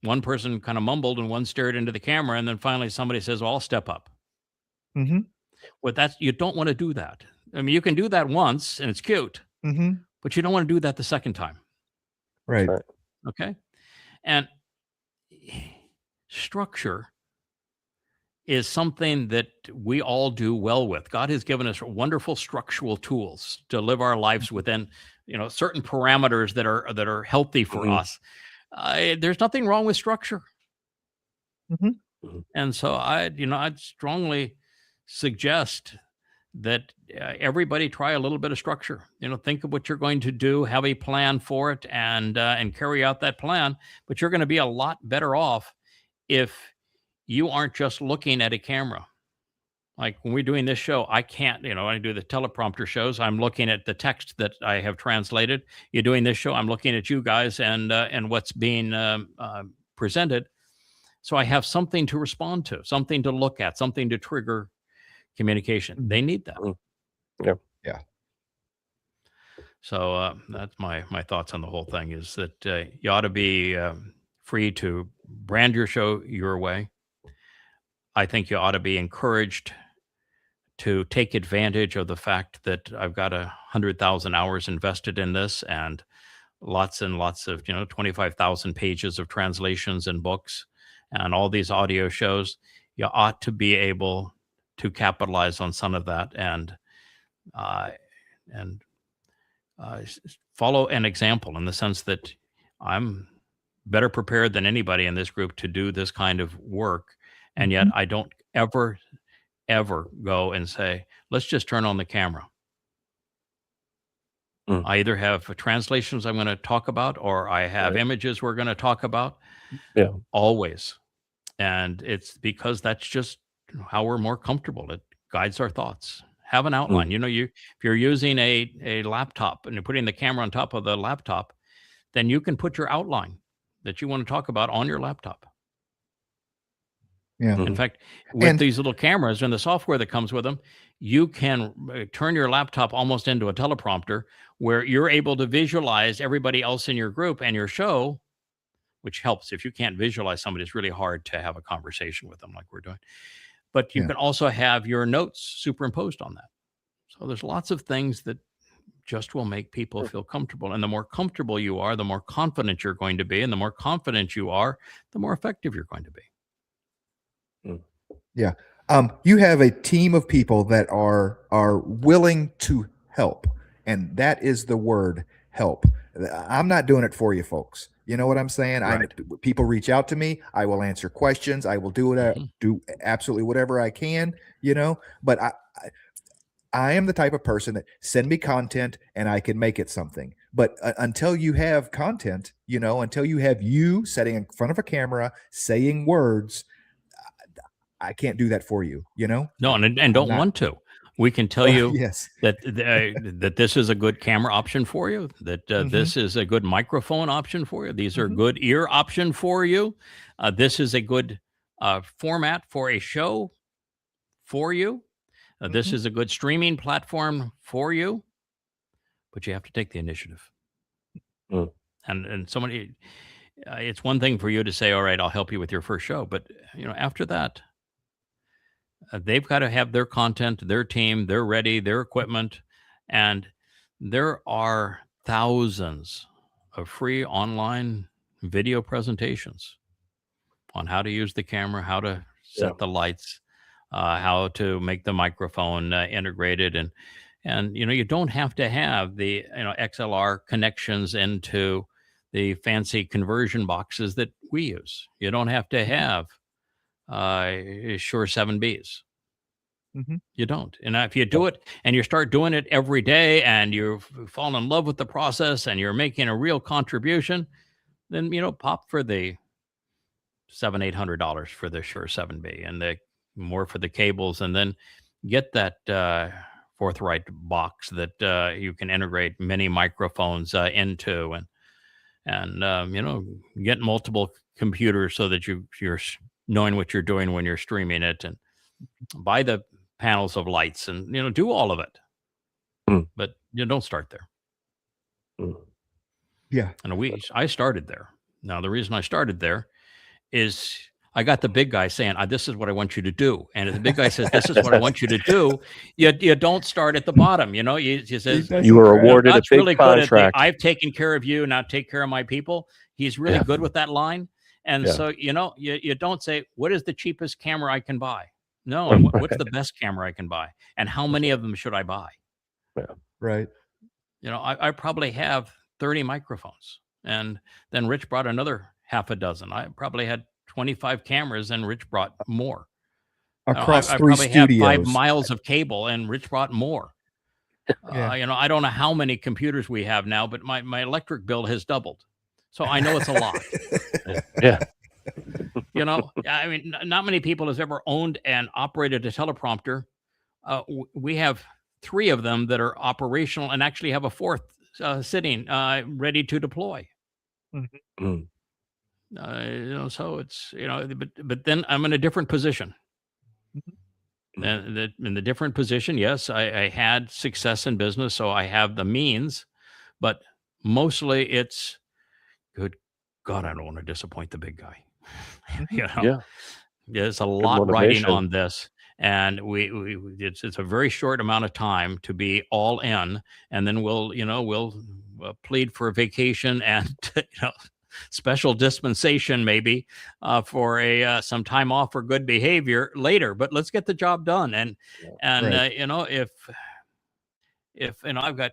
one person kind of mumbled and one stared into the camera, and then finally somebody says, "Well, I'll step up." Mm-hmm. Well, you don't want to do that. I mean, you can do that once, and it's cute, but you don't want to do that the second time. Right. Okay. And structure is something that we all do well with. God has given us wonderful structural tools to live our lives within, certain parameters that are healthy for us. There's nothing wrong with structure. And so I'd strongly suggest that everybody try a little bit of structure. Think of what you're going to do, have a plan for it, and carry out that plan. But you're going to be a lot better off if you aren't just looking at a camera. Like when we're doing this show, I can't, I do the teleprompter shows. I'm looking at the text that I have translated. You're doing this show, I'm looking at you guys and what's being presented. So I have something to respond to, something to look at, something to trigger communication. They need that. Yeah. So that's my thoughts on the whole thing is that you ought to be free to brand your show your way. I think you ought to be encouraged to take advantage of the fact that I've got 100,000 hours invested in this and lots and lots of, 25,000 pages of translations and books and all these audio shows. You ought to be able to capitalize on some of that and follow an example in the sense that I'm better prepared than anybody in this group to do this kind of work. And yet I don't ever go and say, let's just turn on the camera. I either have translations I'm going to talk about, or I have images we're going to talk about. Yeah. Always. And it's because that's just how we're more comfortable. It guides our thoughts. Have an outline. You know, if you're using a laptop and you're putting the camera on top of the laptop, then you can put your outline that you want to talk about on your laptop. Yeah. In fact, with these little cameras and the software that comes with them, you can turn your laptop almost into a teleprompter where you're able to visualize everybody else in your group and your show, which helps. If you can't visualize somebody, it's really hard to have a conversation with them like we're doing. But you can also have your notes superimposed on that. So there's lots of things that just will make people feel comfortable. And the more comfortable you are, the more confident you're going to be. And the more confident you are, the more effective you're going to be. Yeah. You have a team of people that are willing to help. And that is the word, help. I'm not doing it for you folks. You know what I'm saying? Right. People reach out to me. I will answer questions. I will do it. Do absolutely whatever I can, you know, but I am the type of person that send me content and I can make it something. But until you have content, you know, until you have you sitting in front of a camera, saying words, I can't do that for you, you know? No, and don't want to. We can tell you yes. that this is a good camera option for you, that this is a good microphone option for you. These are good ear option for you. This is a good format for a show for you. This is a good streaming platform for you. But you have to take the initiative. And somebody, it's one thing for you to say, all right, I'll help you with your first show. But, you know, after that, they've got to have their content, their team, they're ready, their equipment. And there are thousands of free online video presentations on how to use the camera, how to set the lights, how to make the microphone integrated. And, you know, you don't have to have the, you know, XLR connections into the fancy conversion boxes that we use. You don't have to have Shure 7Bs. You don't. And if you do it and you start doing it every day and you fall in love with the process and you're making a real contribution, then, you know, pop for the $700-800 for the Shure 7B and the more for the cables, and then get that Forthright box that you can integrate many microphones into, and you know, get multiple computers so that you're knowing what you're doing when you're streaming it, and buy the panels of lights, and, you know, do all of it. But you don't start there. Yeah. And I started there. Now, the reason I started there is I got the big guy saying, this is what I want you to do. And if the big guy says, this is what I want you to do, you don't start at the bottom. You know, he says, you were awarded a big really contract. I've taken care of you, now take care of my people. He's really good with that line. And so, you know, you don't say, what is the cheapest camera I can buy? No, what's the best camera I can buy? And how many of them should I buy? Right. You know, I probably have 30 microphones. And then Rich brought another half a dozen. I probably had 25 cameras, and Rich brought more. Across I 3 probably studios. have 5 miles of cable, and Rich brought more. You know, I don't know how many computers we have now, but my electric bill has doubled. So I know it's a lot. You know, I mean, not many people has ever owned and operated a teleprompter. We have 3 of them that are operational and actually have a 4th sitting ready to deploy. You know, so it's, you know, but then I'm in a different position. And in the different position, yes, I had success in business, so I have the means, but mostly it's, good God, I don't want to disappoint the big guy. You know, there's a lot riding on this, and it's a very short amount of time to be all in, and then we'll plead for a vacation and you know, special dispensation maybe for some time off for good behavior later. But let's get the job done, and you know, if you know, I've got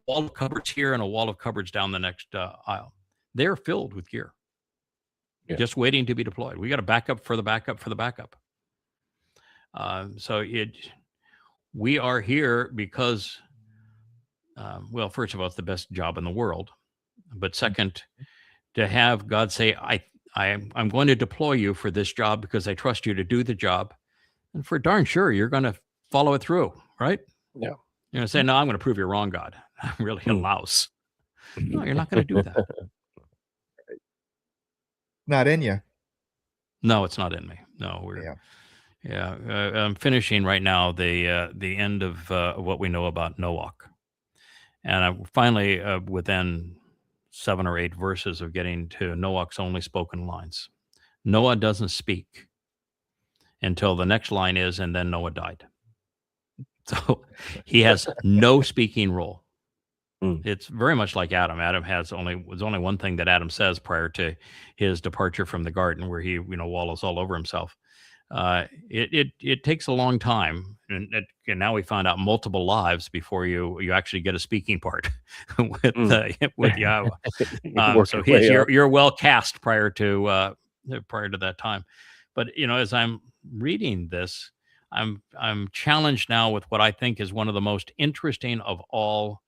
wall of cupboards here and a wall of cupboards down the next aisle. They're filled with gear, just waiting to be deployed. We got a backup for the backup for the backup. We are here because, well, first of all, it's the best job in the world. But second, to have God say, I'm going to deploy you for this job because I trust you to do the job. And for darn sure, you're going to follow it through, right? Yeah. You're going to say, no, I'm going to prove you wrong, God. I'm really a louse. No, you're not going to do that. Not in you. No, it's not in me. No, I'm finishing right now the end of what we know about Noach. And I'm finally within 7 or 8 verses of getting to Noach's only spoken lines. Noah doesn't speak until the next line is, and then Noah died. So he has no speaking role. It's very much like Adam. Adam was only one thing that Adam says prior to his departure from the garden, where he wallows all over himself. It takes a long time, and now we find out multiple lives before you actually get a speaking part with Yahweh. So you're well cast prior to that time. But as I'm reading this, I'm challenged now with what I think is one of the most interesting of all.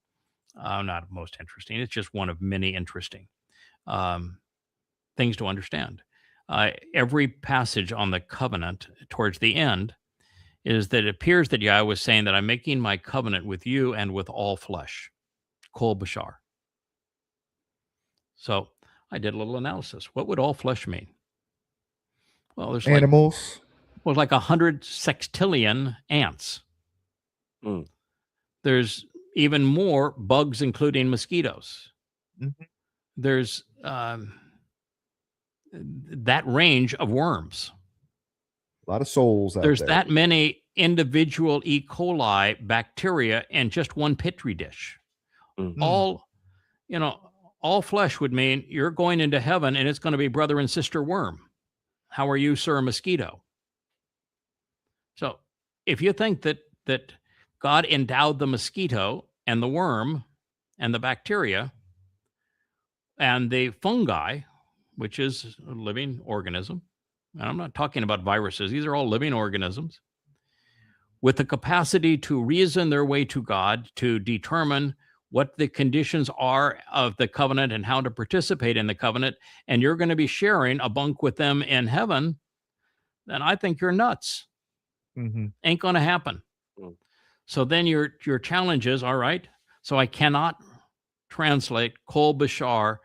Not most interesting. It's just one of many interesting things to understand. Every passage on the covenant towards the end is that it appears that Yahweh was saying that I'm making my covenant with you and with all flesh, kol bashar. So I did a little analysis. What would all flesh mean? Well, there's animals. Like 100 sextillion ants. There's even more bugs, including mosquitoes. There's that range of worms. A lot of souls out there. There's that many individual E. coli bacteria in just one petri dish. All flesh would mean you're going into heaven and it's going to be brother and sister worm. How are you, sir, mosquito? So if you think that God endowed the mosquito and the worm and the bacteria and the fungi, which is a living organism, and I'm not talking about viruses, these are all living organisms, with the capacity to reason their way to God, to determine what the conditions are of the covenant and how to participate in the covenant, and you're going to be sharing a bunk with them in heaven, then I think you're nuts. Ain't going to happen. So then your challenge is, all right, so I cannot translate kol bashar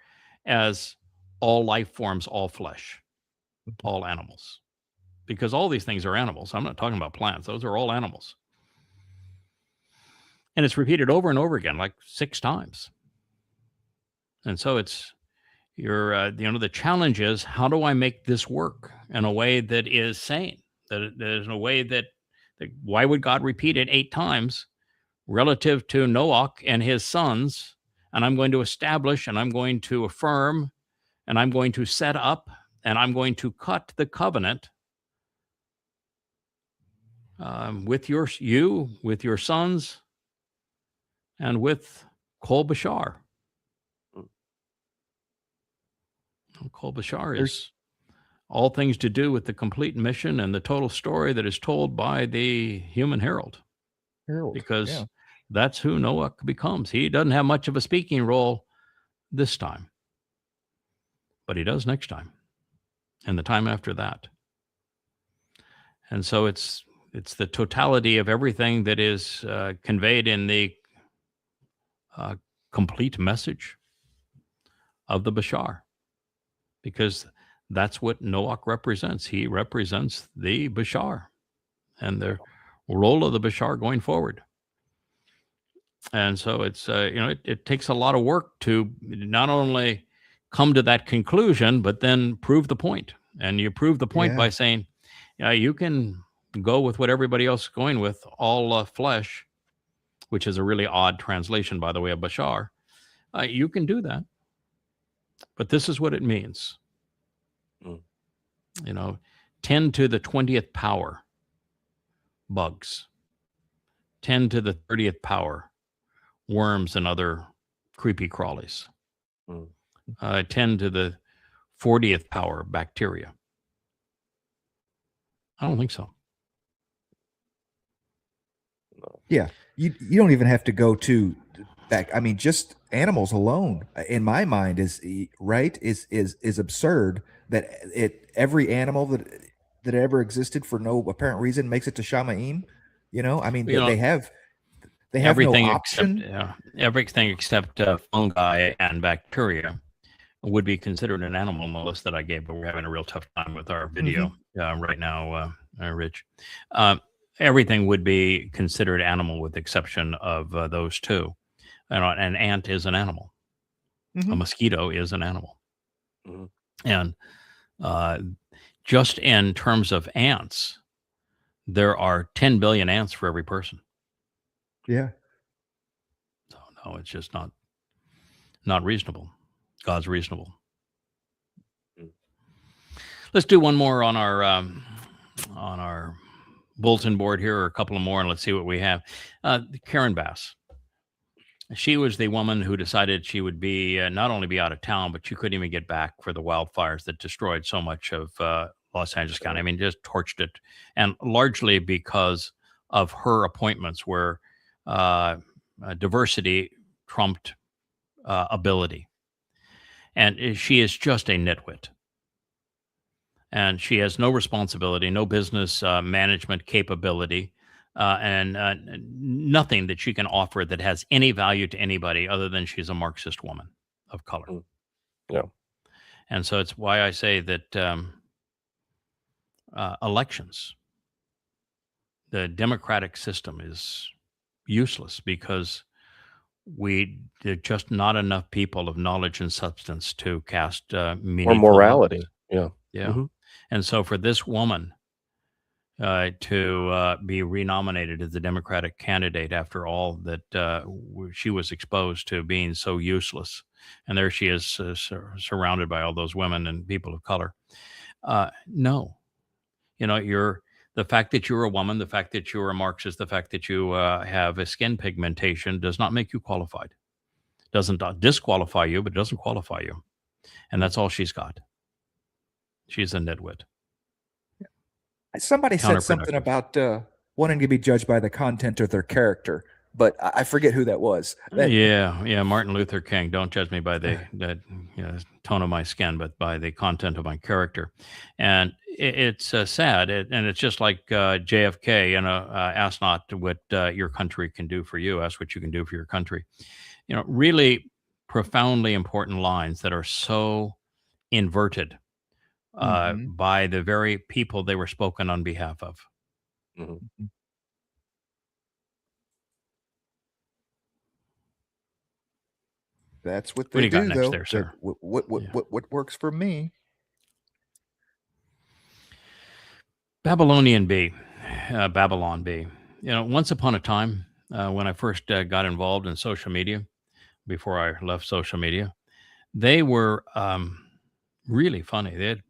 as all life forms, all flesh, all animals, because all these things are animals. I'm not talking about plants. Those are all animals. And it's repeated over and over again, like 6 times. And so it's the challenge is, how do I make this work in a way that is sane? That is in a way that why would God repeat it 8 times relative to Noach and his sons? And I'm going to establish, and I'm going to affirm, and I'm going to set up, and I'm going to cut the covenant with your sons, and with kol bashar. Kol bashar is all things to do with the complete mission and the total story that is told by the human herald. Because that's who Noah becomes. He doesn't have much of a speaking role this time, but he does next time and the time after that. And so it's the totality of everything that is conveyed in the complete message of the Bashar, because that's what Noach represents. He represents the Bashar and the role of the Bashar going forward. And so it's, it takes a lot of work to not only come to that conclusion, but then prove the point. And you prove the point by saying, you can go with what everybody else is going with, all flesh, which is a really odd translation, by the way, of Bashar. You can do that. But this is what it means. 10 to the 20th power bugs, 10 to the 30th power worms and other creepy crawlies. Mm. 10 to the 40th power bacteria. I don't think so. Yeah, you don't even have to go to back. I mean, just animals alone, in my mind, is absurd that every animal that ever existed for no apparent reason makes it to Shamaim. You know, I mean, they have everything no option. Except, everything except fungi and bacteria would be considered an animal in the list that I gave, but we're having a real tough time with our video right now, Rich. Everything would be considered animal with the exception of those two. An ant is an animal. A mosquito is an animal. And just in terms of ants, there are 10 billion ants for every person. Yeah. So no, it's just not reasonable. God's reasonable. Let's do one more on our bulletin board here, or a couple of more, and let's see what we have. Karen Bass. She was the woman who decided she would be not only be out of town, but she couldn't even get back for the wildfires that destroyed so much of Los Angeles County. I mean, just torched it, and largely because of her appointments where diversity trumped ability. And she is just a nitwit. And she has no responsibility, no business management capability, and nothing that she can offer that has any value to anybody other than she's a Marxist woman of color. Yeah. And so it's why I say that elections, the democratic system is useless because there are just not enough people of knowledge and substance to cast meaningful or morality. votes. Yeah. And so for this woman to be renominated as the Democratic candidate after all that she was exposed to being so useless, and there she is surrounded by all those women and people of color. No, the fact that you're a woman, the fact that you're a Marxist, the fact that you have a skin pigmentation does not make you qualified. Doesn't disqualify you, but it doesn't qualify you. And that's all she's got. She's a nitwit. Somebody said something about wanting to be judged by the content of their character, but I forget who that was. Yeah, Martin Luther King. Don't judge me by the tone of my skin, but by the content of my character. And it's sad, and it's just like JFK. Ask not what your country can do for you. Ask what you can do for your country. Really profoundly important lines that are so inverted by the very people they were spoken on behalf of. That's what they do, next though. There, sir? What works for me? Babylon B. Once upon a time, when I first got involved in social media, before I left social media, they were really funny. They had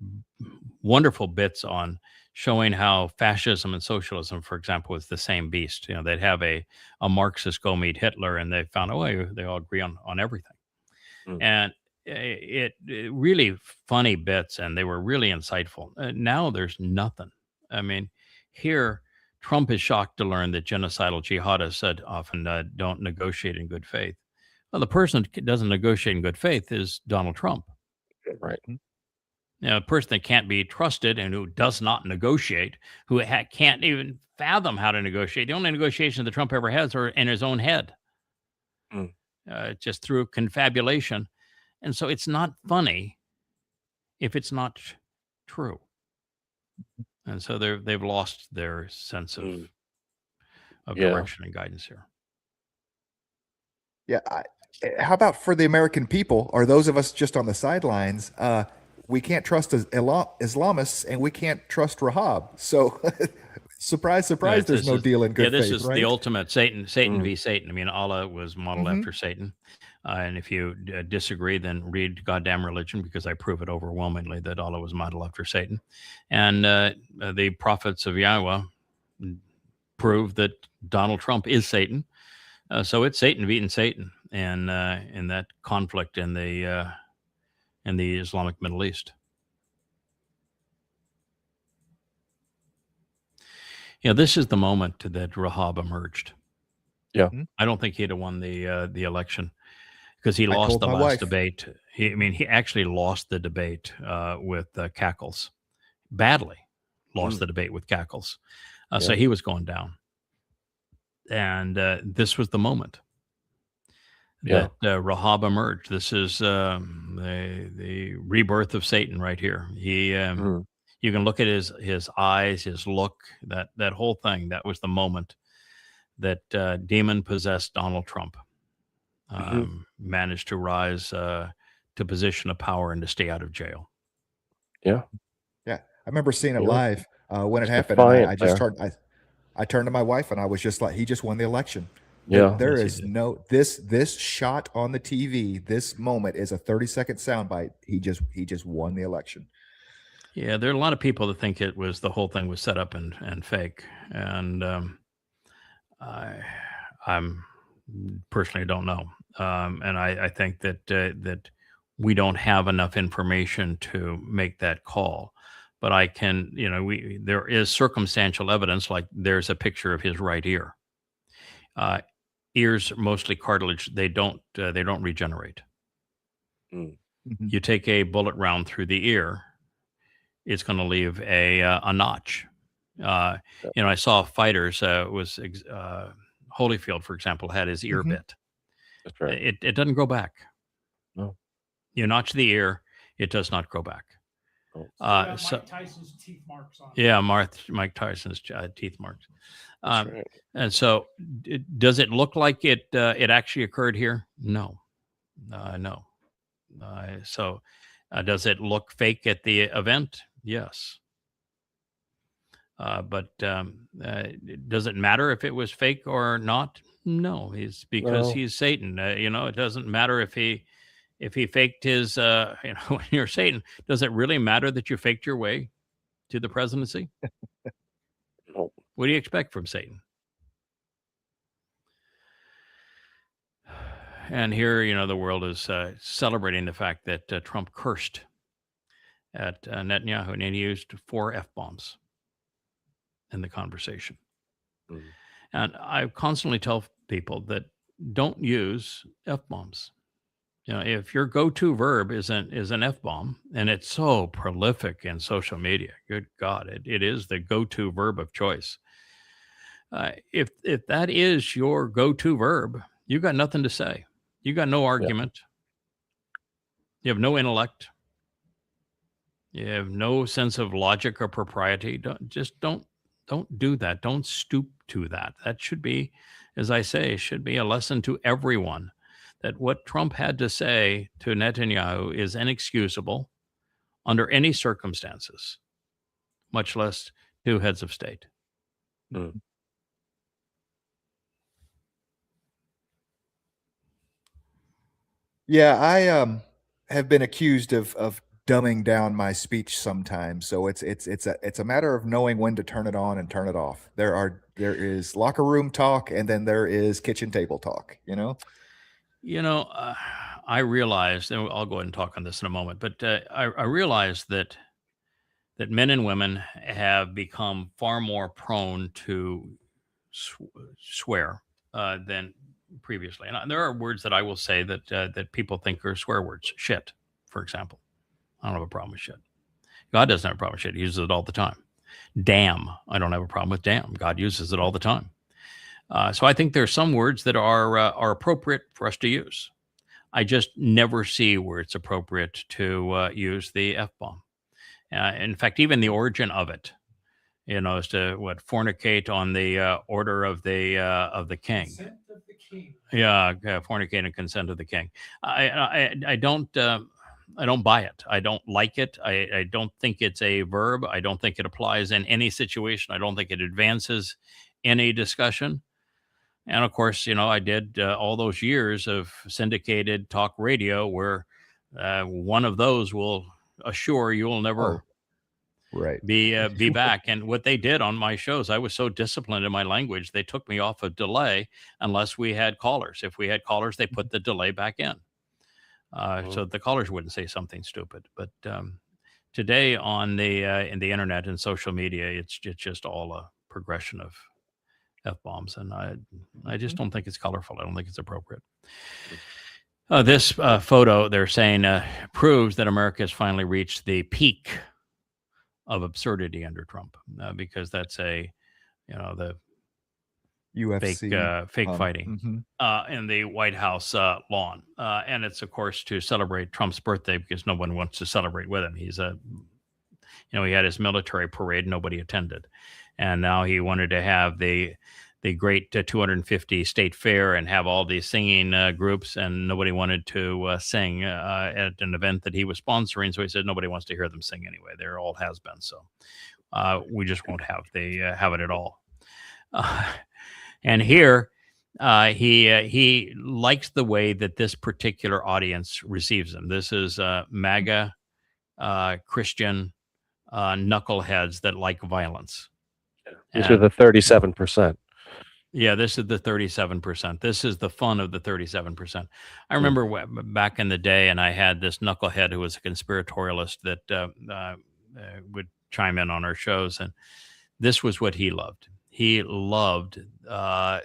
wonderful bits on showing how fascism and socialism, for example, was the same beast. They'd have a Marxist go meet Hitler, and they found they all agree on everything. And it really funny bits, and they were really insightful. Now there's nothing. I mean, here Trump is shocked to learn that genocidal jihadists often don't negotiate in good faith. Well, the person that doesn't negotiate in good faith is Donald Trump. Right. A person that can't be trusted and who does not negotiate, who can't even fathom how to negotiate. The only negotiation that Trump ever has are in his own head, just through confabulation. And so it's not funny if it's not true. And so they've lost their sense of direction and guidance here. Yeah. How about for the American people, or those of us just on the sidelines? We can't trust Islamists, and we can't trust Rahab. So, surprise, there's no deal in good faith. Yeah, this is right? the ultimate Satan v. Satan. I mean, Allah was modeled after Satan. And if you disagree, then read Goddamn Religion, because I prove it overwhelmingly that Allah was modeled after Satan. And the prophets of Yahweh prove that Donald Trump is Satan. So it's Satan beating Satan, and in that conflict in the Islamic Middle East. This is the moment that Rahab emerged. Yeah. I don't think he'd have won the election because he I lost told the my last wife. debate. He actually lost the debate with Cackles. Badly lost the debate with Cackles. So he was going down. And this was the moment that Rahab emerged. This is the rebirth of Satan right here. You can look at his eyes, his look, that whole thing. That was the moment that demon-possessed Donald Trump managed to rise to position of power and to stay out of jail. Yeah. Yeah. I remember seeing it Yeah. live when it It's happened. And defiant I just there. I turned to my wife and I was just like, he just won the election. Yeah. There Yes, he is did. no this shot on the TV, this moment is a 30-second soundbite. He just won the election. Yeah, there are a lot of people that think the whole thing was set up and fake, and I'm personally don't know, and I think that we don't have enough information to make that call. But I can, there is circumstantial evidence, like there's a picture of his right ear. Ears are mostly cartilage; they don't regenerate. Mm. You take a bullet round through the ear, it's going to leave a notch. I saw fighters. Holyfield, for example, had his ear bit. That's right. It doesn't grow back. No. You notch the ear, it does not grow back. Oh. Mike Tyson's teeth marks on it. Yeah, Mike Tyson's teeth marks. That's right. And so, does it look like it actually occurred here? No, no. So, does it look fake at the event? Yes. But does it matter if it was fake or not? No, because he's Satan. It doesn't matter if he faked his. When you're Satan, does it really matter that you faked your way to the presidency? No. What do you expect from Satan? And here, the world is celebrating the fact that Trump cursed at Netanyahu, and he used 4 F-bombs in the conversation. Mm. And I constantly tell people that don't use F-bombs. If your go-to verb is an F-bomb, and it's so prolific in social media, good God, it is the go-to verb of choice. If that is your go-to verb, you got nothing to say. You got no argument. You have no intellect. You have no sense of logic or propriety. Don't do that. Don't stoop to that. That should be, as I say, should be a lesson to everyone that what Trump had to say to Netanyahu is inexcusable under any circumstances, much less to heads of state. Mm. Yeah, I have been accused of dumbing down my speech sometimes. So it's a matter of knowing when to turn it on and turn it off. There is locker room talk, and then there is kitchen table talk. I realized, and I'll go ahead and talk on this in a moment, but I realized that men and women have become far more prone to swear than previously. And there are words that I will say that people think are swear words. Shit, for example. I don't have a problem with shit. God doesn't have a problem with shit. He uses it all the time. Damn. I don't have a problem with damn. God uses it all the time. So I think there are some words that are appropriate for us to use. I just never see where it's appropriate to use the F-bomb. In fact, even the origin of it, as to fornicate on the order of the king. Consent of the king. Yeah, fornicate and consent of the king. I don't buy it. I don't like it. I don't think it's a verb. I don't think it applies in any situation. I don't think it advances any discussion. And of course, I did all those years of syndicated talk radio where one of those will assure you will never Right. be back. And what they did on my shows, I was so disciplined in my language, they took me off of delay unless we had callers. If we had callers, they put the delay back in, so the callers wouldn't say something stupid. But today on the in the internet and social media, it's just all a progression of F-bombs, and I just don't think it's colorful. I don't think it's appropriate. This photo, they're saying, proves that America has finally reached the peak of absurdity under Trump, because that's the UFC fake fighting in the White House lawn, and it's of course to celebrate Trump's birthday because no one wants to celebrate with him. He's he had his military parade, nobody attended, and now he wanted to have the great 250 state fair and have all these singing groups, and nobody wanted to sing at an event that he was sponsoring. So he said nobody wants to hear them sing anyway. They're all has-been. So we just won't have have it at all. And here he likes the way that this particular audience receives him. This is MAGA Christian knuckleheads that like violence. These are the 37%. Yeah, this is the 37%. This is the fun of the 37%. I remember back in the day, and I had this knucklehead who was a conspiratorialist that would chime in on our shows, and this was what he loved. He loved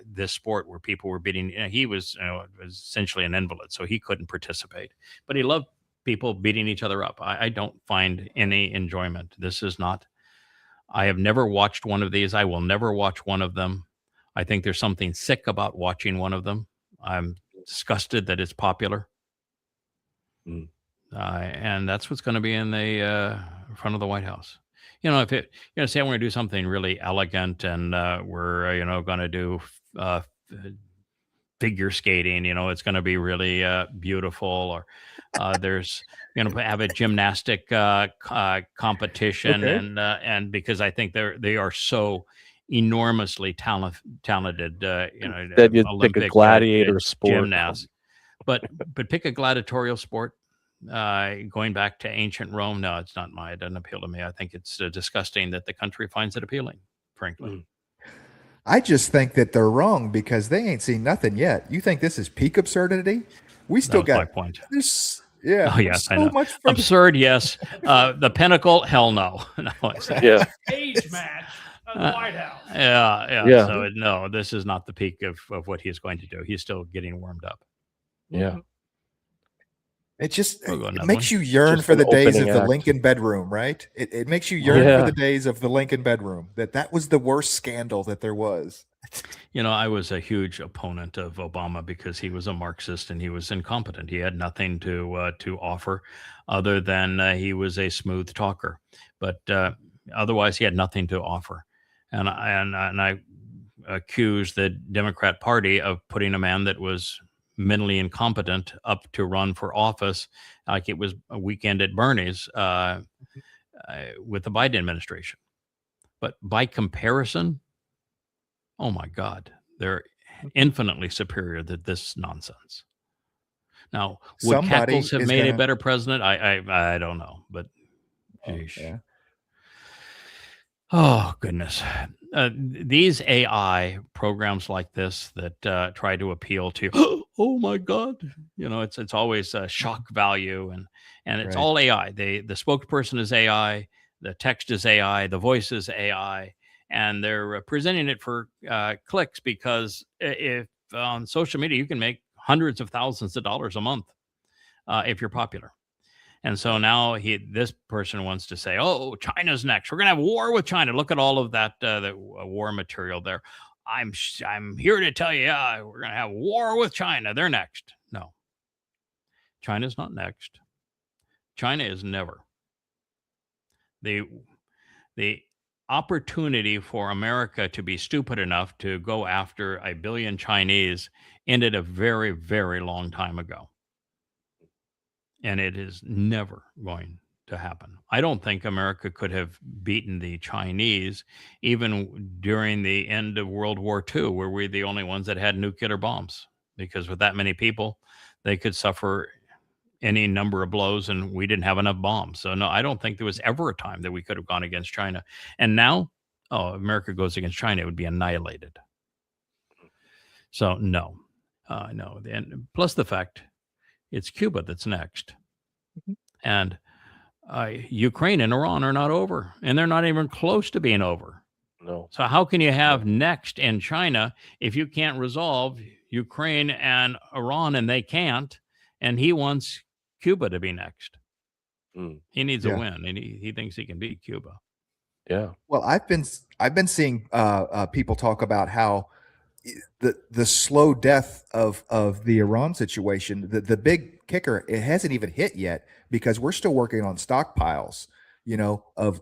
this sport where people were beating. He was essentially an invalid, so he couldn't participate, but he loved people beating each other up. I don't find any enjoyment. This is not. I have never watched one of these. I will never watch one of them. I think there's something sick about watching one of them. I'm disgusted that it's popular. And that's what's going to be in the front of the White House. If it, say we're going to do something really elegant and we're, going to do figure skating, it's going to be really beautiful, or there's going to have a gymnastic competition. Okay. And because I think they are so enormously talented, that you'd Olympic pick a gladiator sport, gymnasts, but pick a gladiatorial sport. Going back to ancient Rome, no, it doesn't appeal to me. I think it's disgusting that the country finds it appealing, frankly. I just think that they're wrong because they ain't seen nothing yet. You think this is peak absurdity? We still got my point. This, yeah. Oh yes, I know. Much absurd, yes. The pinnacle, hell no. No, yeah. Cage match at the White House. Yeah. So no, this is not the peak of what he's going to do. He's still getting warmed up. Yeah. It just it makes you yearn for the days of the Lincoln bedroom, right? It makes you yearn for the days of the Lincoln bedroom. That was the worst scandal that there was. I was a huge opponent of Obama because he was a Marxist and he was incompetent. He had nothing to offer other than he was a smooth talker. But otherwise, he had nothing to offer. And I accused the Democrat Party of putting a man that was mentally incompetent up to run for office, like it was a weekend at Bernie's with the Biden administration. But by comparison, oh my God, they're infinitely superior to this nonsense. Now, would Cackles have made a better president? I don't know, but oh goodness. These AI programs like this that try to appeal to, oh my God, it's always shock value, and it's all AI. The spokesperson is AI, the text is AI, the voice is AI, and they're presenting it for clicks because if on social media you can make hundreds of thousands of dollars a month if you're popular. And so now this person wants to say, oh, China's next. We're going to have war with China. Look at all of that war material there. I'm here to tell you, we're going to have war with China. They're next. No, China's not next. China is never. The opportunity for America to be stupid enough to go after 1 billion Chinese ended a very, very long time ago. And it is never going to happen. I don't think America could have beaten the Chinese even during the end of World War II, where we're the only ones that had nuclear bombs, because with that many people, they could suffer any number of blows, and we didn't have enough bombs. So no, I don't think there was ever a time that we could have gone against China. And now, America goes against China, it would be annihilated. So no, no. And plus the fact it's Cuba that's next, and Ukraine and Iran are not over, and they're not even close to being over. No. So how can you have next in China if you can't resolve Ukraine and Iran, and they can't, and he wants Cuba to be next? He needs a win, and he thinks he can beat Cuba. Yeah. Well, I've been seeing people talk about how the slow death of the Iran situation, the big kicker, it hasn't even hit yet because we're still working on stockpiles, of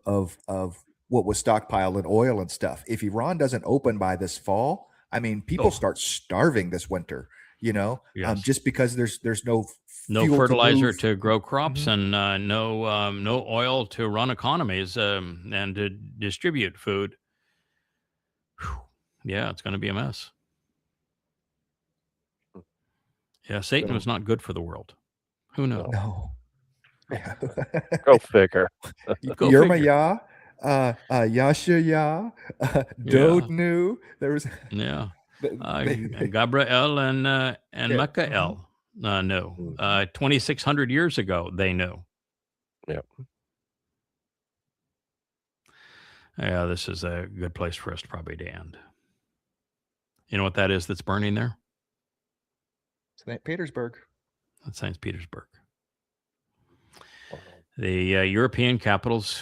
what was stockpiled in oil and stuff. If Iran doesn't open by this fall, I mean, people start starving this winter, just because there's no fertilizer to grow crops and no oil to run economies and to distribute food. Whew. Yeah, it's going to be a mess. Yeah, Satan was not good for the world. Who knows? No. Go figure. Yerma Yasha Dodnu. There was Gabriel and Michael knew. 2,600 years ago, they knew. Yep. Yeah, this is a good place for us probably to end. You know what that is that's burning there? St. Petersburg. That's St. Petersburg. The European capitals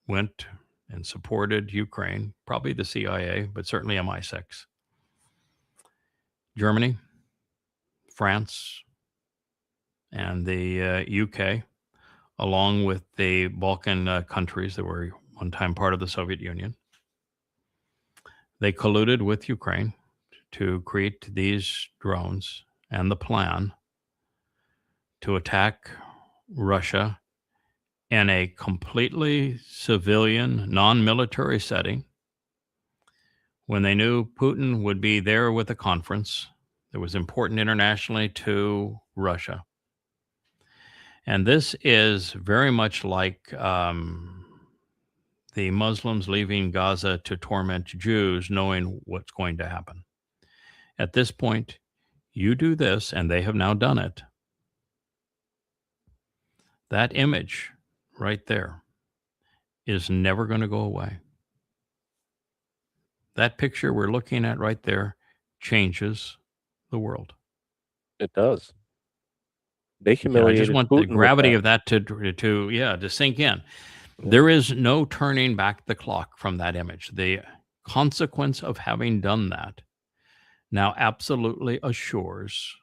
went and supported Ukraine, probably the CIA, but certainly MI6. Germany, France, and the UK, along with the Balkan countries that were one time part of the Soviet Union, they colluded with Ukraine to create these drones and the plan to attack Russia in a completely civilian, non-military setting when they knew Putin would be there with a conference that was important internationally to Russia. And this is very much like the Muslims leaving Gaza to torment Jews, knowing what's going to happen. At this point, you do this, and they have now done it. That image right there is never going to go away. That picture we're looking at right there changes the world. It does. They humiliated I just want Putin the gravity of that to sink in. Yeah. There is no turning back the clock from that image. The consequence of having done that now absolutely assures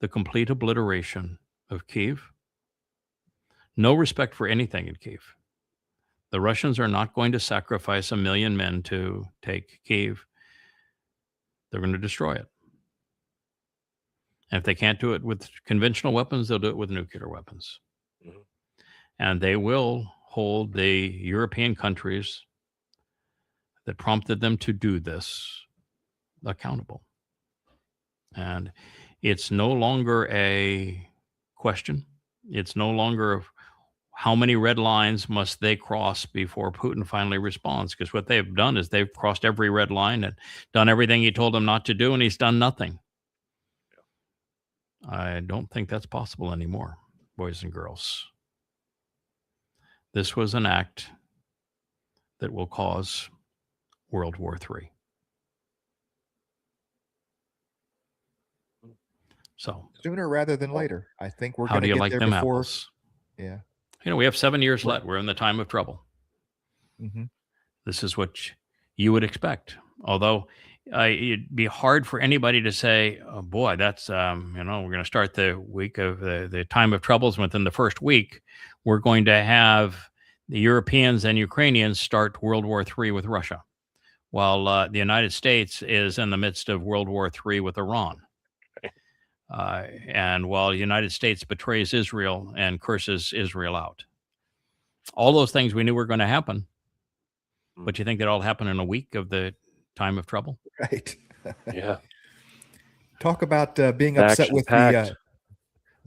the complete obliteration of Kyiv. No respect for anything in Kyiv. The Russians are not going to sacrifice 1 million men to take Kyiv. They're going to destroy it. And if they can't do it with conventional weapons, they'll do it with nuclear weapons. Mm-hmm. And they will hold the European countries that prompted them to do this accountable. And it's no longer a question. It's no longer of how many red lines must they cross before Putin finally responds, because what they've done is they've crossed every red line and done everything he told them not to do, and he's done nothing. I don't think that's possible anymore, boys and girls. This was an act that will cause World War III. So sooner rather than later, I think we're how going do to you get like there them before. apples? Yeah, we have 7 years left. We're in the time of trouble. Mm-hmm. This is what you would expect. Although it'd be hard for anybody to say, "Oh boy, that's we're going to start the week of the time of troubles. Within the first week, we're going to have the Europeans and Ukrainians start World War III with Russia, while the United States is in the midst of World War III with Iran." And while the United States betrays Israel and curses Israel out. All those things we knew were going to happen. But you think that all happened in a week of the time of trouble? Right. Yeah. Talk about being upset with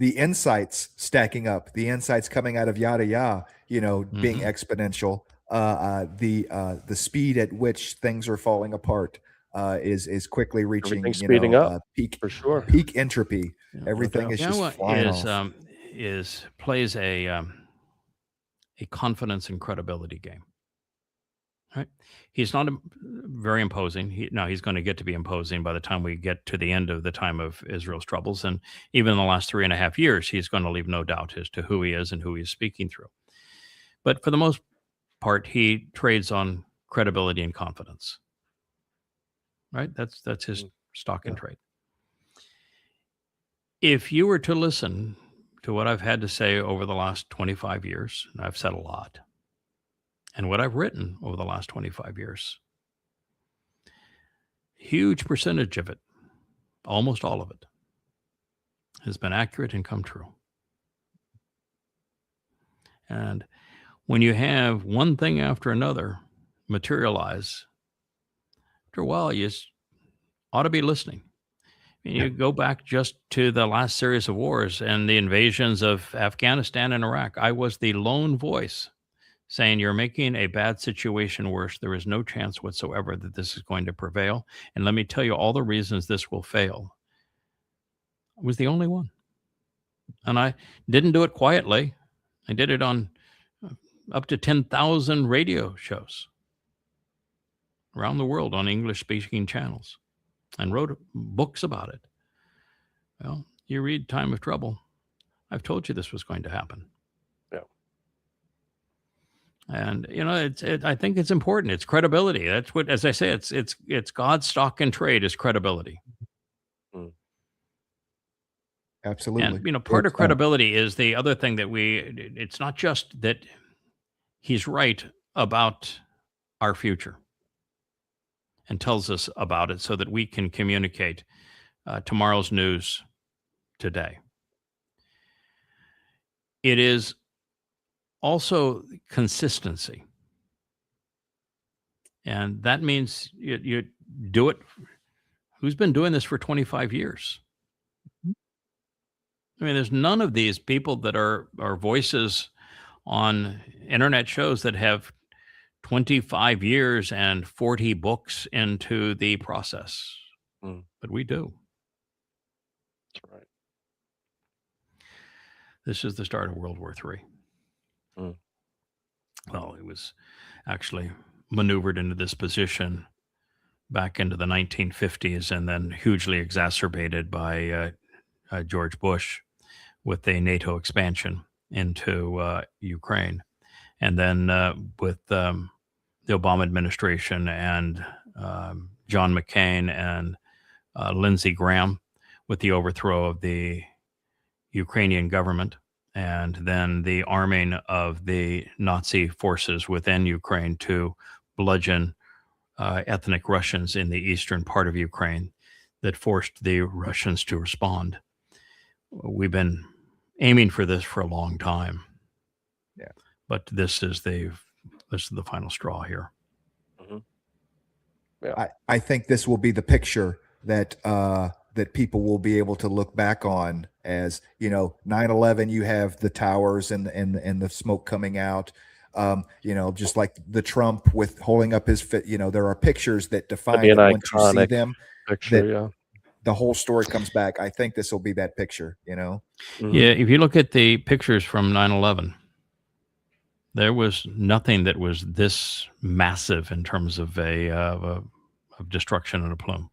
the insights stacking up, the insights coming out of yada yada, being Mhm. exponential. The speed at which things are falling apart is quickly reaching, Everything's speeding up, peak for sure. peak entropy. Yeah, no Everything doubt. is You know just what flying is off. plays a confidence and credibility game, right? He's not very imposing. He's going to get to be imposing by the time we get to the end of the time of Israel's troubles, and even in the last 3.5 years, he's going to leave no doubt as to who he is and who he's speaking through. But for the most part, he trades on credibility and confidence, right? That's his stock and trade. If you were to listen to what I've had to say over the last 25 years, and I've said a lot, and what I've written over the last 25 years, huge percentage of it, almost all of it, has been accurate and come true. And when you have one thing after another materialize, after a while, you ought to be listening. And you go back just to the last series of wars and the invasions of Afghanistan and Iraq. I was the lone voice saying, you're making a bad situation worse. There is no chance whatsoever that this is going to prevail. And let me tell you all the reasons this will fail. I was the only one. And I didn't do it quietly. I did it on up to 10,000 radio shows around the world on English-speaking channels and wrote books about it. Well, you read Time of Trouble. I've told you this was going to happen. Yeah. And I think it's important. It's credibility. That's what, as I say, it's God's stock and trade is credibility. Absolutely. And part of credibility is the other thing that it's not just that he's right about our future and tells us about it so that we can communicate tomorrow's news today. It is also consistency. And that means you do it. Who's been doing this for 25 years? I mean, there's none of these people that are voices on internet shows that have 25 years and 40 books into the process. But we do. That's right. This is the start of World War III. Well, it was actually maneuvered into this position back into the 1950s and then hugely exacerbated by George Bush with the NATO expansion into Ukraine. And then with the Obama administration and John McCain and Lindsey Graham with the overthrow of the Ukrainian government, and then the arming of the Nazi forces within Ukraine to bludgeon ethnic Russians in the eastern part of Ukraine that forced the Russians to respond. We've been aiming for this for a long time. Yeah. But this is the final straw here. Yeah. I think this will be the picture that that people will be able to look back on as 9/11. You have the towers and the smoke coming out. Just like the Trump with holding up his fit. There are pictures that define An that once you see iconic them, picture, that the whole story comes back. I think this will be that picture. Yeah, if you look at the pictures from 9/11, there was nothing that was this massive in terms of of destruction and a plume.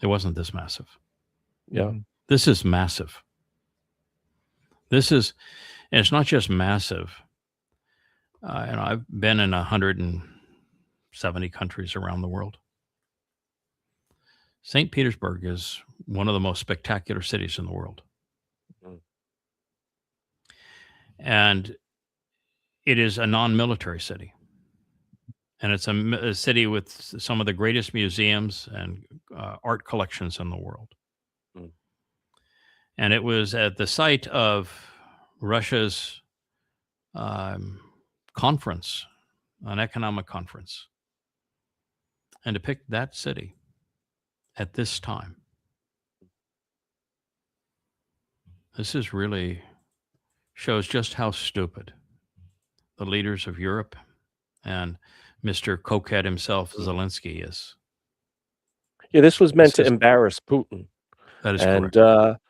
It wasn't this massive. Yeah. This is massive. And it's not just massive. I've been in 170 countries around the world. St. Petersburg is one of the most spectacular cities in the world. And it is a non-military city. And it's a city with some of the greatest museums and art collections in the world. And it was at the site of Russia's conference, an economic conference. And to pick that city at this time This is really shows just how stupid the leaders of Europe and Mr. Cokehead himself, Zelensky, is. Yeah, this was meant This to is embarrass Putin, that is and correct.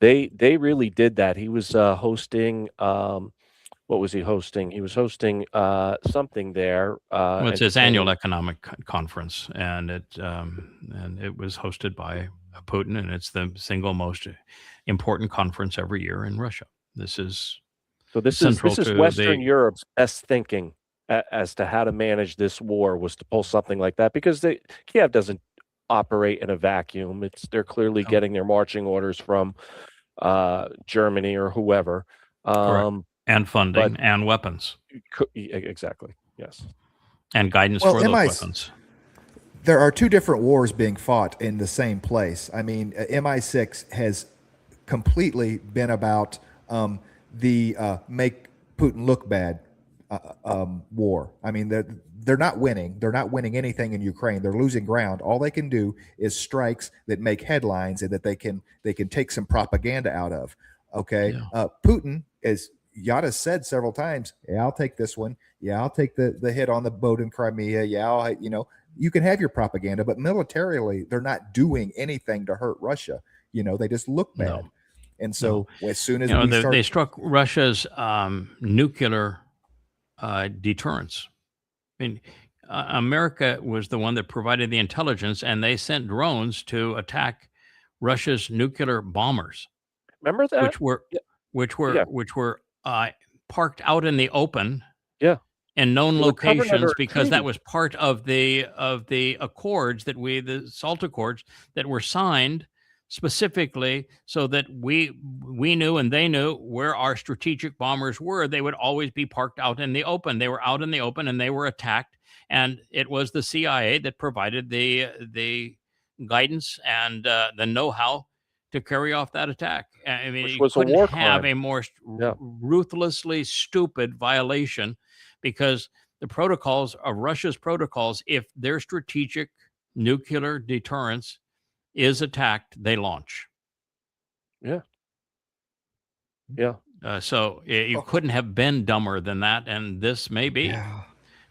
they really did that. He was hosting. What was he hosting? He was hosting something there. Well, it's his annual entertaining. economic conference, and it was hosted by Putin, and it's the single most important conference every year in Russia. This is So this central is to Western the Europe's best thinking as to how to manage this war was to pull something like that, because Kiev doesn't operate in a vacuum. They're clearly no, getting their marching orders from Germany or whoever. correct, and But funding and weapons exactly, yes. and guidance Well, for those MI weapons. there are two different wars being fought in the same place. I mean, MI6 has completely been about the make Putin look bad war. I mean, they're not winning. They're not winning anything in Ukraine. They're losing ground. All they can do is strikes that make headlines and that they can take some propaganda out of. Okay, Yeah. Putin, as Yada said several times, yeah, I'll take this one. Yeah, I'll take the hit on the boat in Crimea. Yeah, you can have your propaganda, but militarily, they're not doing anything to hurt Russia. They just look bad. No, And no. so as soon as They struck Russia's nuclear deterrence. I mean, America was the one that provided the intelligence, and they sent drones to attack Russia's nuclear bombers, Remember that? which were Yeah, which were yeah, which were parked out in the open yeah. in known They were covered under locations a because that treaty. was part of the accords the SALT accords that were signed specifically so that we knew and they knew where our strategic bombers were. They would always be parked out in the open. They were out in the open and they were attacked. And it was the CIA that provided the guidance and the know-how to carry off that attack. I mean, Which you was a couldn't war have crime. a more Yeah. ruthlessly stupid violation, because the protocols of Russia's protocols, if their strategic nuclear deterrence is attacked, they launch. Yeah. Yeah. So you couldn't have been dumber than that, and this may be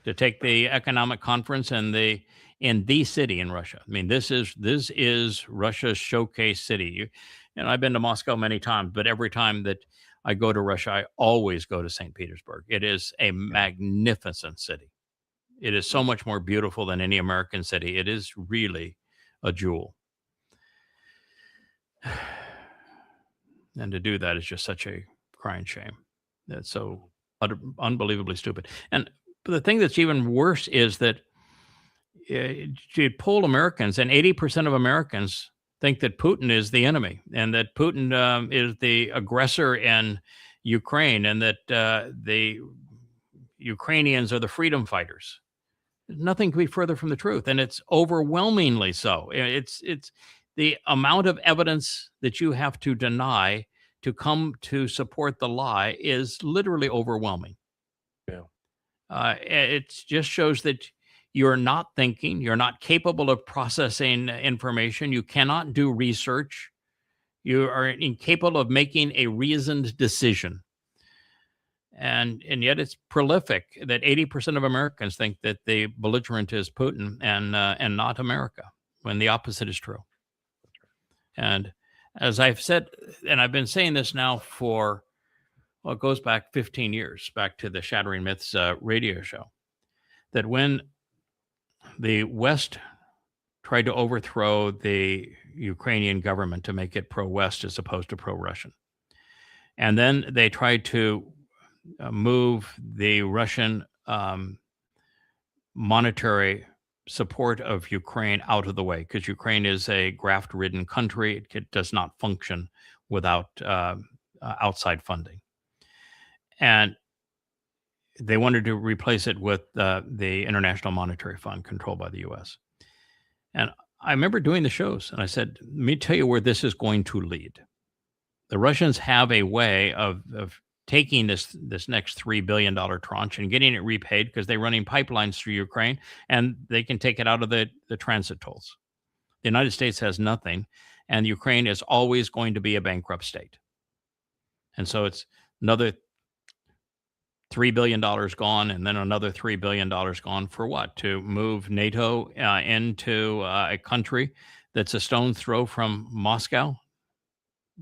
to take the economic conference in the city in Russia. I mean, this is Russia's showcase city. I've been to Moscow many times, but every time that I go to Russia, I always go to St. Petersburg. It is a magnificent city. It is so much more beautiful than any American city. It is really a jewel. And to do that is just such a crying shame. That's so unbelievably stupid. And the thing that's even worse is that you poll Americans, and 80% of Americans think that Putin is the enemy, and that Putin is the aggressor in Ukraine, and that the Ukrainians are the freedom fighters. Nothing could be further from the truth, and it's overwhelmingly so. It's the amount of evidence that you have to deny to come to support the lie is literally overwhelming. Yeah. It just shows that you're not thinking, you're not capable of processing information, you cannot do research, you are incapable of making a reasoned decision. And yet it's prolific that 80% of Americans think that the belligerent is Putin and not America, when the opposite is true. And as I've said, and I've been saying this now for, well, it goes back 15 years, back to the Shattering Myths radio show, that when the West tried to overthrow the Ukrainian government to make it pro-West as opposed to pro-Russian, and then they tried to move the Russian monetary support of Ukraine out of the way, because Ukraine is a graft-ridden country. It does not function without outside funding. And they wanted to replace it with the International Monetary Fund controlled by the U.S. And I remember doing the shows, and I said, let me tell you where this is going to lead. The Russians have a way of taking this next $3 billion tranche and getting it repaid, because they're running pipelines through Ukraine, and they can take it out of the transit tolls. The United States has nothing, and Ukraine is always going to be a bankrupt state. And so it's another $3 billion gone, and then another $3 billion gone for what? To move NATO into a country that's a stone's throw from Moscow?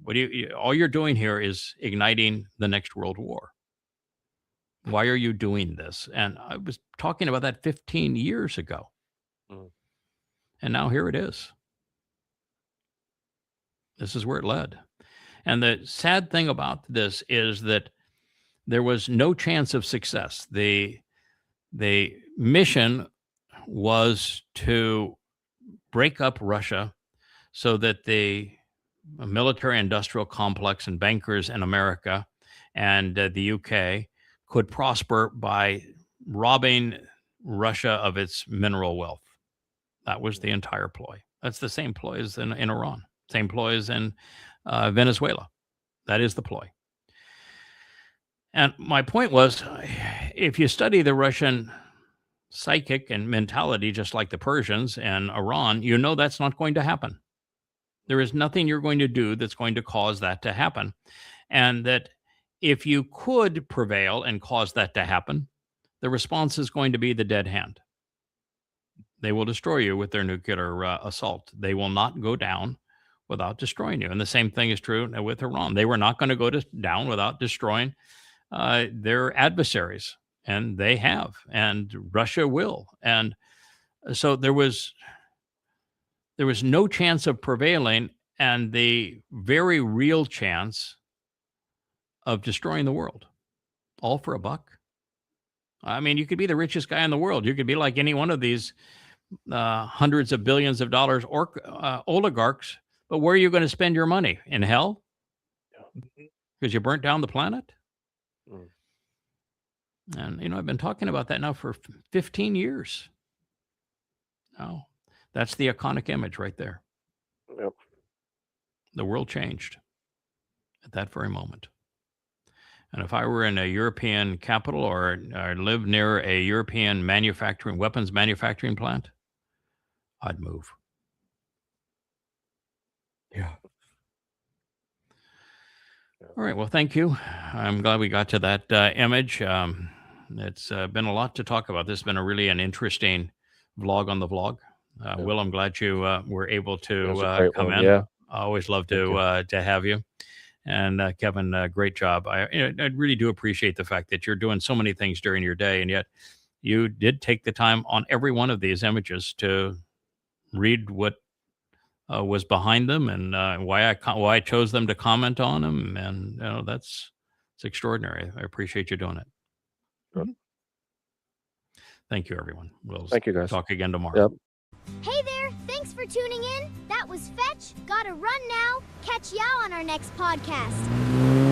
What all you're doing here is igniting the next world war. Why are you doing this? And I was talking about that 15 years ago. And now here it is. This is where it led. And the sad thing about this is that there was no chance of success. The mission was to break up Russia so that the military industrial complex and bankers in America and the UK could prosper by robbing Russia of its mineral wealth. That was the entire ploy. That's the same ploy as in Iran, same ploy as in Venezuela. That is the ploy. And my point was, if you study the Russian psychic and mentality, just like the Persians and Iran, you know that's not going to happen. There is nothing you're going to do that's going to cause that to happen. And that if you could prevail and cause that to happen, the response is going to be the dead hand. They will destroy you with their nuclear assault. They will not go down without destroying you. And the same thing is true with Iran. They were not going to go down without destroying their adversaries. And they have. And Russia will. And so there was no chance of prevailing, and the very real chance of destroying the world, all for a buck. I mean, you could be the richest guy in the world. You could be like any one of these hundreds of billions of dollars oligarchs, but where are you going to spend your money? In hell? Because you burnt down the planet? And, I've been talking about that now for 15 years. Oh, that's the iconic image right there. Yep. The world changed at that very moment. And if I were in a European capital or lived near a European weapons manufacturing plant, I'd move. Yeah. All right. Well, thank you. I'm glad we got to that image. It's been a lot to talk about. This has been an interesting vlog on the vlog. Will, I'm glad you were able to come in. Yeah. I always love to have you. And Kevin, great job. I really do appreciate the fact that you're doing so many things during your day, and yet you did take the time on every one of these images to read what was behind them and why I chose them to comment on them. And it's extraordinary. I appreciate you doing it. Yep. Thank you, everyone. We'll Thank you, guys. talk again tomorrow. Yep. Hey there, thanks for tuning in. That was Fetch. Gotta run now. Catch y'all on our next podcast.